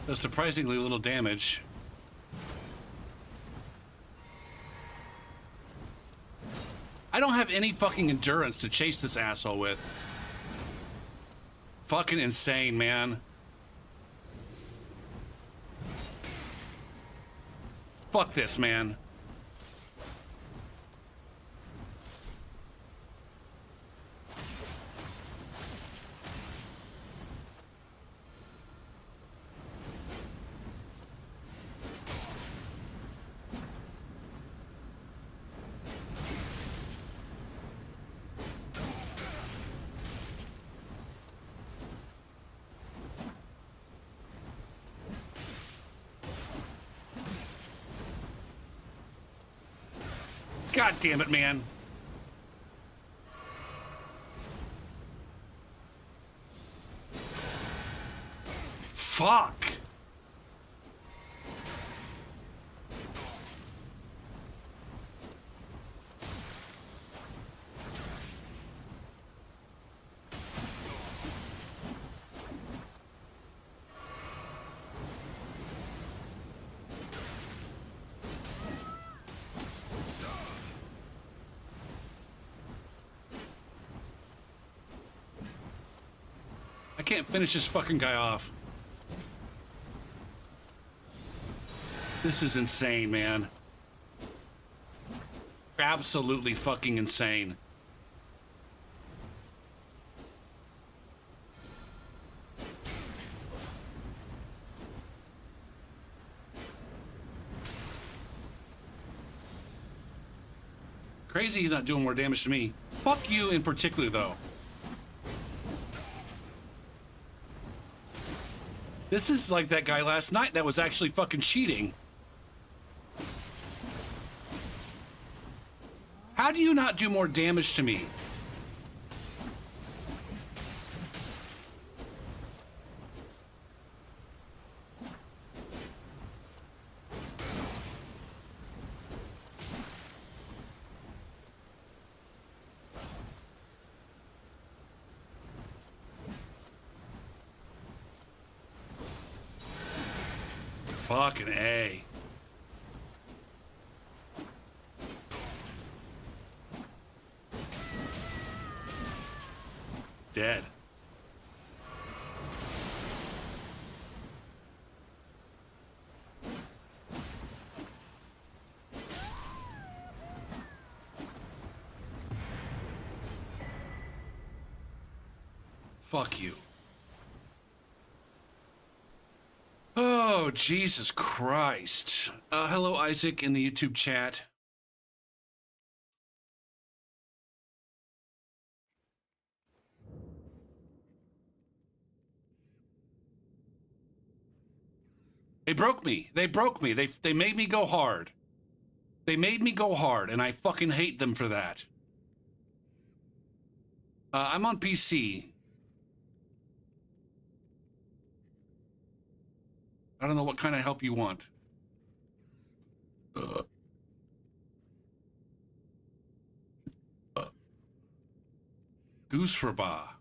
Does surprisingly little damage. I don't have any fucking endurance to chase this asshole with. Fucking insane, man. Fuck this, man. God damn it, man. Fuck. I can't finish this fucking guy off. This is insane, man. Absolutely fucking insane. Crazy he's not doing more damage to me. Fuck you in particular, though. This is like that guy last night that was actually fucking cheating. How do you not do more damage to me? Fucking A. Dead. Fuck you. Oh, Jesus Christ. Hello, Isaac, in the YouTube chat. They broke me. They broke me. They made me go hard. They made me go hard, and I fucking hate them for that. I'm on PC. I don't know what kind of help you want. Goose for ba.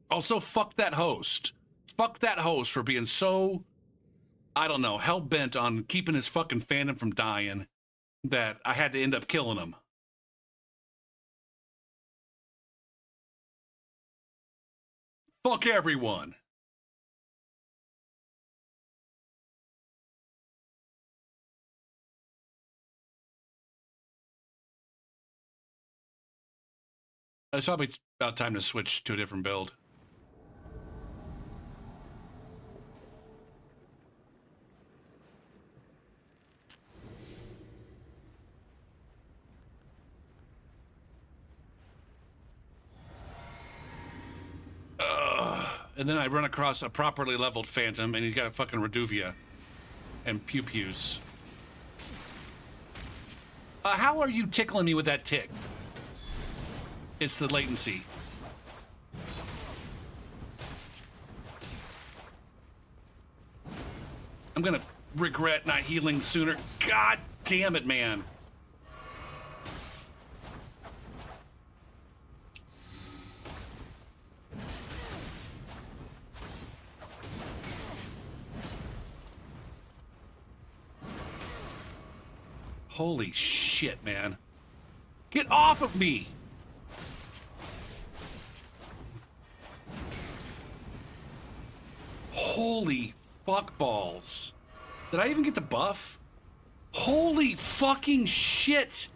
Also, fuck that host. Fuck that host for being so, I don't know, hell-bent on keeping his fucking fandom from dying that I had to end up killing him. Fuck everyone. It's probably about time to switch to a different build. And then I run across a properly leveled Phantom, and he's got a fucking Reduvia and pew-pews. How are you tickling me with that tick? It's the latency. I'm gonna regret not healing sooner. God damn it, man. Holy shit, man. Get off of me! Holy fuck balls. Did I even get the buff? Holy fucking shit!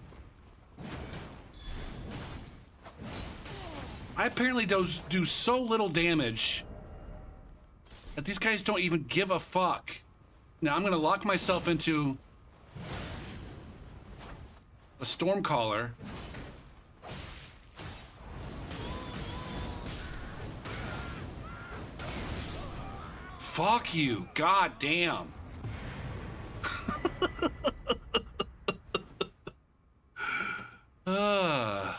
I apparently do so little damage that these guys don't even give a fuck. Now I'm gonna lock myself into a Stormcaller. Fuck you, god damn. uh.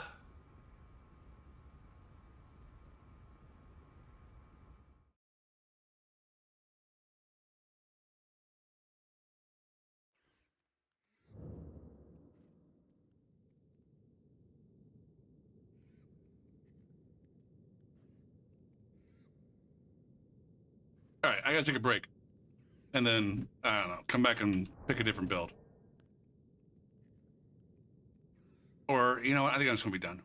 All right, I gotta take a break. And then, I don't know, come back and pick a different build. Or, you know what, I think I'm just gonna be done.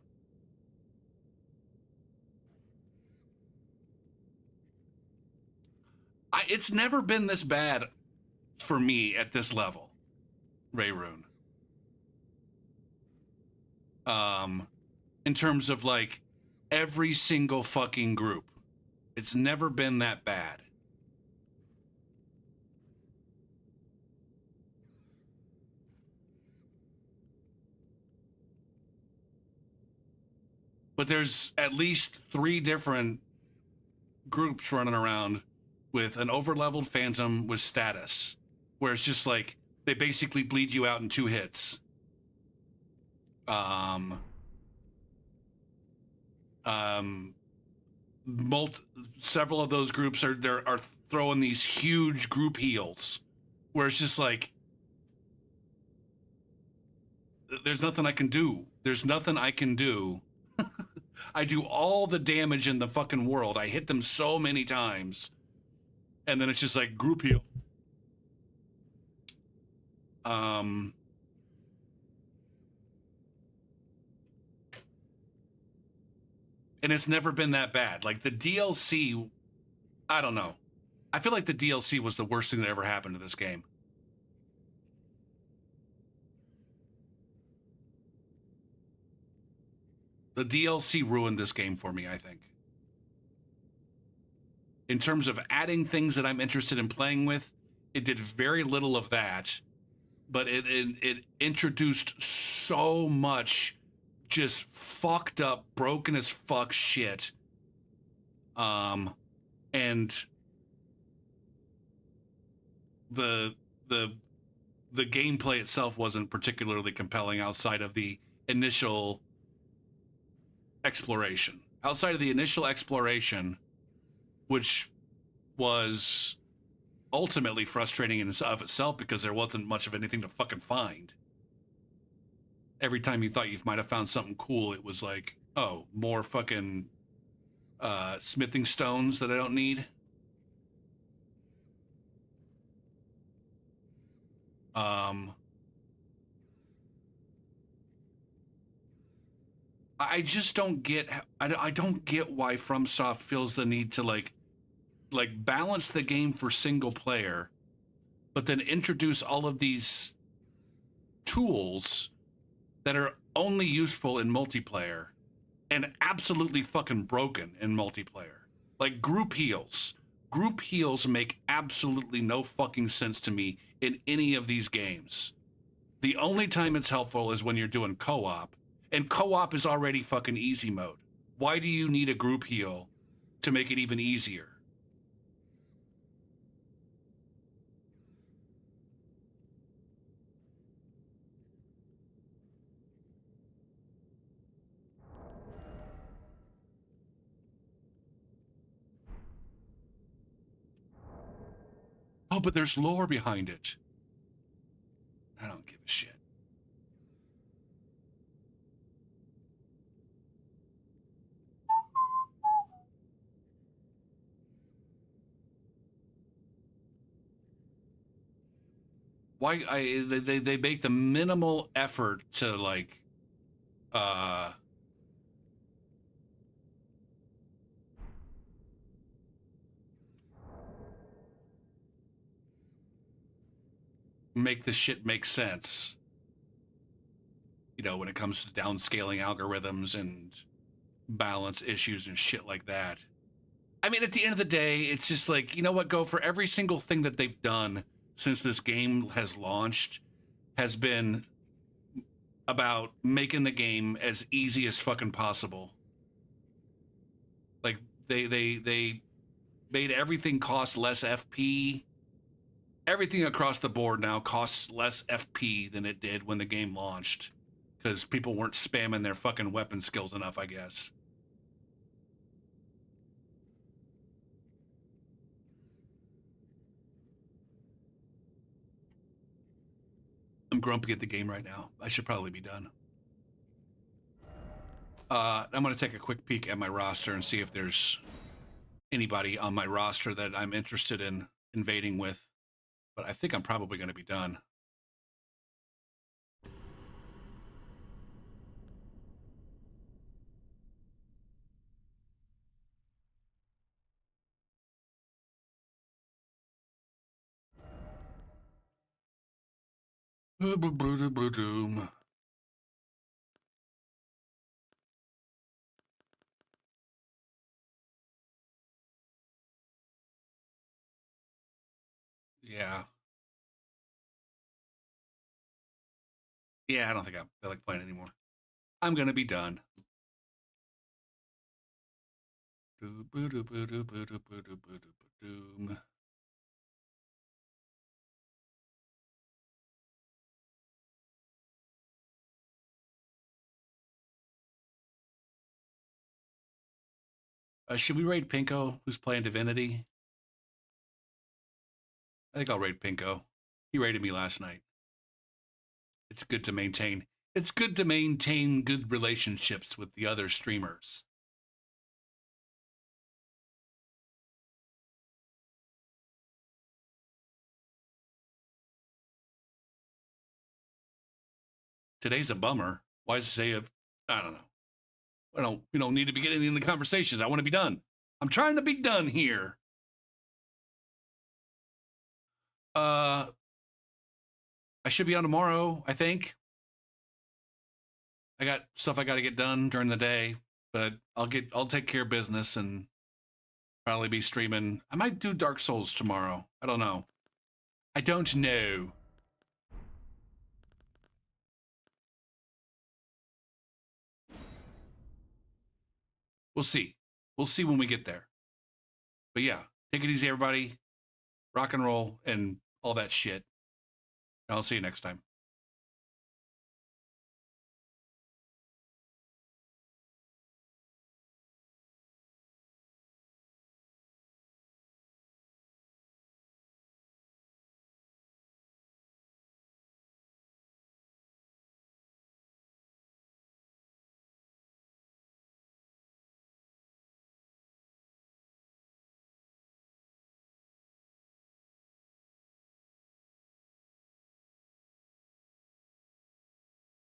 It's never been this bad for me at this level, Rayrune. In terms of, like, every single fucking group. It's never been that bad. But there's at least 3 different groups running around with an overleveled Phantom with status, where it's just like they basically bleed you out in 2 hits. Several of those groups are throwing these huge group heals, where it's just like there's nothing I can do. There's nothing I can do. I do all the damage in the fucking world. I hit them so many times. And then it's just like group heal. And it's never been that bad. Like the DLC, I don't know. I feel like the DLC was the worst thing that ever happened to this game. The DLC ruined this game for me, I think. In terms of adding things that I'm interested in playing with, it did very little of that, but it introduced so much just fucked up, broken as fuck shit. And the gameplay itself wasn't particularly compelling outside of the initial exploration. Outside of the initial exploration, which was ultimately frustrating in and of itself because there wasn't much of anything to fucking find. Every time you thought you might have found something cool, it was like, oh, more fucking smithing stones that I don't need. I just don't get. I don't get why FromSoft feels the need to like balance the game for single player, but then introduce all of these tools that are only useful in multiplayer and absolutely fucking broken in multiplayer. Like group heals. Group heals make absolutely no fucking sense to me in any of these games. The only time it's helpful is when you're doing co-op, and co-op is already fucking easy mode. Why do you need a group heal to make it even easier? Oh, but there's lore behind it. I don't give a shit. Why they make the minimal effort to like make this shit make sense. You know, when it comes to downscaling algorithms and balance issues and shit like that. I mean, at the end of the day, it's just like, you know what, Go, for every single thing that they've done since this game has launched has been about making the game as easy as fucking possible. Like, they made everything cost less FP. Everything across the board now costs less FP than it did when the game launched. Because people weren't spamming their fucking weapon skills enough, I guess. I'm grumpy at the game right now. I should probably be done. I'm going to take a quick peek at my roster and see if there's anybody on my roster that I'm interested in invading with. But I think I'm probably going to be done. Yeah. Yeah, I don't think I feel like playing anymore. I'm going to be done. Should we raid Pinko, who's playing Divinity? I think I'll raid Pinko. He raided me last night. It's good to maintain. It's good to maintain good relationships with the other streamers. Today's a bummer. Why is today a? I don't know. We don't need to be getting in the conversations. I want to be done. I'm trying to be done here. I should be on tomorrow, I think. I got stuff I got to get done during the day, but I'll take care of business and probably be streaming. I might do Dark Souls tomorrow. I don't know. I don't know. We'll see. We'll see when we get there. But yeah, take it easy, everybody. Rock and roll and all that shit. I'll see you next time.